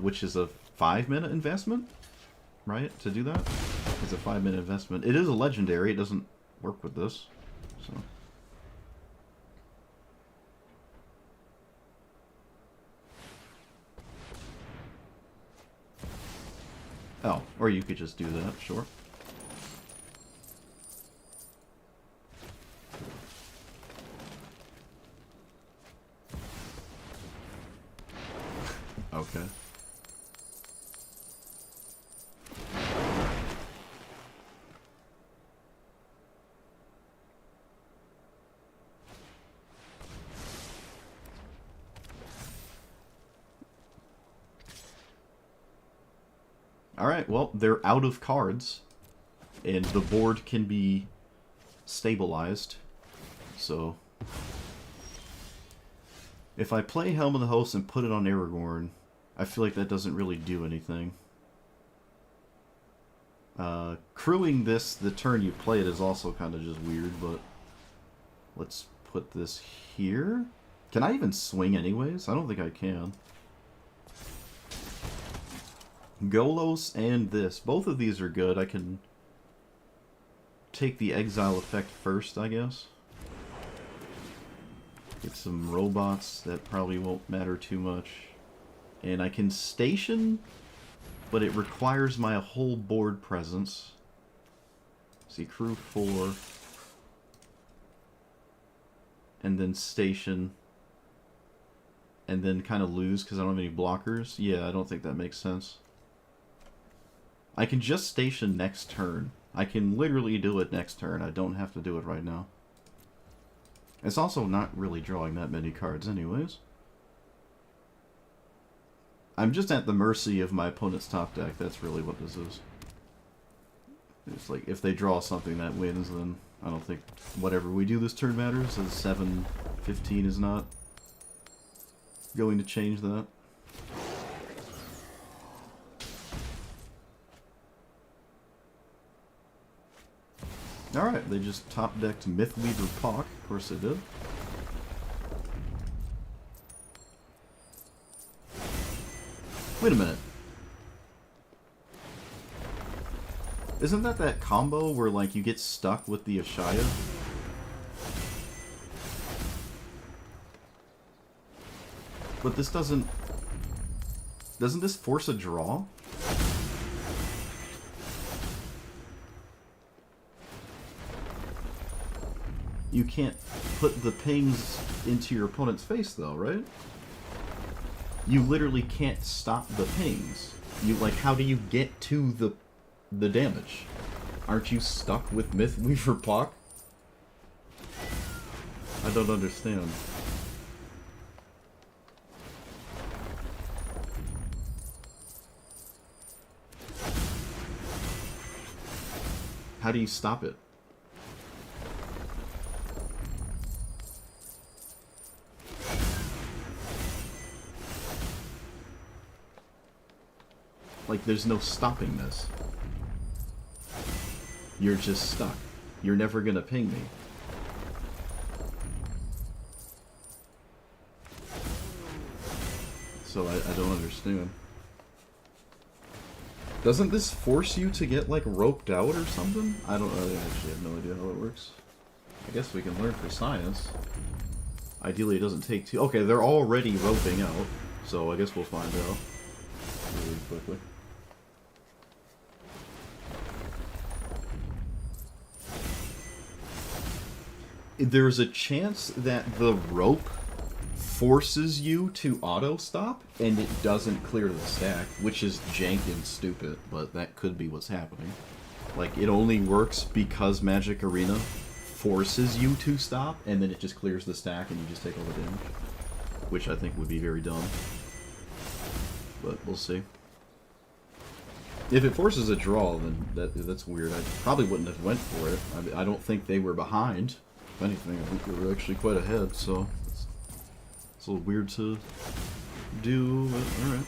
which is a 5-minute investment, right? To do that, it's a 5-minute investment. It is a legendary. It doesn't work with this, so. Oh, or you could just do that, sure. Okay. Alright, well, they're out of cards, and the board can be stabilized, so... if I play Helm of the Host and put it on Aragorn, I feel like that doesn't really do anything. Crewing this the turn you play it is also kind of just weird, but... let's put this here? Can I even swing anyways? I don't think I can. Golos and this. Both of these are good. I can take the exile effect first, I guess. Get some robots that probably won't matter too much. And I can station, but it requires my whole board presence. See, crew 4. And then station. And then kind of lose because I don't have any blockers. Yeah, I don't think that makes sense. I can just station next turn. I can literally do it next turn. I don't have to do it right now. It's also not really drawing that many cards anyways. I'm just at the mercy of my opponent's top deck. That's really what this is. It's like, if they draw something that wins, then I don't think whatever we do this turn matters, as 7-15 is not going to change that. Alright, they just top-decked Mythweaver Pawk. Of course they did. Wait a minute. Isn't that combo where, like, you get stuck with the Ashaya? But this doesn't... doesn't this force a draw? You can't put the pings into your opponent's face, though, right? You literally can't stop the pings. You like, how do you get to the damage? Aren't you stuck with Mythweaver Puck? I don't understand. How do you stop it? Like, there's no stopping this. You're just stuck. You're never gonna ping me. So I don't understand. Doesn't this force you to get, like, roped out or something? I actually have no idea how it works. I guess we can learn for science. Ideally, it doesn't take too... Okay, they're already roping out, so I guess we'll find out really quickly. There's a chance that the rope forces you to auto-stop, and it doesn't clear the stack, which is jank and stupid, but that could be what's happening. Like, it only works because Magic Arena forces you to stop, and then it just clears the stack and you just take all the damage. Which I think would be very dumb. But we'll see. If it forces a draw, then that's weird. I probably wouldn't have went for it. I don't think they were behind. If anything, I think they were actually quite ahead, so... It's a little weird to do, but alright.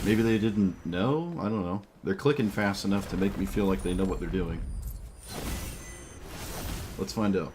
Maybe they didn't know? I don't know. They're clicking fast enough to make me feel like they know what they're doing. So, let's find out.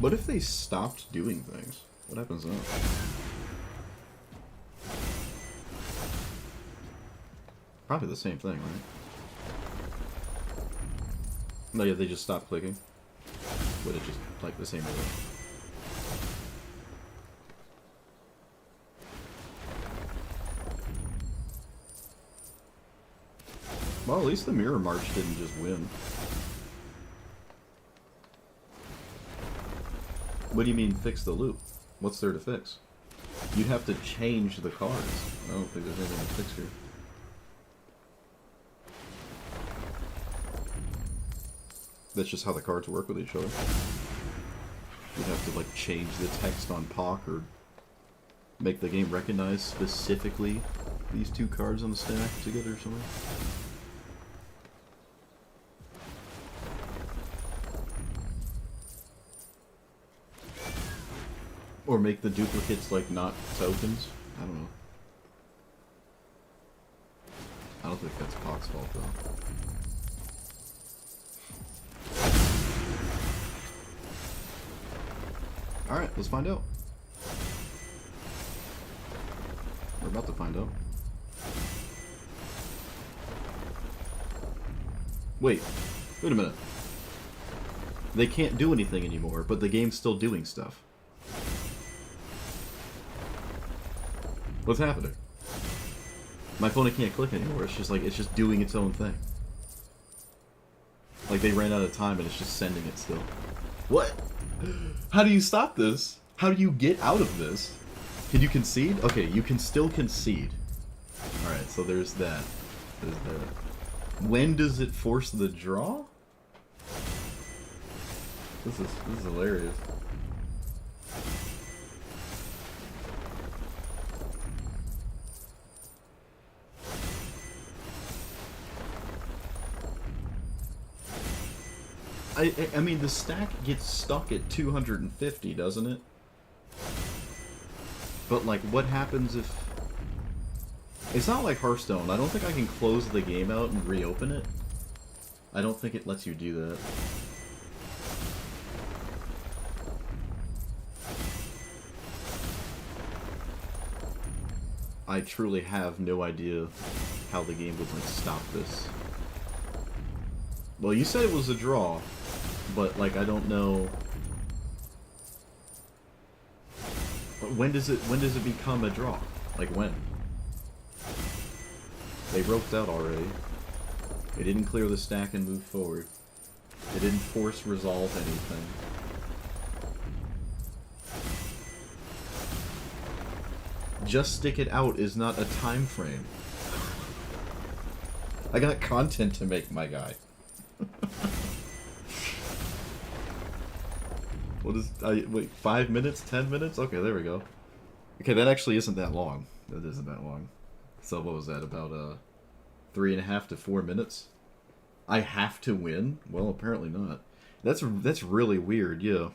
What if they stopped doing things? What happens then? Probably the same thing, right? No, yeah, they just stopped clicking. Would it just, like, the same way? Well, at least the Mirror March didn't just win. What do you mean, fix the loop? What's there to fix? You'd have to change the cards. I don't think there's anything to fix here. That's just how the cards work with each other. You'd have to, like, change the text on POC or make the game recognize specifically these two cards on the stack together or something. Or make the duplicates, like, not tokens? I don't know. I don't think that's POC's fault, though. Alright, let's find out. We're about to find out. Wait a minute. They can't do anything anymore, but the game's still doing stuff. What's happening? My opponent can't click anymore. It's just doing its own thing. Like they ran out of time and it's just sending it still. What? How do you stop this? How do you get out of this? Can you concede? Okay, you can still concede. Alright, so there's that. There's that. When does it force the draw? This is hilarious. I mean, the stack gets stuck at 250, doesn't it? But, like, what happens if... It's not like Hearthstone. I don't think I can close the game out and reopen it. I don't think it lets you do that. I truly have no idea how the game would, like, stop this. Well, you said it was a draw, but, like, I don't know... When does it become a draw? Like, when? They roped out already. They didn't clear the stack and move forward. They didn't force resolve anything. Just stick it out is not a time frame. I got content to make, my guy. What is... wait, 5 minutes? 10 minutes? Okay, there we go. Okay, that actually isn't that long. That isn't that long. So what was that, about 3.5 to 4 minutes? I have to win? Well, apparently not. That's really weird, yeah.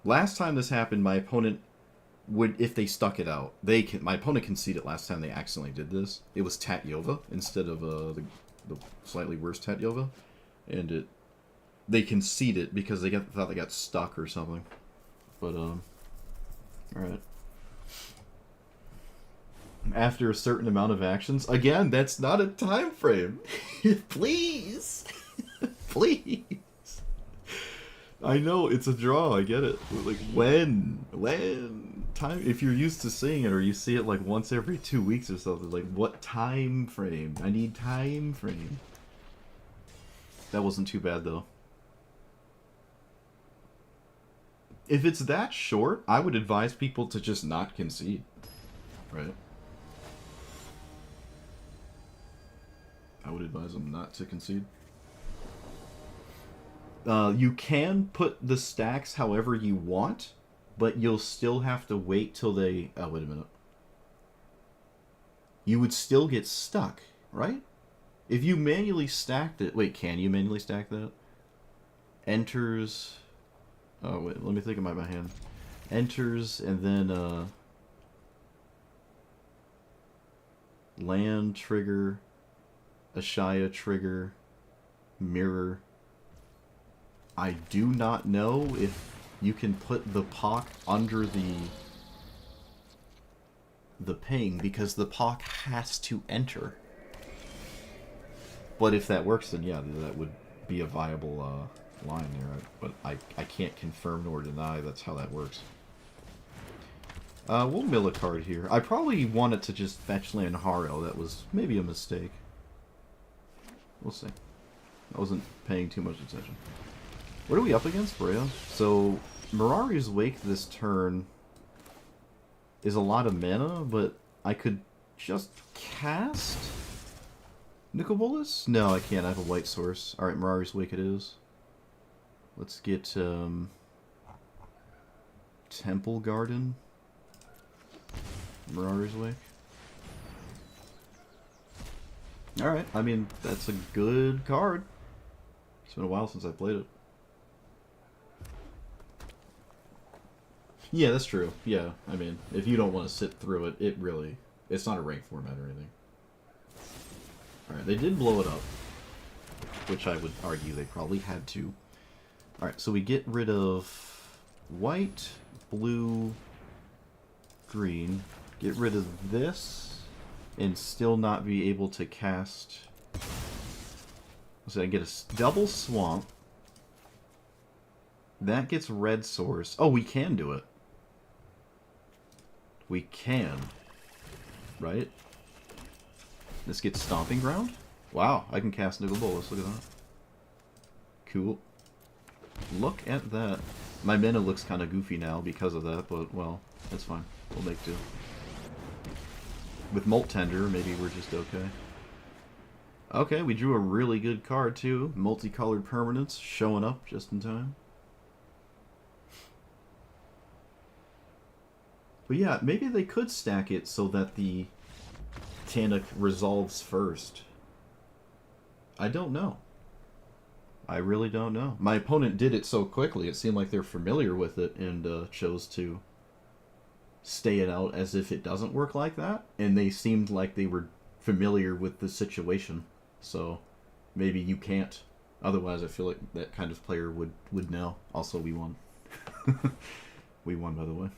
Last time this happened, my opponent would, if they stuck it out, my opponent conceded last time they accidentally did this. It was Tatyova instead of the slightly worse Tatyova, and they conceded because they thought they got stuck or something. But all right. After a certain amount of actions, again, that's not a time frame. Please, please. I know it's a draw. I get it. Like when time? If you're used to seeing it, or you see it like once every 2 weeks or something, like what time frame? I need time frame. That wasn't too bad though. If it's that short, I would advise people to just not concede. Right? I would advise them not to concede. You can put the stacks however you want, but you'll still have to wait till they... Oh, wait a minute. You would still get stuck, right? If you manually stacked it... Wait, can you manually stack that? Enters... Oh, wait, let me think about my hand. Enters, and then, land, trigger, Ashaya, trigger, mirror. I do not know if you can put the POC under the ping, because the POC has to enter. But if that works, then yeah, that would be a viable, line there, but I can't confirm nor deny that's how that works. We'll mill a card here. I probably wanted to just fetch land Haro. That was maybe a mistake. We'll see. I wasn't paying too much attention. What are we up against, Brea? So, Mirari's Wake this turn is a lot of mana, but I could just cast Nicol Bolas? No, I can't. I have a white source. Alright, Mirari's Wake it is. Let's get Temple Garden. Mirari's Wake. Alright, I mean, that's a good card. It's been a while since I played it. Yeah, that's true. Yeah, I mean, if you don't want to sit through it, it's not a ranked format or anything. Alright, they did blow it up, which I would argue they probably had to. Alright, so we get rid of white, blue, green. Get rid of this, and still not be able to cast... So I get a double swamp. That gets red source. Oh, we can do it. We can. Right? This gets Stomping Ground? Wow, I can cast Nicol Bolas. Look at that. Cool. Look at that. My mana looks kind of goofy now because of that, but, well, that's fine. We'll make do. With Molt Tender, maybe we're just okay. Okay, we drew a really good card, too. Multicolored permanents showing up just in time. But yeah, maybe they could stack it so that the Tanic resolves first. I don't know. I really don't know. My opponent did it so quickly, it seemed like they're familiar with it and chose to stay it out as if it doesn't work like that. And they seemed like they were familiar with the situation, so maybe you can't. Otherwise, I feel like that kind of player would know. Also, we won. We won, by the way.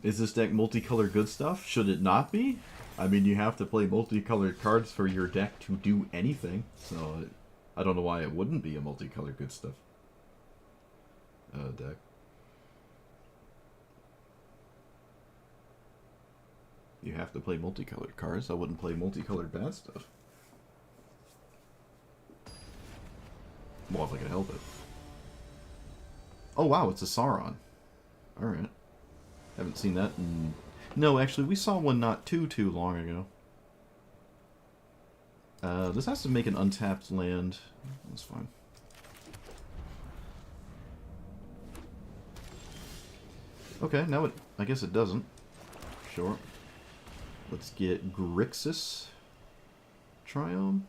Is this deck multicolored good stuff? Should it not be? I mean, you have to play multicolored cards for your deck to do anything, so I don't know why it wouldn't be a multicolored good stuff deck. You have to play multicolored cards. I wouldn't play multicolored bad stuff. Well, if I could help it. Oh wow, it's a Sauron. Alright. Haven't seen that in... No, actually, we saw one not too long ago. This has to make an untapped land. That's fine. Okay, now it... I guess it doesn't. Sure. Let's get Grixis. Triome.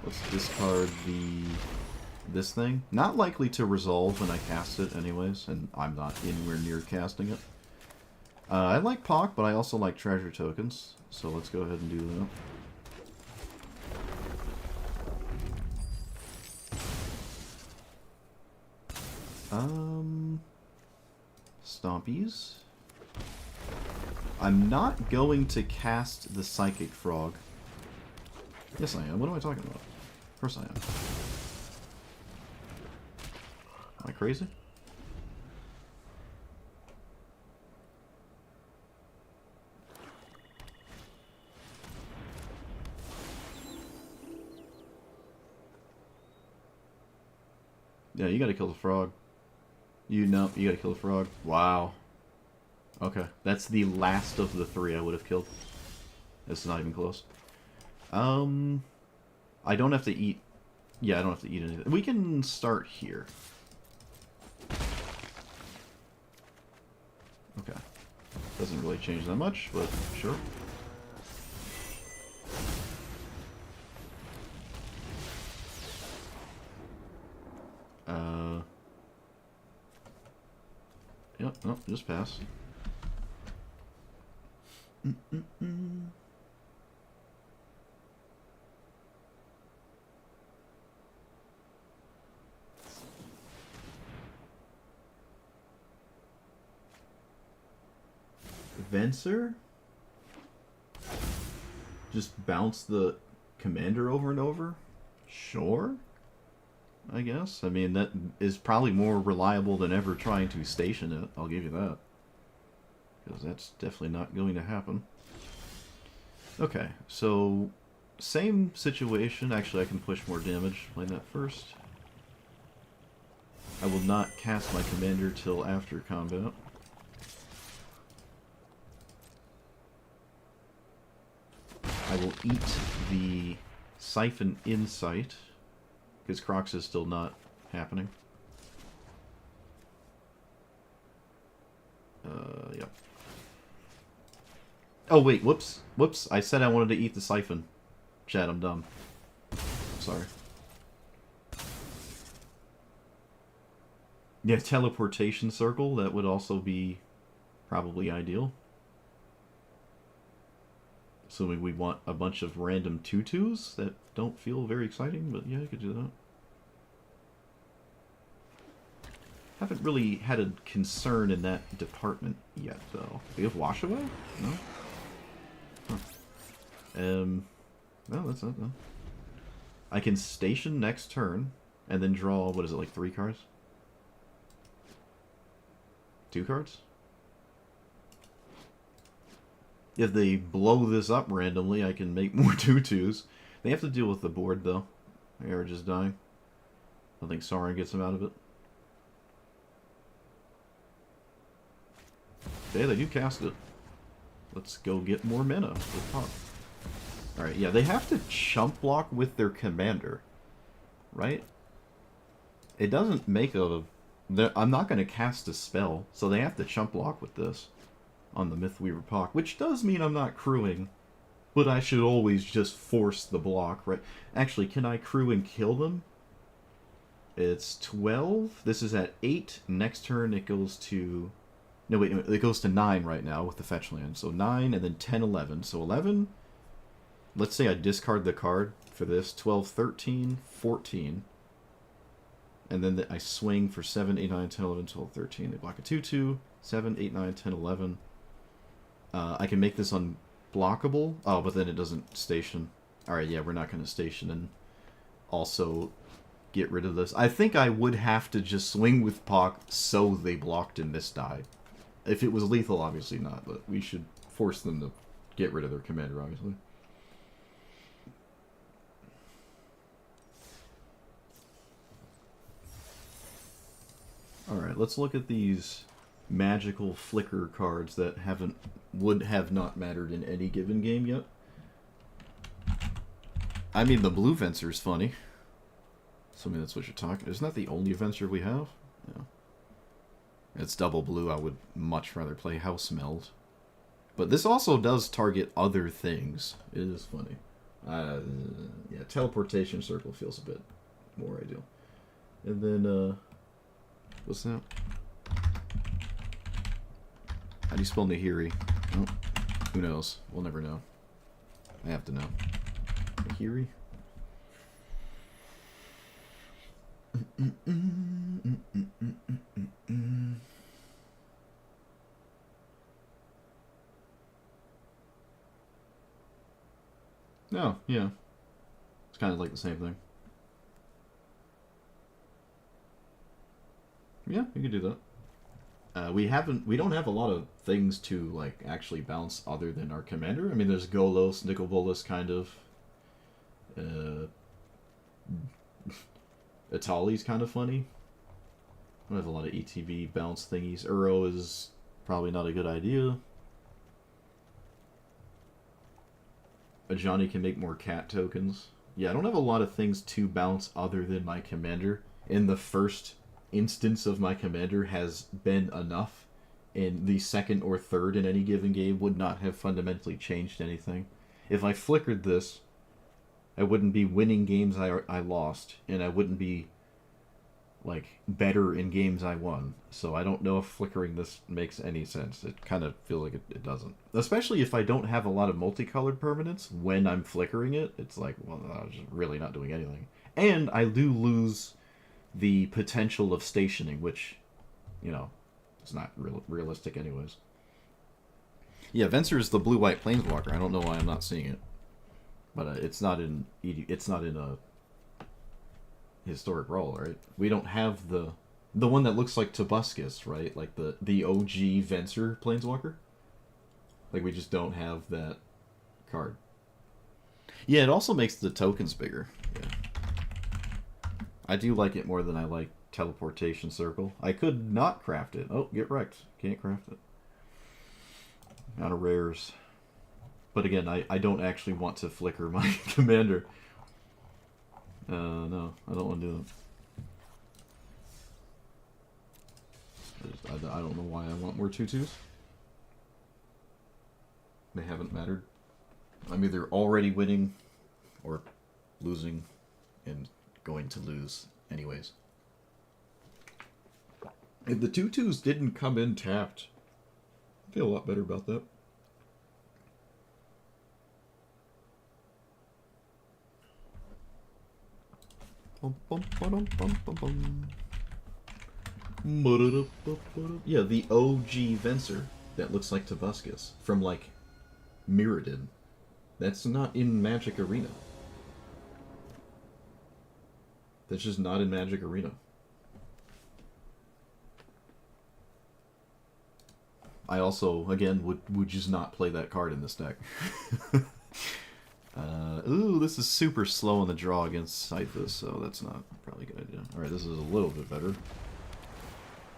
Let's discard this thing. Not likely to resolve when I cast it anyways, and I'm not anywhere near casting it. I like Pock, but I also like treasure tokens, so let's go ahead and do that. Stompies. I'm not going to cast the Psychic Frog. Yes, I am. What am I talking about? Of course I am. Am I crazy? Yeah, you gotta kill the frog. You know, you gotta kill the frog. Wow. Okay, that's the last of the 3 I would have killed. It's not even close. I don't have to eat... Yeah, I don't have to eat anything. We can start here. Okay. Doesn't really change that much, but sure. Yep, nope, just pass. Venser? Just bounce the commander over and over? Sure, I guess. I mean, that is probably more reliable than ever trying to station it, I'll give you that. Because that's definitely not going to happen. Okay, so same situation. Actually, I can push more damage. Play that first. I will not cast my commander till after combat. I will eat the Siphon Insight, because Crocs is still not happening. Yep. Oh, wait, whoops. Whoops, I said I wanted to eat the Siphon. Chad, I'm dumb. Sorry. Yeah, Teleportation Circle, that would also be probably ideal. Assuming we want a bunch of random 2/2s that don't feel very exciting, but yeah, I could do that. Haven't really had a concern in that department yet, though. Do you have Wash Away? No? Huh. No, that's not, no. I can station next turn, and then draw, what is it, like 3 cards? 2 cards? If they blow this up randomly, I can make more 2/2s. They have to deal with the board, though. They are just dying. I think Sauron gets them out of it. Okay, they do cast it. Let's go get more mana with Pop. Alright, yeah, they have to chump block with their commander. Right? It doesn't make a... I'm not going to cast a spell, so they have to chump block with this on the Mythweaver Pock, which does mean I'm not crewing But I should always just force the block, right? Actually, can I crew and kill them? It's 12. This is at 8. Next turn it goes to... No, wait, it goes to 9 right now with the fetch land. So 9 and then 10, 11. So 11... Let's say I discard the card for this. 12, 13, 14. And then I swing for 7, 8, 9, 10, 11, 12, 13. They block a 2-2. 7, 8, 9, 10, 11. I can make this unblockable. Oh, but then it doesn't station. Alright, yeah, we're not going to station and also get rid of this. I think I would have to just swing with Pock so they blocked in this die. If it was lethal, obviously not, but we should force them to get rid of their commander, obviously. Alright, let's look at these magical flicker cards that would have not mattered in any given game yet. I mean, the blue Venser's funny. So, I mean, that's what you're talking... Isn't that the only Venser we have? Yeah. It's double blue. I would much rather play House Meld. But this also does target other things. It is funny. Yeah, Teleportation Circle feels a bit more ideal. And then, what's that? How do you spell Nahiri? Oh, who knows? We'll never know. I have to know. Nahiri? Oh, yeah. It's kind of like the same thing. Yeah, you can do that. We don't have a lot of things to, like, actually bounce other than our commander. I mean, there's Golos, Nicol kind of. Atali's kind of funny. I don't have a lot of ETB bounce thingies. Uro is probably not a good idea. Ajani can make more cat tokens. Yeah, I don't have a lot of things to bounce other than my commander. In the first instance of my commander has been enough. And the second or third in any given game would not have fundamentally changed anything. If I flickered this, I wouldn't be winning games I lost, and I wouldn't be, like, better in games I won. So I don't know if flickering this makes any sense. It kind of feels like it doesn't. Especially if I don't have a lot of multicolored permanents when I'm flickering it. It's like, well, I'm just really not doing anything. And I do lose the potential of stationing, which, you know, it's not realistic anyways. Yeah, Venser is the blue-white planeswalker. I don't know why I'm not seeing it. But it's not in a historic role, right? We don't have the one that looks like Tobuscus, right? Like the OG Venser Planeswalker. Like, we just don't have that card. Yeah, it also makes the tokens bigger. Yeah. I do like it more than I like Teleportation Circle. I could not craft it. Oh, get wrecked. Can't craft it. Out of rares. But again, I don't actually want to flicker my commander. No, I don't want to do that. I don't know why I want more 2/2s. They haven't mattered. I'm either already winning or losing and going to lose anyways. If the 2/2s didn't come in tapped, I feel a lot better about that. Yeah, the OG Venser that looks like Tobuscus from, like, Mirrodin. That's not in Magic Arena. That's just not in Magic Arena. I also, again, would just not play that card in this deck. Ooh, this is super slow on the draw against Syphus, so that's not probably a good idea. Alright, this is a little bit better.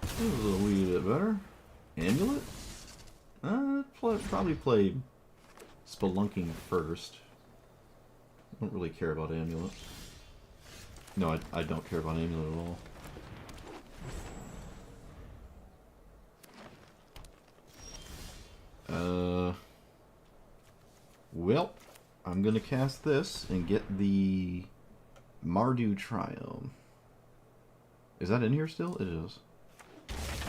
This is a wee bit better. Amulet? Probably play Spelunking first. I don't really care about Amulet. No, I don't care about Amulet at all. Well, I'm going to cast this and get the Mardu Triome. Is that in here still? It is.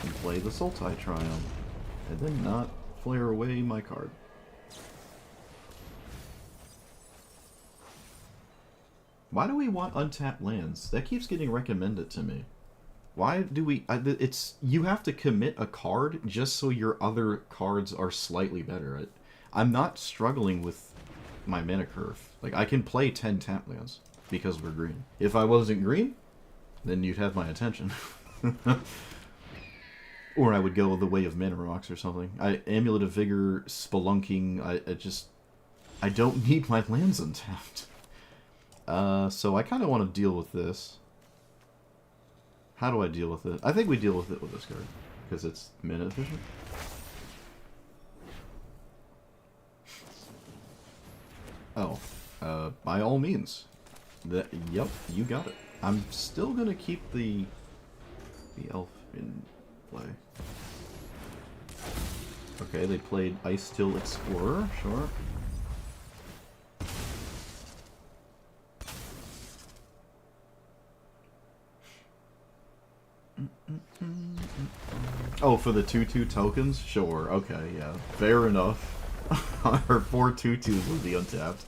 And play the Sultai Triome. And then not flare away my card. Why do we want untapped lands? That keeps getting recommended to me. Why do we... it's you have to commit a card just so your other cards are slightly better. I'm not struggling with my mana curve. Like, I can play 10 tap lands because we're green. If I wasn't green, then you'd have my attention. Or I would go the way of Mana Rocks or something. Amulet of Vigor, Spelunking, I don't need my lands untapped. So I kind of want to deal with this. How do I deal with it? I think we deal with it with this card, because it's mana efficient. Oh, by all means. Yep, you got it. I'm still gonna keep the elf in play. Okay, they played Icestill Explorer, sure. Oh, for the 2/2 tokens? Sure, okay, yeah. Fair enough. Our 4 2/2s will be untapped.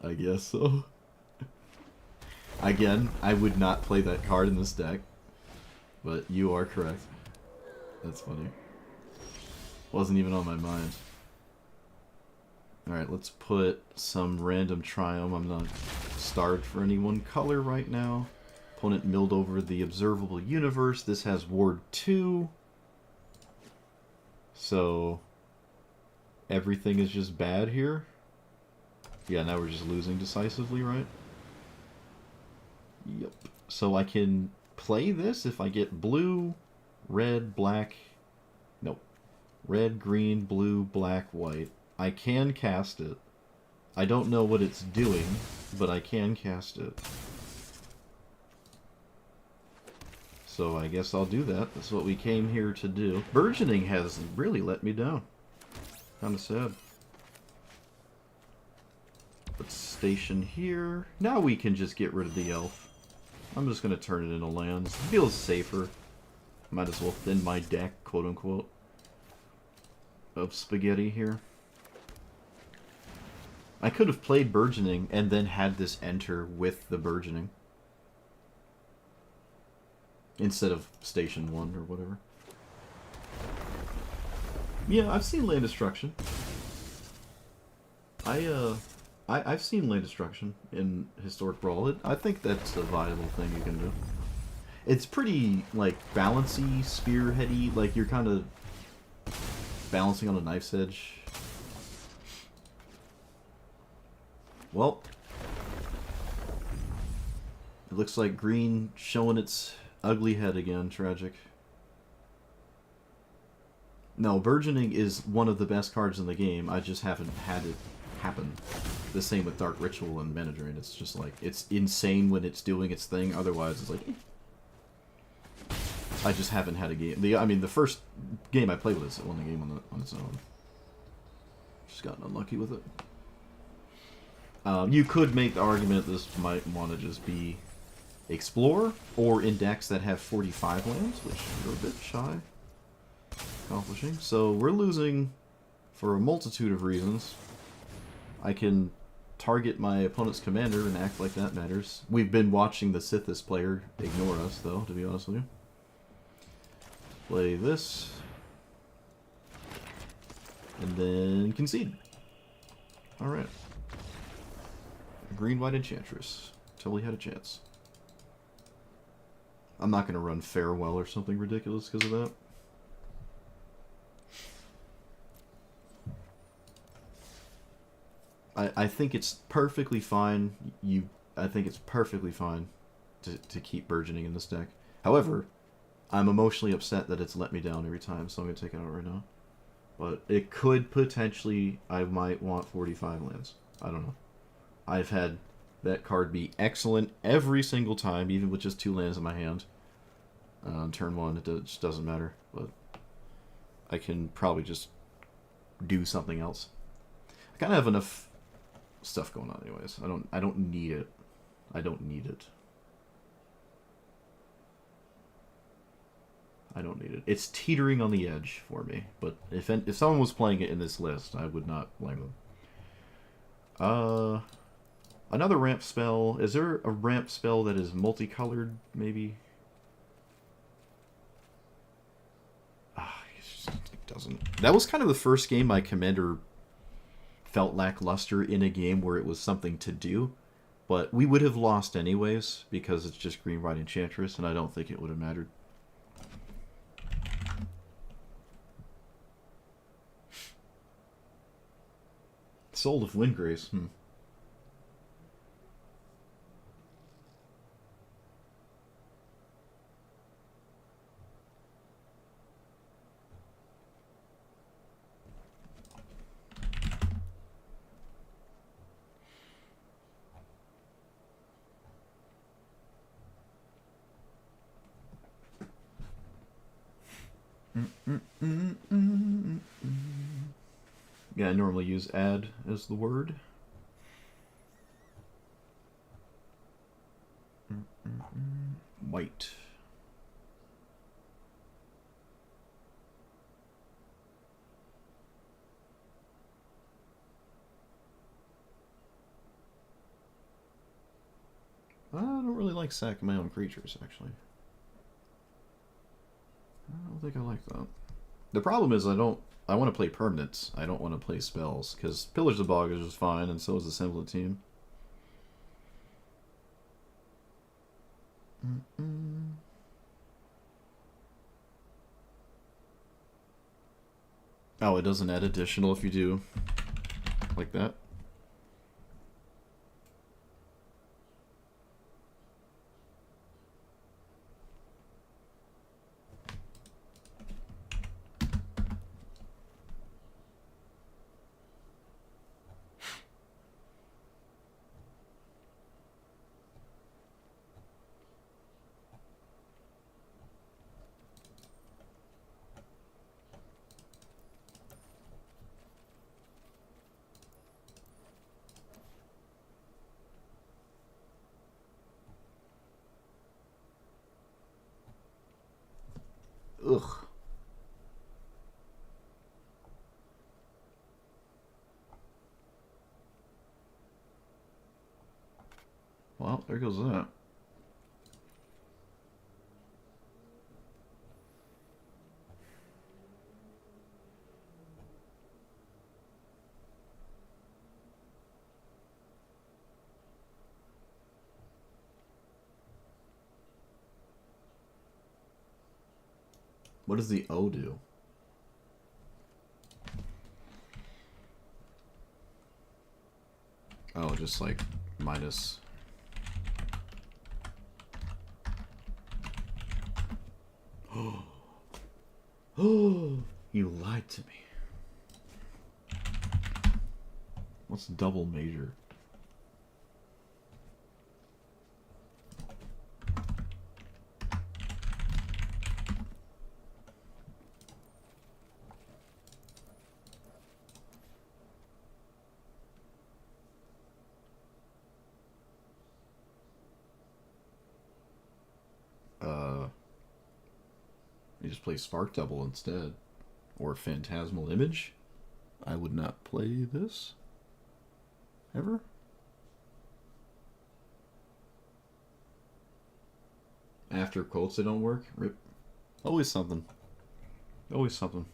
I guess so. Again, I would not play that card in this deck. But you are correct. That's funny. Wasn't even on my mind. Alright, let's put some random Triome. I'm not starved for any one color right now. Opponent milled over the Observable Universe. This has Ward 2. So, everything is just bad here. Yeah, now we're just losing decisively, right? Yep. So I can play this if I get blue, red, black... Nope. Red, green, blue, black, white. I can cast it. I don't know what it's doing, but I can cast it. So I guess I'll do that. That's what we came here to do. Burgeoning has really let me down. Kinda sad. Let's station here. Now we can just get rid of the elf. I'm just gonna turn it into lands. Feels safer. Might as well thin my deck, quote unquote, of spaghetti here. I could have played Burgeoning and then had this enter with the Burgeoning. Instead of Station 1 or whatever. Yeah, I've seen Land Destruction. I've seen Land Destruction in Historic Brawl. I think that's a viable thing you can do. It's pretty, like, balancy, spearheady, like you're kind of balancing on a knife's edge. Well, it looks like green showing its ugly head again. Tragic. No, Burgeoning is one of the best cards in the game. I just haven't had it happen. The same with Dark Ritual and Mana Drain. It's just like, it's insane when it's doing its thing. Otherwise, it's like, eh. I just haven't had a game. I mean, the first game I played with this, it won the game on its own. Just gotten unlucky with it. You could make the argument this might want to just be Explore, or in decks that have 45 lands, which are a bit shy accomplishing. So we're losing for a multitude of reasons. I can target my opponent's commander and act like that matters. We've been watching the Sithis player ignore us, though, to be honest with you. Play this. And then concede. Alright. Green-white Enchantress. Totally had a chance. I'm not going to run Farewell or something ridiculous because of that. I think it's perfectly fine. I think it's perfectly fine to keep Burgeoning in this deck. However, I'm emotionally upset that it's let me down every time, so I'm going to take it out right now. But it could potentially... I might want 45 lands. I don't know. I've had that card be excellent every single time, even with just 2 lands in my hand. Turn 1, it just doesn't matter. But I can probably just do something else. I kind of have enough stuff going on anyways. I don't need it. I don't need it. I don't need it. It's teetering on the edge for me, but if someone was playing it in this list, I would not blame them. Another ramp spell. Is there a ramp spell that is multicolored, maybe? It doesn't. That was kind of the first game my commander felt lackluster in a game where it was something to do. But we would have lost anyways, because it's just green, white, enchantress, and I don't think it would have mattered. Soul of Windgrace. Yeah, I normally use add as the word. White. I don't really like sacking my own creatures, actually. I don't think I like that. The problem is I want to play permanents. I don't want to play spells, because Pillars of Bog is just fine, and so is the Semblant team. Oh, it doesn't add additional if you do like that? Ugh. Well, there goes that. What does the O do? Oh, just like minus. Oh, you lied to me. What's double major? You just play Spark Double instead. Or Phantasmal Image. I would not play this. Ever. After quotes, they don't work. Rip. Always something. Always something.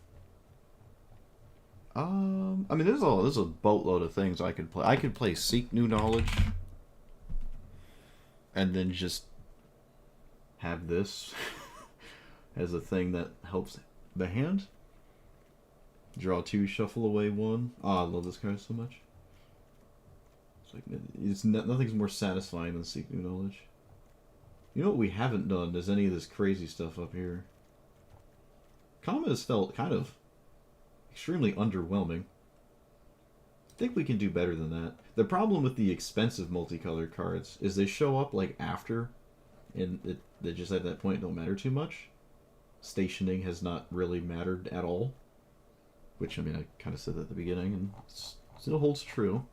I mean, there's a boatload of things I could play. I could play Seek New Knowledge. And then just have this as a thing that helps the hand. Draw 2, shuffle away 1. Oh, I love this card so much. It's like nothing's more satisfying than Seek New Knowledge. You know what we haven't done is any of this crazy stuff up here. Kama has felt kind of extremely underwhelming. I think we can do better than that. The problem with the expensive multicolored cards is they show up like after, and they just at that point don't matter too much. Stationing has not really mattered at all. Which, I mean, I kind of said that at the beginning, and it's Still holds true.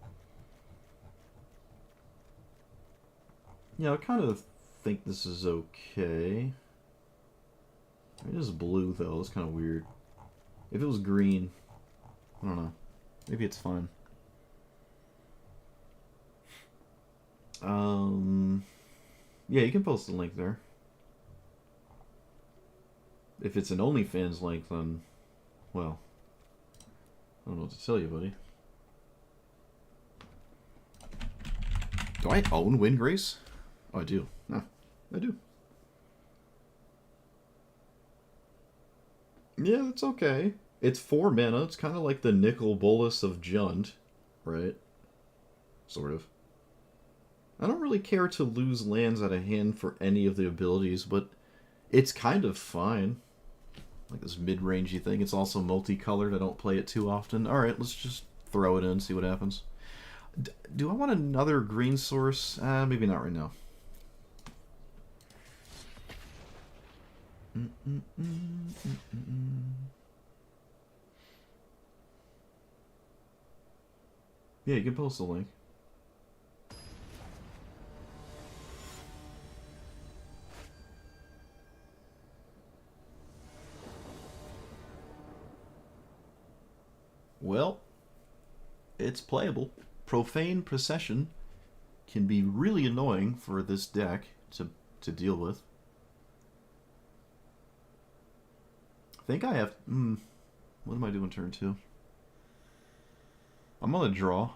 Yeah, I kind of think this is okay. It is blue, though. It's kind of weird. If it was green, I don't know. Maybe it's fine. Yeah, you can post the link there. If it's an OnlyFans link, then, well, I don't know what to tell you, buddy. Do I own Windgrace? Oh, I do. No, I do. Yeah, it's okay. It's 4 mana. It's kind of like the Nicol Bolas of Jund, right? Sort of. I don't really care to lose lands out of hand for any of the abilities, but it's kind of fine. Like this mid-rangey thing. It's also multicolored. I don't play it too often. Alright, let's just throw it in and see what happens. Do I want another green source? Maybe not right now. Yeah, you can post the link. Well, it's playable. Profane Procession can be really annoying for this deck to deal with. I think I have... what am I doing turn 2? I'm on a draw.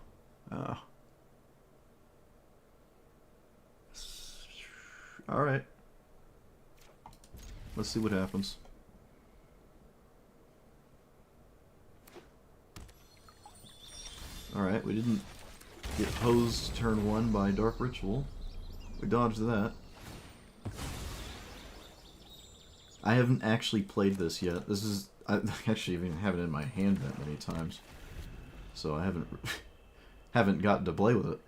Alright. Let's see what happens. Alright, we didn't get posed turn 1 by Dark Ritual. We dodged that. I haven't actually played this yet. This is... I actually even have it in my hand that many times. So I haven't gotten to play with it.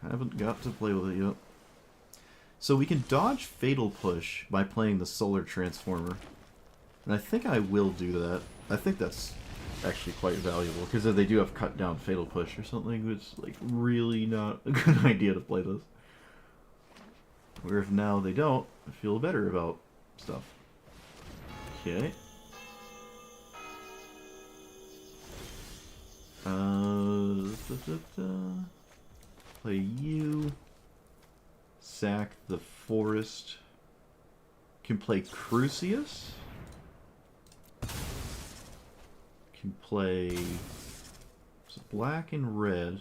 Haven't got to play with it yet. So we can dodge Fatal Push by playing the Solar Transformer. And I think I will do that. I think that's actually quite valuable, because if they do have cut down Fatal Push or something, it's like really not a good idea to play this. Where if now they don't, I feel better about stuff. Okay. Play you. Sack the forest. Can play Crucius. Can play black and red.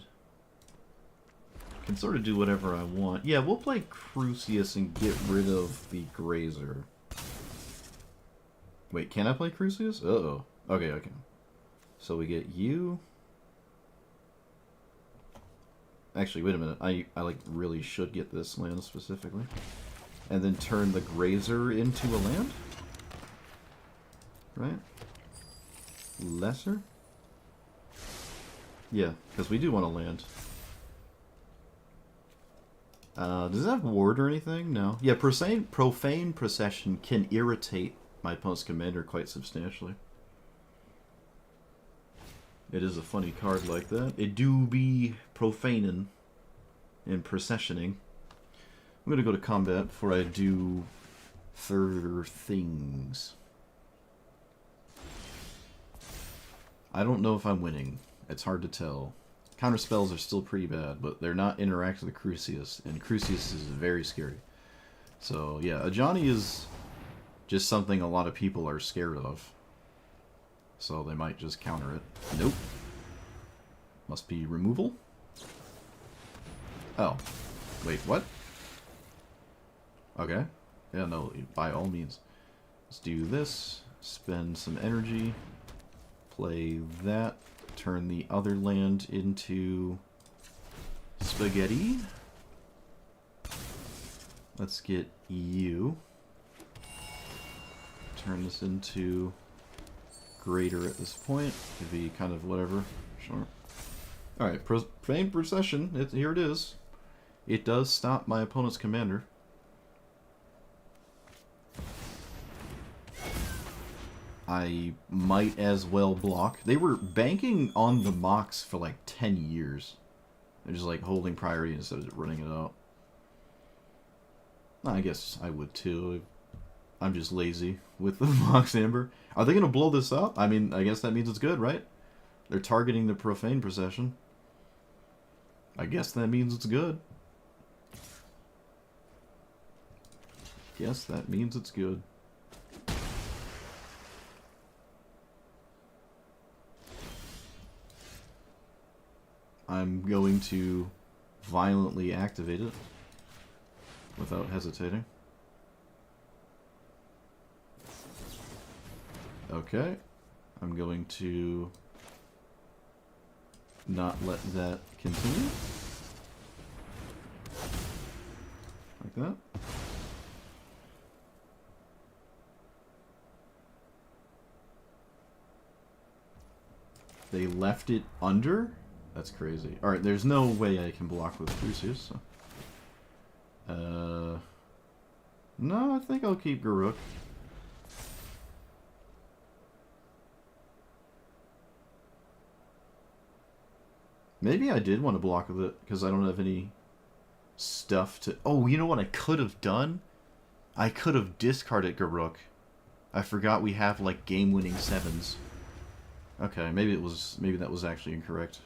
Can sort of do whatever I want. Yeah, we'll play Crucius and get rid of the Grazer. Wait, can I play Crucius? Uh-oh. Okay, okay. So we get you. Actually, wait a minute. I like really should get this land specifically. And then turn the Grazer into a land? Right? Lesser? Yeah, because we do want to land. Does it have ward or anything? No. Yeah, Profane Procession can irritate my opponent's commander quite substantially. It is a funny card like that. It do be profaning and processioning. I'm going to go to combat before I do further things. I don't know if I'm winning. It's hard to tell. Counter spells are still pretty bad, but they're not interact with Crucius, and Crucius is very scary. So yeah, Ajani is just something a lot of people are scared of. So they might just counter it. Nope. Must be removal? Oh. Wait, what? Okay. Yeah, no, by all means. Let's do this. Spend some energy. Play that. Turn the other land into spaghetti. Let's get you. Turn this into greater at this point. Could be kind of whatever. Sure. Alright, Profane Procession. Here it is. It does stop my opponent's commander. I might as well block. They were banking on the Mox for like 10 years. They're just like holding priority instead of running it out. I guess I would too. I'm just lazy with the Mox Amber. Are they going to blow this up? I mean, I guess that means it's good, right? They're targeting the Profane Procession. I guess that means it's good. Guess that means it's good. I'm going to violently activate it without hesitating. Okay. I'm going to not let that continue. Like that. They left it under? That's crazy. Alright, there's no way I can block with Crucius. So. No, I think I'll keep Garruk. Maybe I did want to block with it, because I don't have any stuff to... Oh, you know what I could have done? I could have discarded Garruk. I forgot we have, like, game-winning 7s. Okay, maybe that was actually incorrect.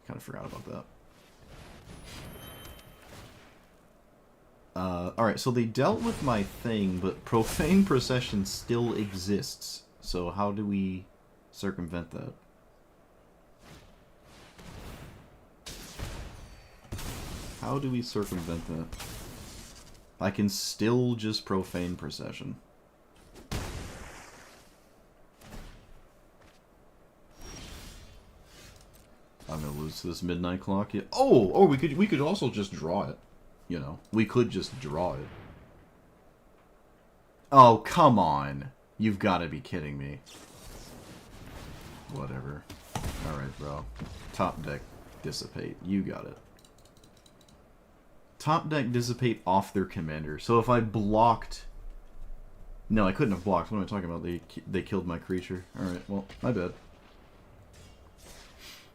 Kind of forgot about that. Alright, so they dealt with my thing, but Profane Procession still exists. So how do we circumvent that? How do we circumvent that? I can still just Profane Procession. I'm gonna lose to this midnight clock. Yeah. Oh, we could also just draw it. You know, we could just draw it. Oh, come on. You've got to be kidding me. Whatever. Alright, bro. Top deck Dissipate. You got it. Top deck Dissipate off their commander. So if I blocked... No, I couldn't have blocked. What am I talking about? They killed my creature. Alright, well, my bad.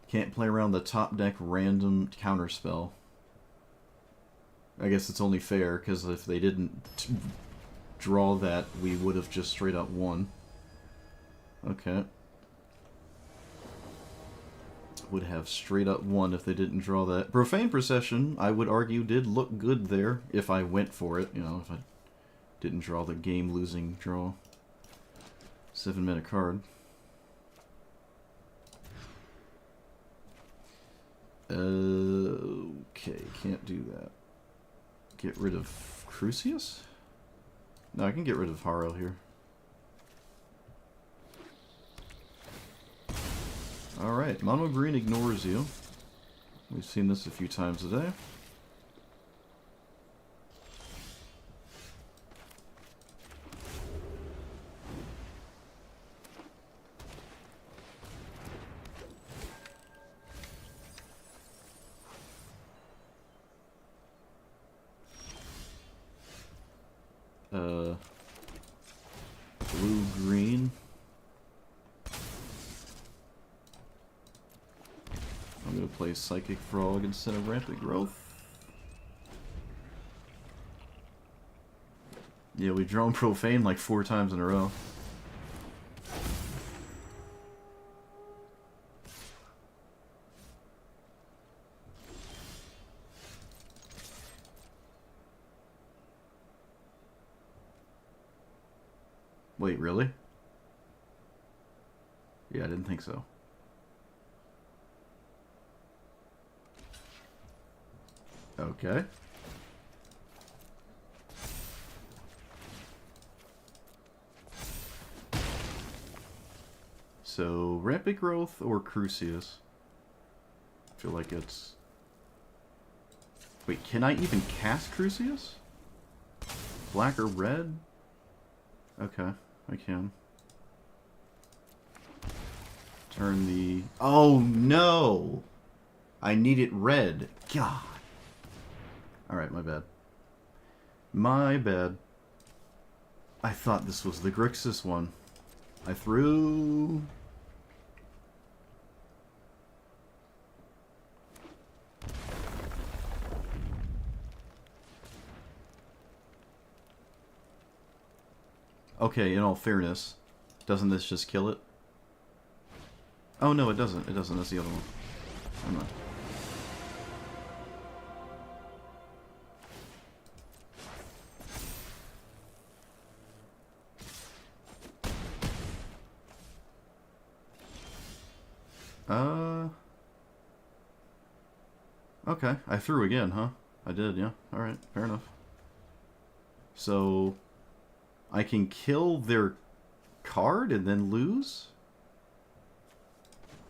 Can't play around the top deck random counterspell. I guess it's only fair, because if they didn't draw that, we would have just straight up won. Okay. Would have straight up won if they didn't draw that. Profane Procession, I would argue, did look good there, if I went for it, you know, if I didn't draw the game-losing draw. 7-mana card. Okay, can't do that. Get rid of Crucius? No, I can get rid of Haro here. Alright, Mono Green ignores you. We've seen this a few times today. Blue-green. I'm gonna play Psychic Frog instead of Rampant Growth. Yeah, we've drawn Profane like 4 times in a row. Wait, really? Yeah, I didn't think so. Okay. So, Rampant Growth or Crucius? I feel like it's... Wait, can I even cast Crucius? Black or red? Okay, I can. Turn the... Oh, no! I need it red. God. Alright, my bad. My bad. I thought this was the Grixis one. I threw. Okay, in all fairness, doesn't this just kill it? Oh no, it doesn't. It doesn't. That's the other one. Never mind. Okay, I threw again, huh? I did, yeah. Alright, fair enough. So, I can kill their card and then lose?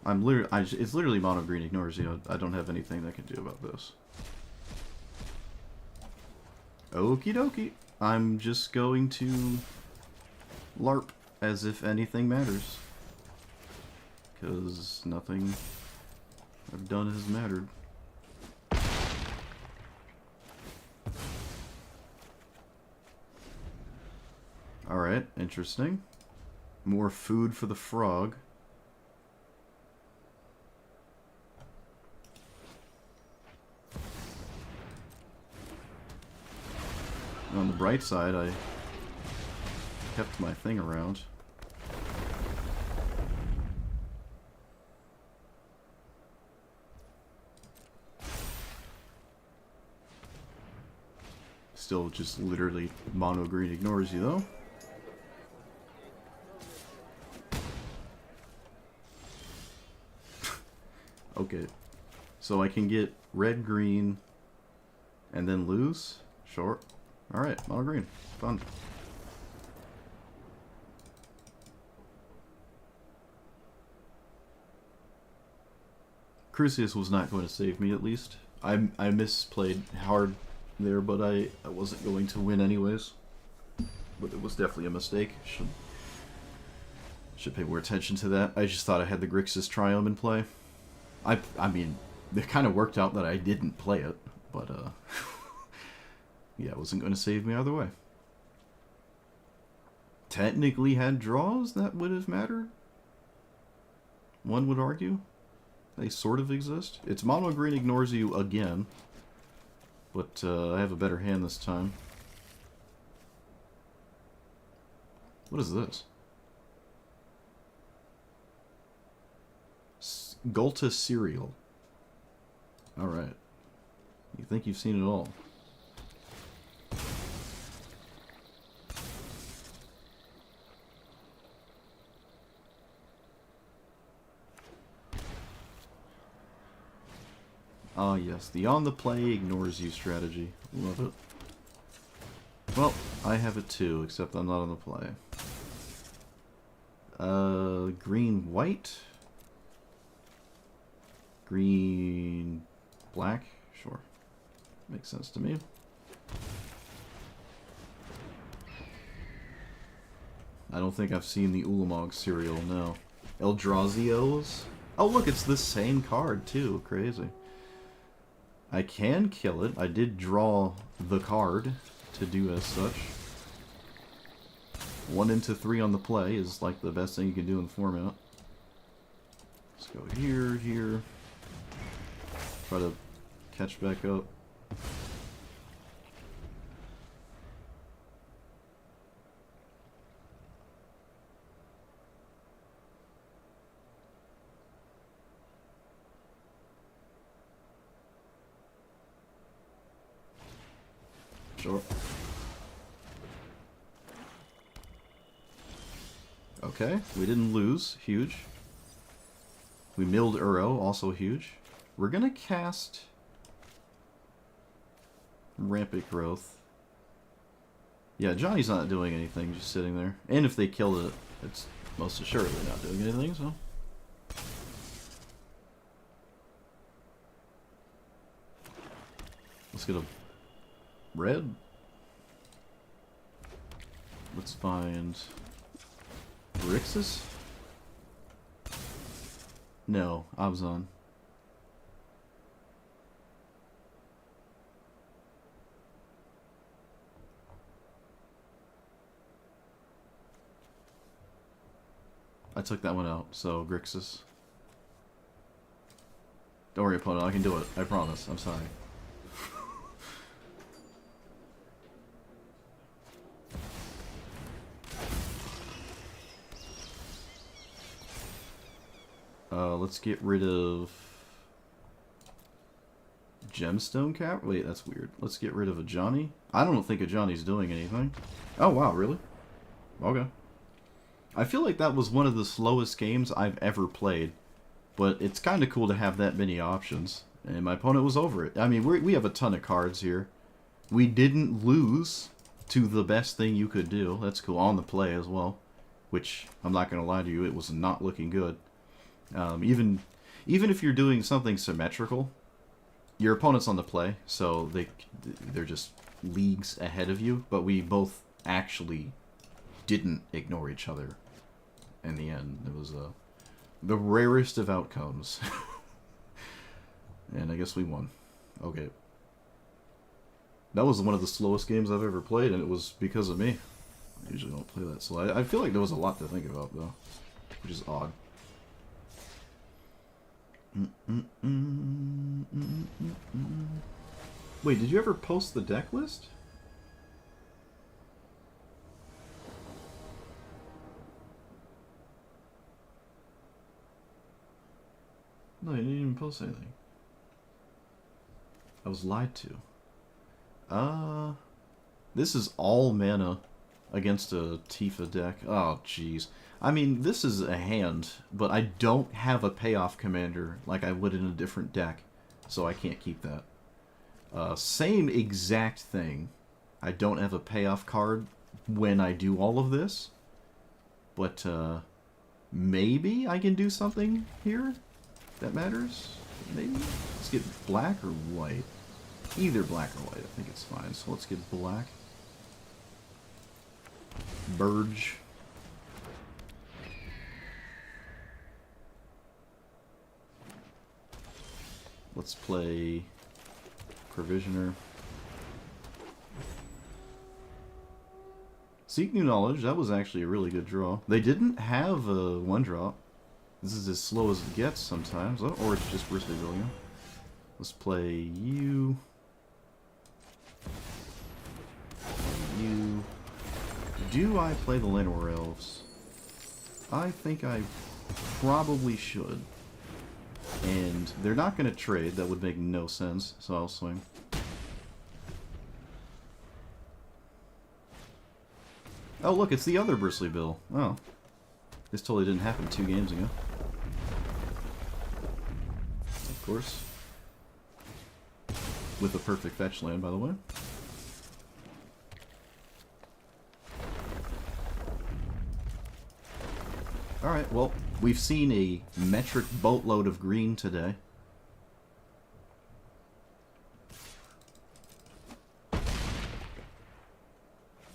It's literally mono green ignores you. I don't have anything I can do about this. Okie dokie. I'm just going to LARP as if anything matters. Because nothing I've done has mattered. Alright, interesting. More food for the frog. On the bright side, I kept my thing around. Still just literally mono green ignores you though. Okay. So I can get red, green, and then lose? Sure. Alright, mono green. Fun. Crucius was not going to save me, at least. I misplayed hard there, but I wasn't going to win anyways. But it was definitely a mistake. Should pay more attention to that. I just thought I had the Grixis Triumph in play. I mean, it kind of worked out that I didn't play it, but yeah, it wasn't going to save me either way. Technically had draws that would have mattered. One would argue. They sort of exist. It's mono green ignores you again, but I have a better hand this time. What is this? Gulta cereal. Alright. You think you've seen it all. Ah yes, the on the play ignores you strategy. Love it. Well, I have it too, except I'm not on the play. Green, white? Green, black? Sure. Makes sense to me. I don't think I've seen the Ulamog cereal, no. Eldrazios? Oh look, it's the same card too. Crazy. I can kill it. I did draw the card to do as such. 1 into 3 on the play is like the best thing you can do in the format. Let's go here, here. Try to catch back up. Sure. Okay, we didn't lose. Huge. We milled Uro, also huge. We're gonna cast Rampant Growth. Yeah, Johnny's not doing anything, just sitting there. And if they killed it, it's most assuredly not doing anything, so... Let's get a red. Let's find Grixis? No, Abzan. I took that one out, so Grixis. Don't worry, opponent, I can do it. I promise. I'm sorry. Let's get rid of Gemstone Cap. Wait, that's weird. Let's get rid of a Johnny. I don't think a Johnny's doing anything. Oh wow, really? Okay. I feel like that was one of the slowest games I've ever played, but it's kind of cool to have that many options. And my opponent was over it. I mean, we have a ton of cards here. We didn't lose to the best thing you could do. That's cool. On the play as well, which I'm not going to lie to you, it was not looking good. Even if you're doing something symmetrical, your opponent's on the play, so they're just leagues ahead of you. But we both actually didn't ignore each other. In the end, it was the rarest of outcomes, and I guess we won. Okay, that was one of the slowest games I've ever played, and it was because of me. I usually don't play that slow. I feel like there was a lot to think about though, which is odd. Wait, did you ever post the deck list? No, you didn't even post anything. I was lied to. This is all mana against a Tifa deck. Oh, jeez. I mean, this is a hand, but I don't have a payoff commander like I would in a different deck, so I can't keep that. Same exact thing. I don't have a payoff card when I do all of this, but maybe I can do something here that matters. Maybe? Let's get black or white. Either black or white, I think it's fine. So let's get black. Burge. Let's play Provisioner. Seek New Knowledge, that was actually a really good draw. They didn't have a one-drop. This is as slow as it gets sometimes. Oh, or it's just Bristly William. Let's play you. You. Do I play the Llanowar Elves? I think I probably should. And they're not going to trade. That would make no sense, so I'll swing. Oh, look, it's the other Bristly Bill. Oh. This totally didn't happen 2 games ago. Of course. With a perfect fetch land, by the way. Alright, well, we've seen a metric boatload of green today.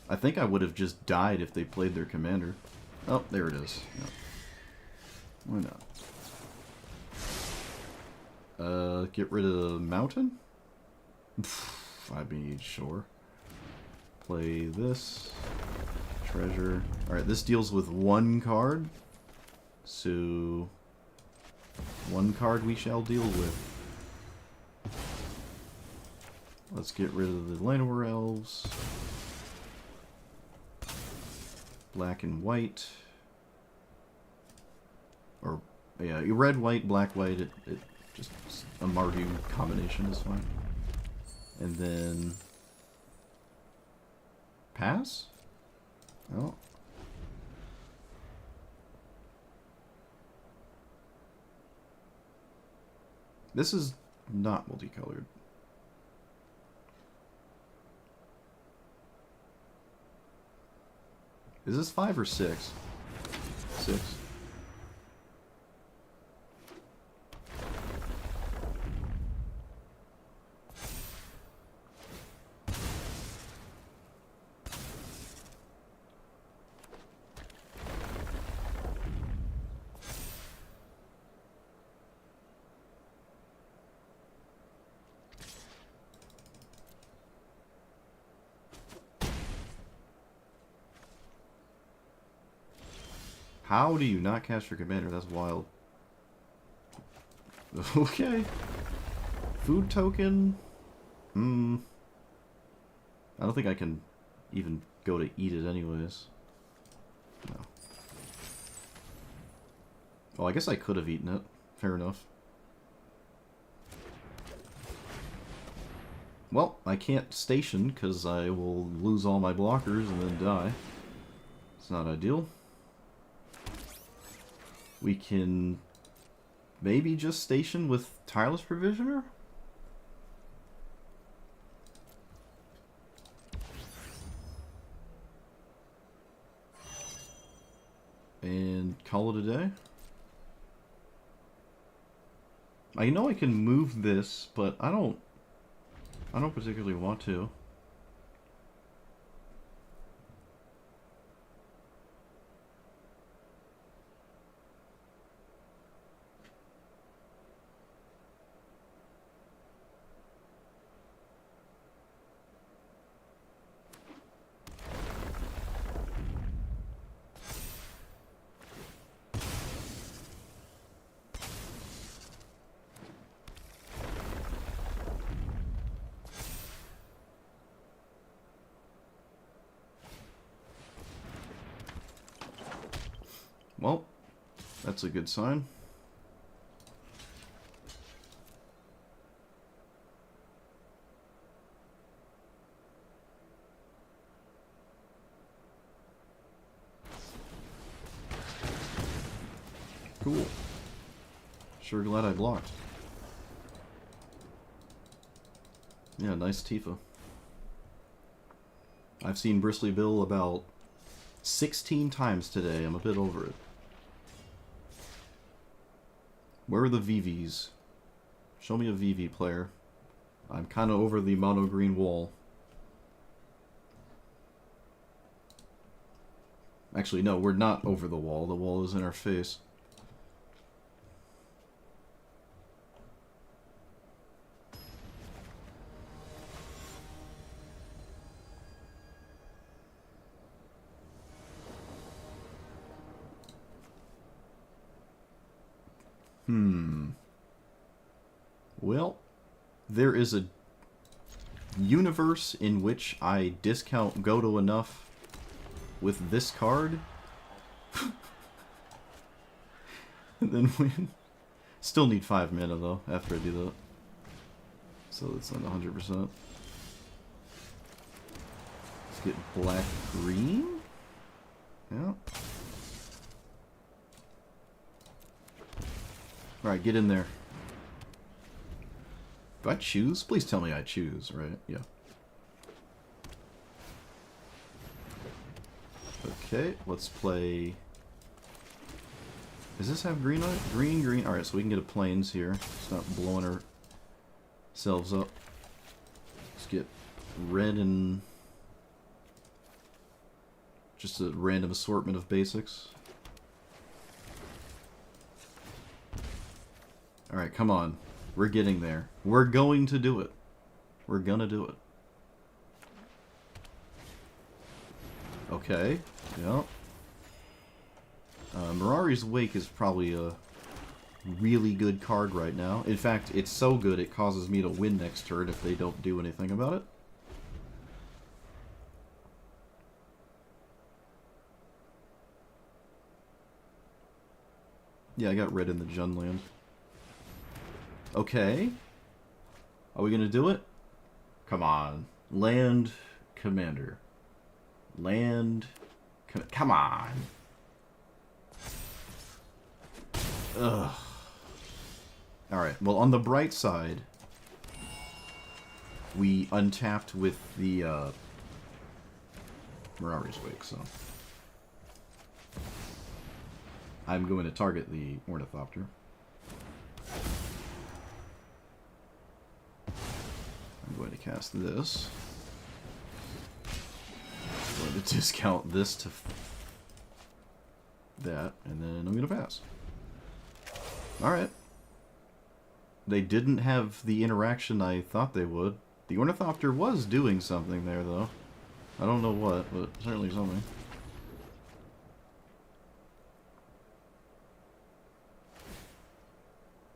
I think I would have just died if they played their commander. Oh, there it is. Yep. Why not? Get rid of Mountain? I mean, sure. Play this. Treasure. Alright, this deals with 1 card. So, 1 card we shall deal with. Let's get rid of the Llanowar Elves. Black and white. Or, yeah, red, white, black, white. It just, a Mardu combination is fine. And then, pass? Oh. This is not multicolored. Is this 5 or 6? 6. How do you not cast your commander? That's wild. Okay. Food token. I don't think I can even go to eat it anyways. No. Well, I guess I could have eaten it. Fair enough. Well, I can't station because I will lose all my blockers and then die. It's not ideal. We can maybe just station with Tireless Provisioner? And call it a day? I know I can move this, but I don't particularly want to. Well, that's a good sign. Cool. Sure glad I blocked. Yeah, nice Tifa. I've seen Bristly Bill about 16 times today. I'm a bit over it. Where are the VVs? Show me a VV player. I'm kind of over the mono green wall. Actually, no, we're not over the wall. The wall is in our face. Well, there is a universe in which I discount Goto enough with this card and then win. Still need 5 mana though after I do that. So that's not 100%. Let's get black green. Yeah. Alright, get in there. Do I choose? Please tell me I choose, right? Yeah. Okay, let's play... Does this have green on it? Green, green. Alright, so we can get a plains here. Stop blowing ourselves up. Let's get red and... just a random assortment of basics. Alright, come on. We're getting there. We're going to do it. We're gonna do it. Okay. Yeah. Mirari's Wake is probably a really good card right now. In fact, it's so good it causes me to win next turn if they don't do anything about it. Yeah, I got red in the Junland. Okay. Are we gonna do it? Come on. Land Commander. Land... Come on. Ugh. Alright, well on the bright side, we untapped with the Mirari's Wake, so... I'm going to target the Ornithopter. I'm going to cast this. I'm going to discount this to that, and then I'm going to pass. Alright. They didn't have the interaction I thought they would. The Ornithopter was doing something there, though. I don't know what, but certainly something.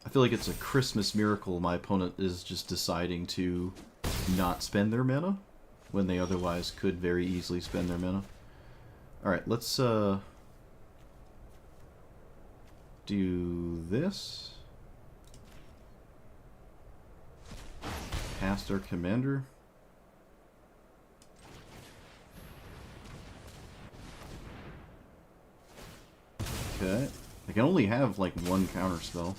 I feel like it's a Christmas miracle my opponent is just deciding to not spend their mana when they otherwise could very easily spend their mana. Alright, let's do this. Cast our commander. Okay. I can only have like one counter spell.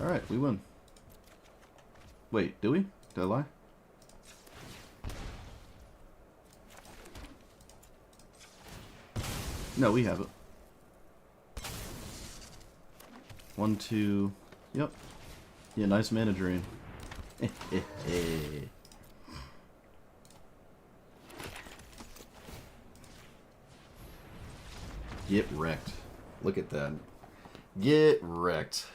Alright, we win. Wait, do we? Did I lie? No, we have it. 1, 2... Yep. Yeah, nice mana drain. Get wrecked. Look at that. Get wrecked.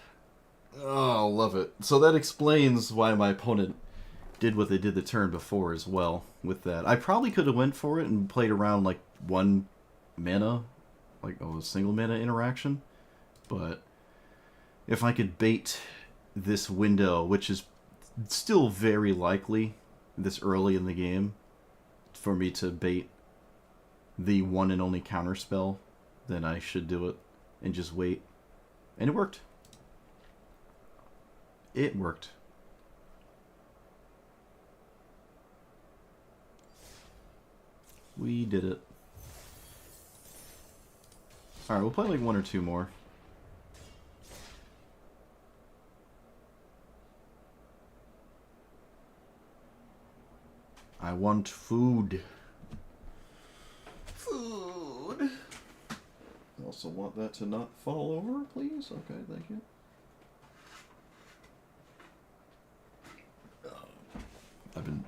Oh, love it. So that explains why my opponent did what they did the turn before as well with that. I probably could have went for it and played around like one mana, like a single mana interaction. But if I could bait this window, which is still very likely this early in the game for me to bait the one and only counter spell, then I should do it and just wait. And it worked. It worked. We did it. Alright, we'll play like one or two more. I want food. Food. I also want that to not fall over, please. Okay, thank you. I've been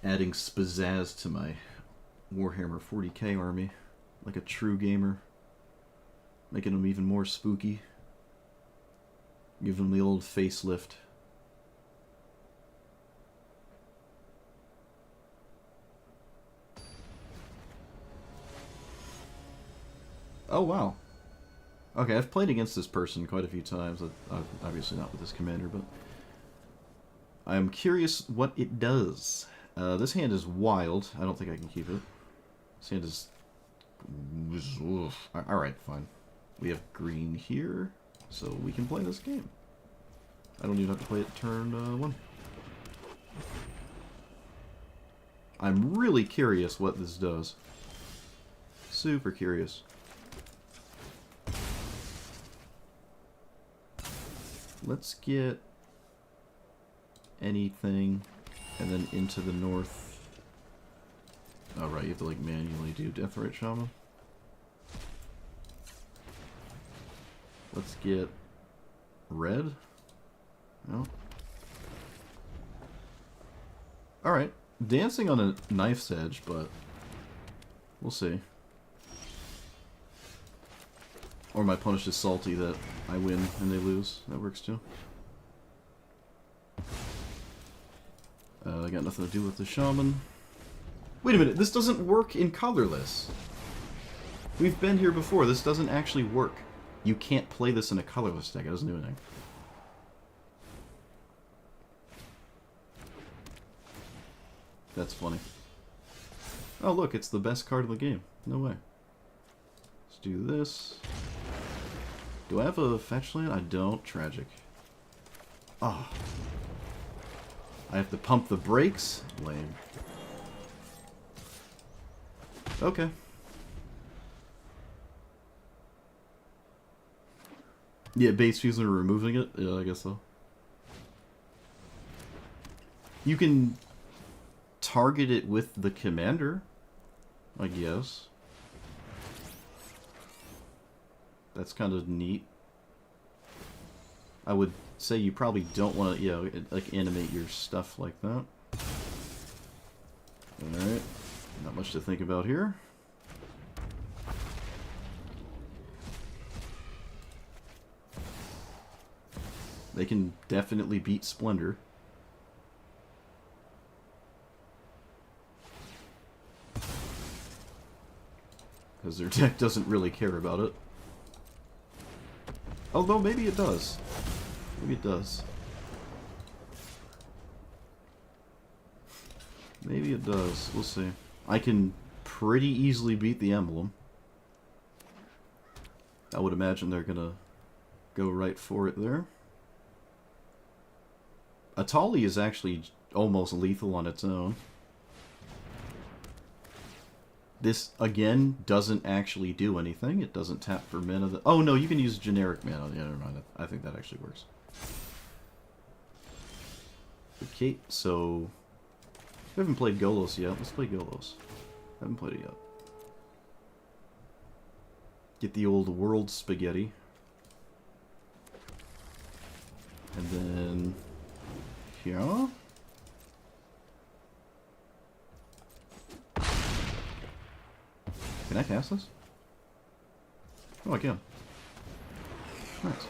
adding spazazz to my Warhammer 40k army, like a true gamer, making them even more spooky, giving them the old facelift. Oh wow. Okay, I've played against this person quite a few times, obviously not with this commander, but I'm curious what it does. This hand is wild. I don't think I can keep it. This hand is... Alright, fine. We have green here, so we can play this game. I don't even have to play it turn 1. I'm really curious what this does. Super curious. Let's get anything, and then into the north. Oh right, you have to like manually do Deathrite Shaman. Let's get red. No. Alright, dancing on a knife's edge, but we'll see. Or my punish is salty that I win and they lose. That works too. I got nothing to do with the shaman. Wait a minute, this doesn't work in colorless. We've been here before. This doesn't actually work. You can't play this in a colorless deck. It doesn't do anything. That's funny. Oh look, it's the best card of the game. No way. Let's do this. Do I have a fetch land? I don't. Tragic. Ah. Oh. I have to pump the brakes? Lame. Okay. Yeah, base fusing or removing it? Yeah, I guess so. You can target it with the commander, I guess. That's kind of neat. I would say you probably don't want to, you know, like animate your stuff like that. Alright. Not much to think about here. They can definitely beat Splendor. because their deck doesn't really care about it. Although, maybe it does. Maybe it does. Maybe it does. We'll see. I can pretty easily beat the emblem. I would imagine they're gonna go right for it there. Atali is actually almost lethal on its own. This, again, doesn't actually do anything. It doesn't tap for mana. Oh, no, you can use generic mana. Yeah, never mind. I think that actually works. Okay, so... we haven't played Golos yet. Let's play Golos. Haven't played it yet. Get the old world spaghetti. And then... here... can I cast this? Oh, I can. Nice.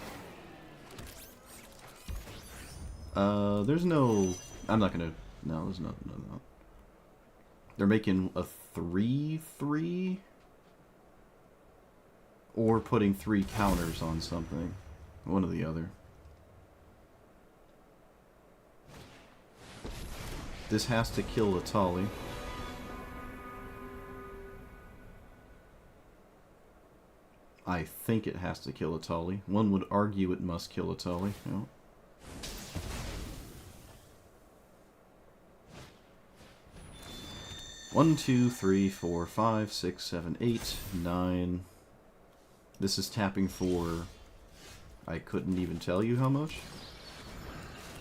There's no... I'm not gonna... no, there's no. They're making a 3/3? Or putting 3 counters on something. One or the other. This has to kill Atali. I think it has to kill Atali. One would argue it must kill Atali. Yeah. One, 2, 3, 4, 5, 6, 7, 8, 9. This is tapping for... I couldn't even tell you how much.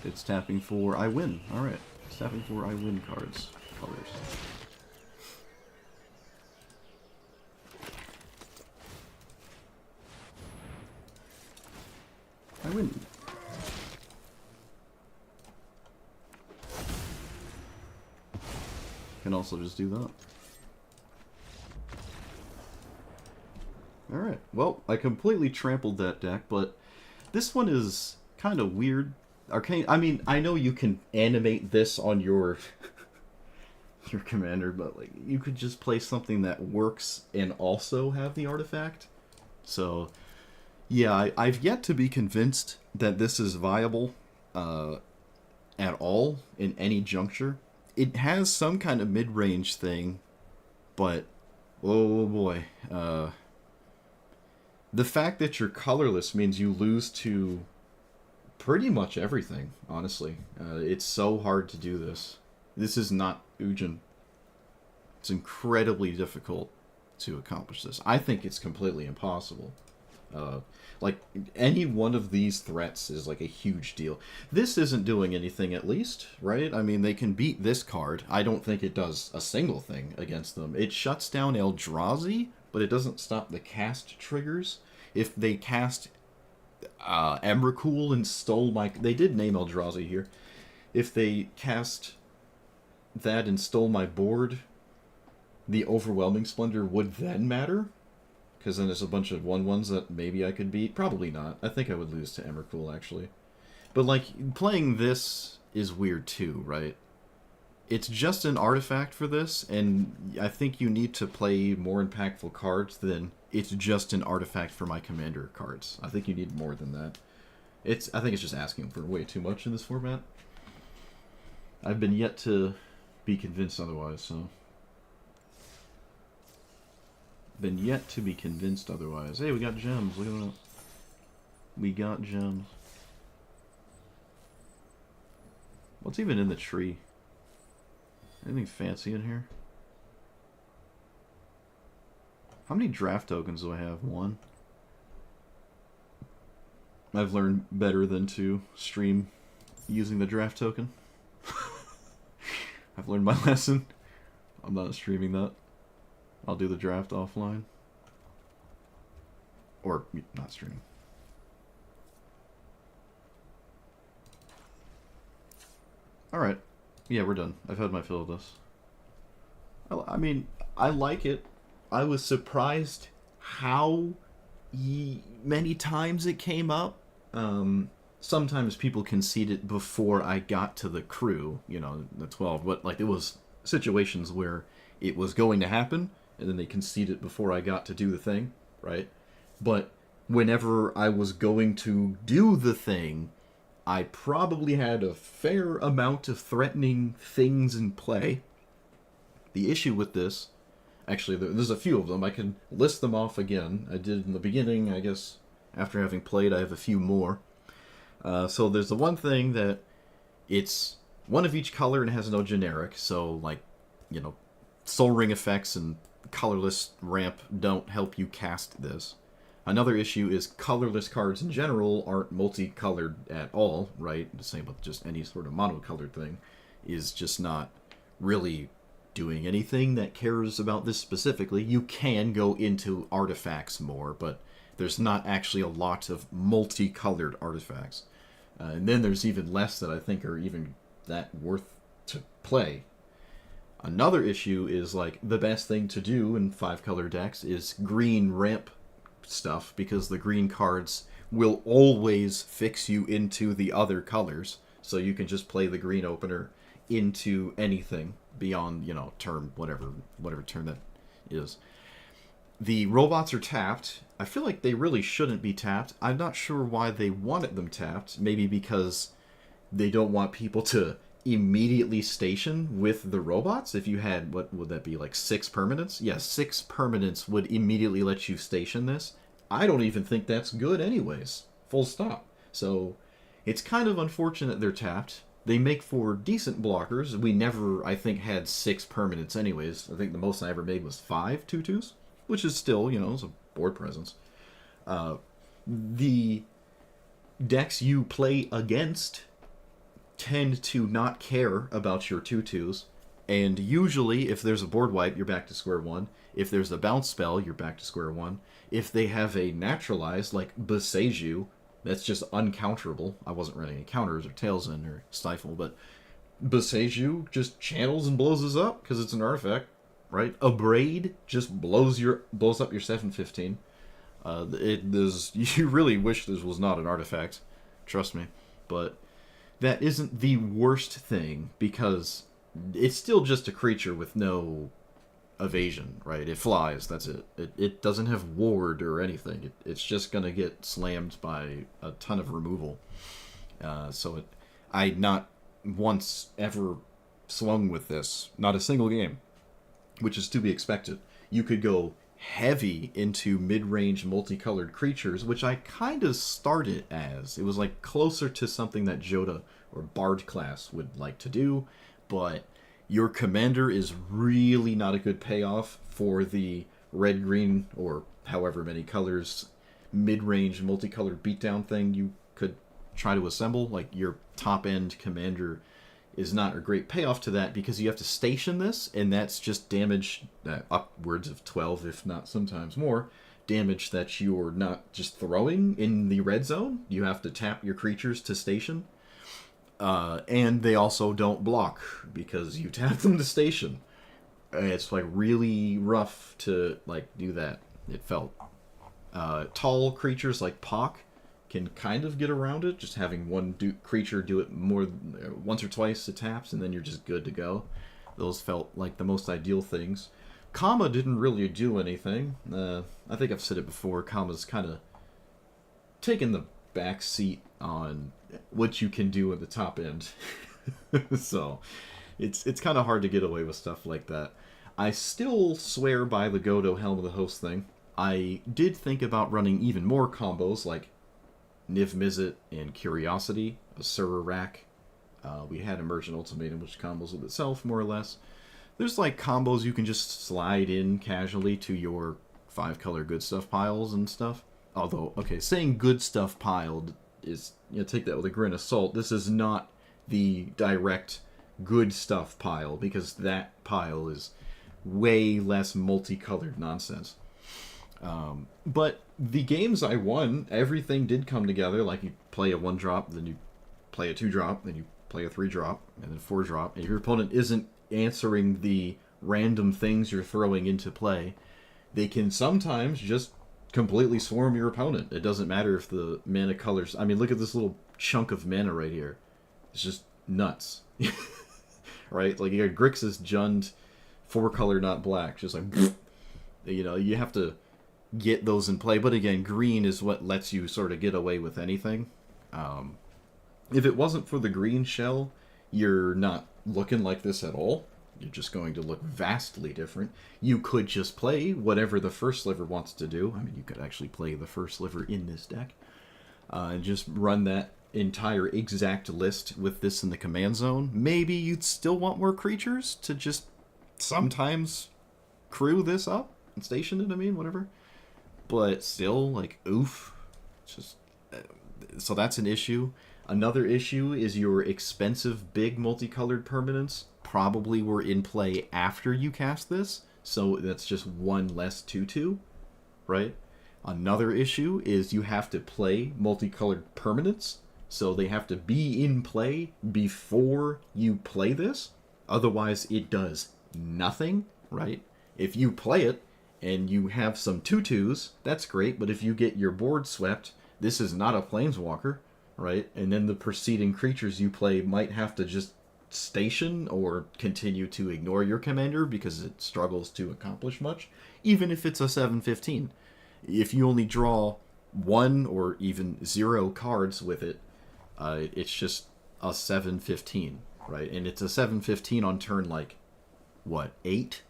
It's tapping for I win. Alright. It's tapping for I win cards. Colors. I win. Can also just do that. Alright, well, I completely trampled that deck, but this one is kind of weird. Arcane, I mean, I know you can animate this on your your commander, but like you could just play something that works and also have the artifact. So, yeah, I've yet to be convinced that this is viable at all in any juncture. It has some kind of mid-range thing, but oh boy, the fact that you're colorless means you lose to pretty much everything, honestly. It's so hard to do this. This is not Ujin. It's incredibly difficult to accomplish this. I think it's completely impossible. Like, any one of these threats is like a huge deal. This isn't doing anything, at least, right? I mean, they can beat this card. I don't think it does a single thing against them. It shuts down Eldrazi, but it doesn't stop the cast triggers. If they cast Emrakul and stole my... they did name Eldrazi here. If they cast that and stole my board, the Overwhelming Splendor would then matter? Because then there's a bunch of 1/1s that maybe I could beat. Probably not. I think I would lose to Emrakul, actually. But, like, playing this is weird, too, right? It's just an artifact for this, and I think you need to play more impactful cards than it's just an artifact for my commander cards. I think you need more than that. I think it's just asking for way too much in this format. I've been yet to be convinced otherwise, so... been yet to be convinced otherwise. Hey, we got gems. Look at that. We got gems. What's even in the tree? Anything fancy in here? How many draft tokens do I have? 1. I've learned better than to stream using the draft token. I've learned my lesson. I'm not streaming that. I'll do the draft offline. Or, not streaming. Alright. Yeah, we're done. I've had my fill of this. I mean, I like it. I was surprised how many times it came up. Sometimes people concede it before I got to the crew, you know, the 12. But, like, it was situations where it was going to happen, and then they concede it before I got to do the thing, right? But whenever I was going to do the thing, I probably had a fair amount of threatening things in play. The issue with this, actually, there's a few of them. I can list them off again. I did in the beginning, I guess. After having played, I have a few more. So there's the one thing that it's one of each color and has no generic. So, like, you know, Soul Ring effects and colorless ramp don't help you cast this. Another issue is colorless cards in general aren't multicolored at all, right? The same with just any sort of monocolored thing is just not really doing anything that cares about this specifically. You can go into artifacts more, but there's not actually a lot of multicolored artifacts. And then there's even less that I think are even that worth to play. Another issue is, like, the best thing to do in 5-color decks is green ramp stuff, because the green cards will always fix you into the other colors, so you can just play the green opener into anything beyond, you know, turn, whatever turn that is. The robots are tapped. I feel like they really shouldn't be tapped. I'm not sure why they wanted them tapped. Maybe because they don't want people to immediately station with the robots. If you had, what would that be, like 6 permanents? Yes, 6 permanents would immediately let you station this. I don't even think that's good anyways. Full stop. So it's kind of unfortunate they're tapped. They make for decent blockers. We never, I think, had 6 permanents anyways. I think the most I ever made was 5 tutus, which is still, you know, it's a board presence. The decks you play against tend to not care about your tutus, and usually if there's a board wipe, you're back to square one. If there's a bounce spell, you're back to square one. If they have a naturalize, like Boseiju, that's just uncounterable. I wasn't running any counters or tails in or stifle, but Boseiju just channels and blows us up because it's an artifact, right? Abrade just blows up your 7/15. You really wish this was not an artifact, trust me, but that isn't the worst thing, because it's still just a creature with no evasion, right? It flies, that's it. It doesn't have ward or anything. It's just going to get slammed by a ton of removal. I not once ever swung with this. Not a single game, which is to be expected. You could go heavy into mid-range multicolored creatures, which I kind of started as. It was like closer to something that Joda or Bard class would like to do, but your commander is really not a good payoff for the red-green or however many colors mid-range multicolored beatdown thing you could try to assemble. Like, your top-end commander is not a great payoff to that, because you have to station this, and that's just damage upwards of 12, if not sometimes more, damage that you're not just throwing in the red zone. You have to tap your creatures to station. And they also don't block, because you tap them to station. It's, like, really rough to, like, do that, it felt. Tall creatures like Pock can kind of get around it, just having one creature do it more once or twice it taps, and then you're just good to go. Those felt like the most ideal things. Kama didn't really do anything. I think I've said it before, Kama's kind of taken the back seat on what you can do at the top end. So it's kind of hard to get away with stuff like that. I still swear by the Godo Helm of the Host thing. I did think about running even more combos, like Niv Mizzet and Curiosity, Asura Rack. We had Emergent Ultimatum, which combos with itself, more or less. There's, like, combos you can just slide in casually to your 5-color good stuff piles and stuff. Although, okay, saying good stuff piled is, you know, take that with a grain of salt. This is not the direct good stuff pile, because that pile is way less multicolored nonsense. But the games I won, everything did come together. Like, you play a 1-drop, then you play a 2-drop, then you play a 3-drop, and then 4-drop. And if your opponent isn't answering the random things you're throwing into play, they can sometimes just completely swarm your opponent. It doesn't matter if the mana colors... I mean, look at this little chunk of mana right here. It's just nuts. Right? Like, you got Grixis Jund 4-color, not black. Just like... You know, you have to get those in play. But again, green is what lets you sort of get away with anything. If it wasn't for the green shell, you're not looking like this at all. You're just going to look vastly different. You could just play whatever the first sliver wants to do. I mean, you could actually play the first sliver in this deck. And just run that entire exact list with this in the command zone. Maybe you'd still want more creatures to just sometimes crew this up and station it, I mean, whatever. But still, like, oof. It's just... So that's an issue. Another issue is your expensive big multicolored permanents probably were in play after you cast this, so that's just one less 2/2, right? Another issue is you have to play multicolored permanents, so they have to be in play before you play this. Otherwise, it does nothing, right? If you play it and you have some 2/2s, that's great, but if you get your board swept, this is not a planeswalker, right? And then the preceding creatures you play might have to just station or continue to ignore your commander because it struggles to accomplish much, even if it's a 7/15. If you only draw 1 or even 0 cards with it, it's just a 7/15, right? And it's a 7/15 on turn, like, what, 8?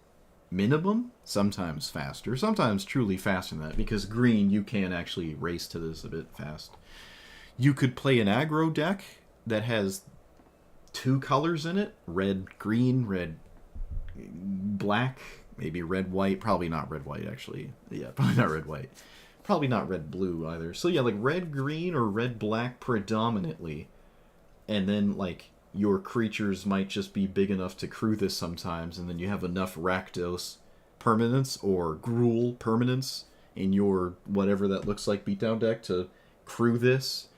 Minimum? Sometimes faster. Sometimes truly faster than that, because green, you can actually race to this a bit fast. You could play an aggro deck that has 2 colors in it. Red, green, red, black, maybe red, white. Probably not red, white, actually. Yeah, probably not red, white. Probably not red, blue either. So yeah, like red, green, or red, black predominantly. And then, like, your creatures might just be big enough to crew this sometimes, and then you have enough Rakdos permanents or Gruul permanents in your whatever that looks like beatdown deck to crew this.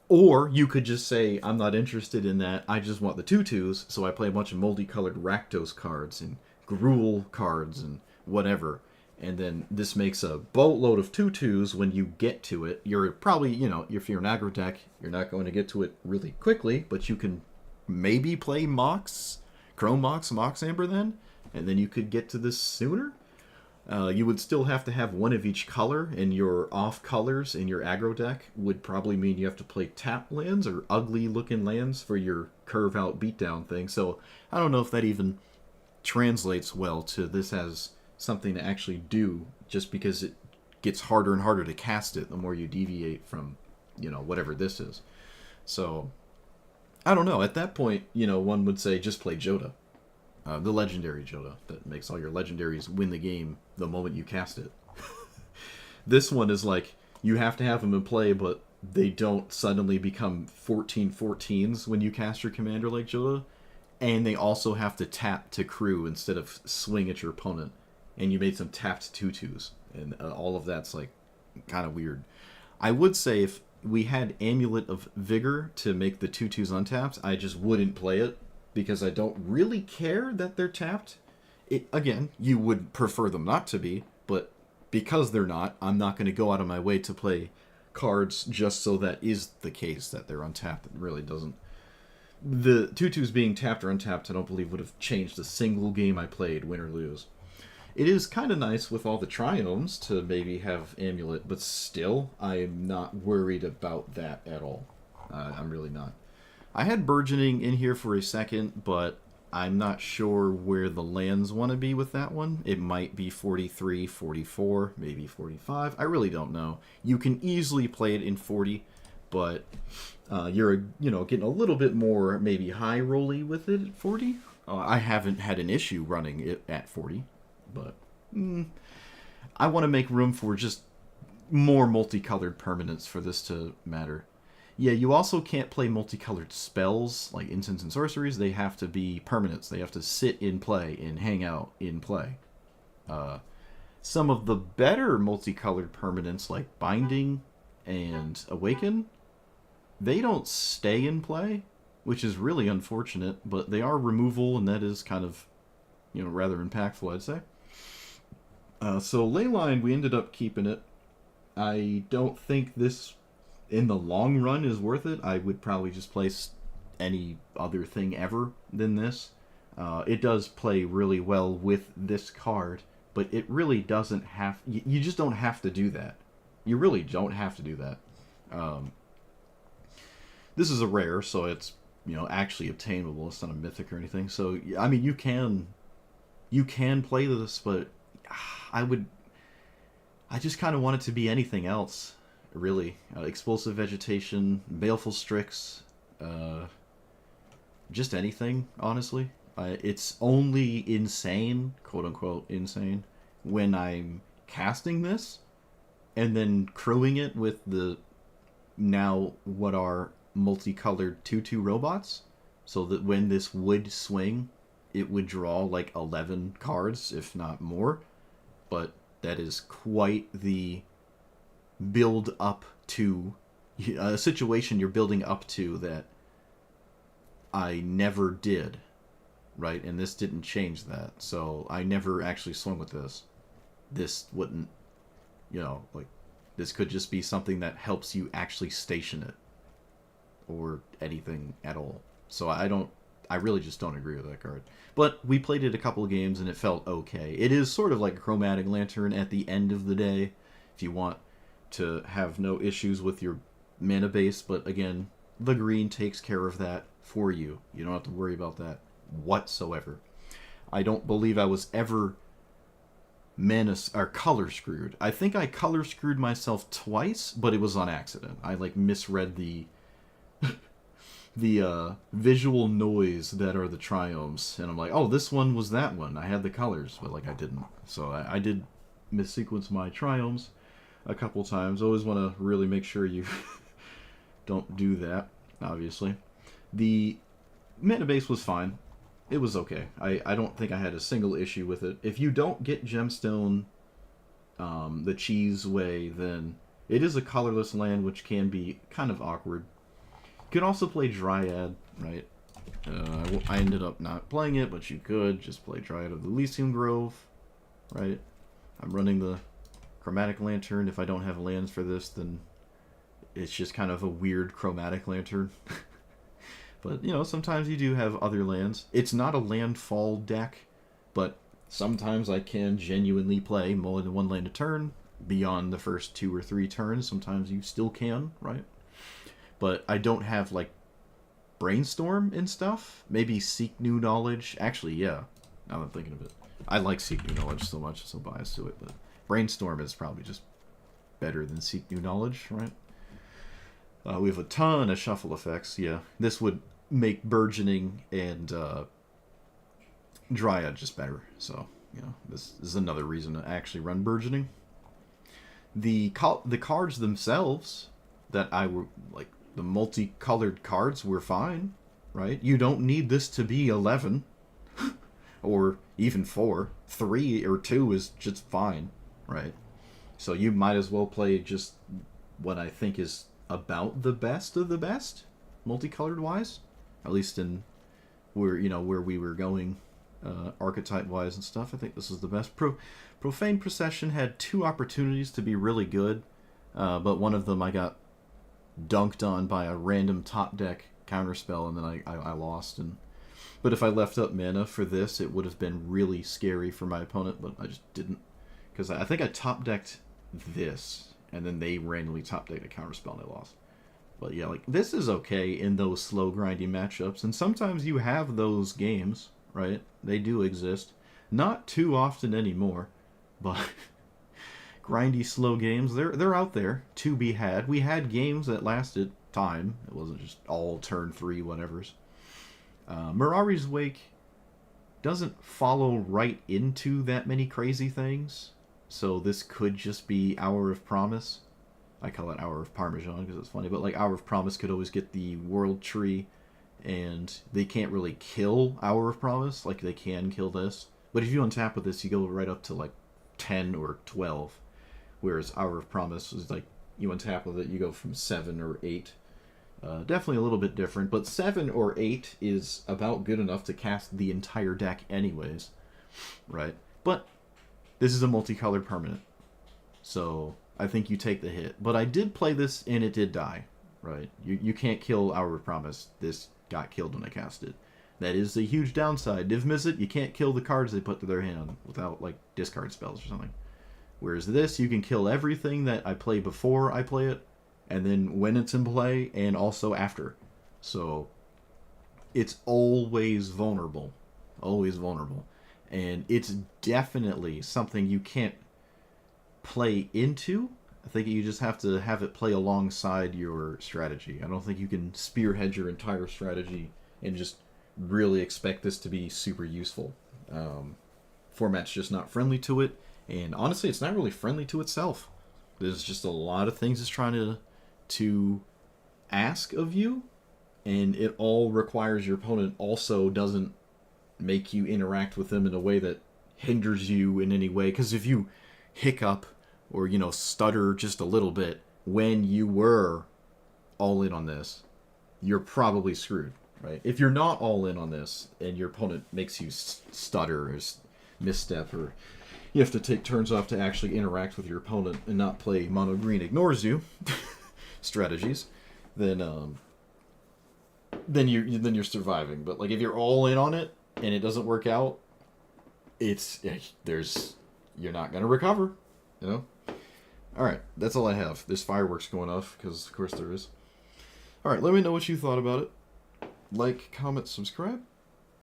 Or you could just say, I'm not interested in that, I just want the 2/2s, so I play a bunch of multicolored Rakdos cards and Gruul cards and whatever. And then this makes a boatload of 2/2s when you get to it. You're probably, you know, if you're an aggro deck, you're not going to get to it really quickly, but you can maybe play Mox, Chrome Mox, Mox Amber then, and then you could get to this sooner. You would still have to have one of each color, and your off colors in your aggro deck would probably mean you have to play tap lands or ugly looking lands for your curve out beatdown thing. So I don't know if that even translates well to this as something to actually do, just because it gets harder and harder to cast it the more you deviate from, you know, whatever this is. So I don't know. At that point, you know, one would say just play Jodah. The legendary Jodah that makes all your legendaries win the game the moment you cast it. This one is like, you have to have them in play, but they don't suddenly become 14/14s when you cast your commander like Jodah. And they also have to tap to crew instead of swing at your opponent. And you made some tapped 2/2s. And all of that's like kind of weird. I would say if we had Amulet of Vigor to make the 2/2s untapped, I just wouldn't play it, because I don't really care that they're tapped. Again, you would prefer them not to be, but because they're not, I'm not going to go out of my way to play cards just so that is the case, that they're untapped. It really doesn't. The 2/2s being tapped or untapped, I don't believe would have changed a single game I played, win or lose. It is kind of nice with all the triomes to maybe have Amulet, but still, I'm not worried about that at all. I'm really not. I had Burgeoning in here for a second, but I'm not sure where the lands want to be with that one. It might be 43, 44, maybe 45. I really don't know. You can easily play it in 40, but you're, you know, getting a little bit more maybe high rolly with it at 40. I haven't had an issue running it at 40, but I want to make room for just more multicolored permanents for this to matter. Yeah, you also can't play multicolored spells, like instants and sorceries. They have to be permanents. They have to sit in play and hang out in play. Some of the better multicolored permanents, like Binding and Awaken, they don't stay in play, which is really unfortunate, but they are removal, and that is kind of, you know, rather impactful, I'd say. So Leyline, we ended up keeping it. I don't think this, in the long run, is worth it. I would probably just place any other thing ever than this. It does play really well with this card, but it really doesn't have. You just don't have to do that. You really don't have to do that. This is a rare, so it's actually obtainable. It's not a mythic or anything. So I mean, you can play this, but I just kind of want it to be anything else, really. Explosive Vegetation, Baleful Strix, just anything, honestly. It's only insane, quote unquote insane, when I'm casting this and then crewing it with the now what are multicolored 2/2 robots, so that when this would swing, it would draw like 11 cards, if not more. But that is quite the build up to a situation you're building up to that I never did, right? And this didn't change that. So I never actually swung with this. This wouldn't, like, this could just be something that helps you actually station it or anything at all. So I really just don't agree with that card. But we played it a couple of games and it felt okay. It is sort of like a Chromatic Lantern at the end of the day, if you want to have no issues with your mana base. But again, the green takes care of that for you. You don't have to worry about that whatsoever. I don't believe I was ever color screwed. I think I color screwed myself twice, but it was on accident. I misread the visual noise that are the triomes, and I'm like, oh, this one was that one. I had the colors, but I didn't. So I did missequence my triomes a couple times. Always want to really make sure you don't do that, obviously. The mana base was fine. It was okay. I don't think I had a single issue with it. If you don't get Gemstone the cheese way, then it is a colorless land, which can be kind of awkward. You can also play Dryad, right? I ended up not playing it, but you could just play Dryad of the Elysium Grove, right? I'm running the Chromatic Lantern. If I don't have lands for this, then it's just kind of a weird Chromatic Lantern. But, sometimes you do have other lands. It's not a landfall deck, but sometimes I can genuinely play more than one land a turn beyond the first 2 or 3 turns. Sometimes you still can, right? But I don't have, Brainstorm and stuff. Maybe Seek New Knowledge. Actually, yeah, now that I'm thinking of it. I like Seek New Knowledge so much, so biased to it, but Brainstorm is probably just better than Seek New Knowledge, right? We have a ton of shuffle effects, yeah. This would make Burgeoning and Dryad just better, so, this is another reason to actually run Burgeoning. The cards themselves that I were, the multicolored cards were fine, right? You don't need this to be 11, or even 4. 3 or 2 is just fine, right? So you might as well play just what I think is about the best of the best, multicolored wise, at least in where we were going, archetype wise and stuff. I think this is the best. Profane Procession had 2 opportunities to be really good, but one of them I got dunked on by a random top deck counterspell, and then I lost. But if I left up mana for this, it would have been really scary for my opponent, but I just didn't, because I think I top decked this, and then they randomly top decked a counterspell and I lost. But yeah, this is okay in those slow, grindy matchups, and sometimes you have those games, right? They do exist. Not too often anymore, but grindy, slow games, they're out there to be had. We had games that lasted time. It wasn't just all turn 3 whatevers. Mirari's Wake doesn't follow right into that many crazy things, so this could just be Hour of Promise. I call it Hour of Parmesan because it's funny, but Hour of Promise could always get the World Tree, and they can't really kill Hour of Promise like they can kill this. But if you untap with this, you go right up to 10 or 12, whereas Hour of Promise is you untap with it, you go from 7 or 8. Definitely a little bit different, but 7 or 8 is about good enough to cast the entire deck anyways, right? But this is a multicolored permanent, so I think you take the hit. But I did play this, and it did die, right? You can't kill Hour of Promise. This got killed when I cast it. That is a huge downside. Div Mizzet, you can't kill the cards they put to their hand without, like, discard spells or something. Whereas this, you can kill everything that I play before I play it, and then when it's in play, and also after. So, it's always vulnerable. Always vulnerable. And it's definitely something you can't play into. I think you just have to have it play alongside your strategy. I don't think you can spearhead your entire strategy and just really expect this to be super useful. Format's just not friendly to it, and honestly, it's not really friendly to itself. There's just a lot of things it's trying to ask of you, and it all requires your opponent also doesn't make you interact with them in a way that hinders you in any way. Because if you hiccup or, you know, stutter just a little bit when you were all in on this, you're probably screwed, right? If you're not all in on this and your opponent makes you stutter or misstep, or you have to take turns off to actually interact with your opponent and not play mono green ignores you strategies, then you're surviving. But like if you're all in on it and it doesn't work out, you're not gonna recover, you know. All right, that's all I have. There's fireworks going off because of course there is. All right, let me know what you thought about it. Like, comment, subscribe.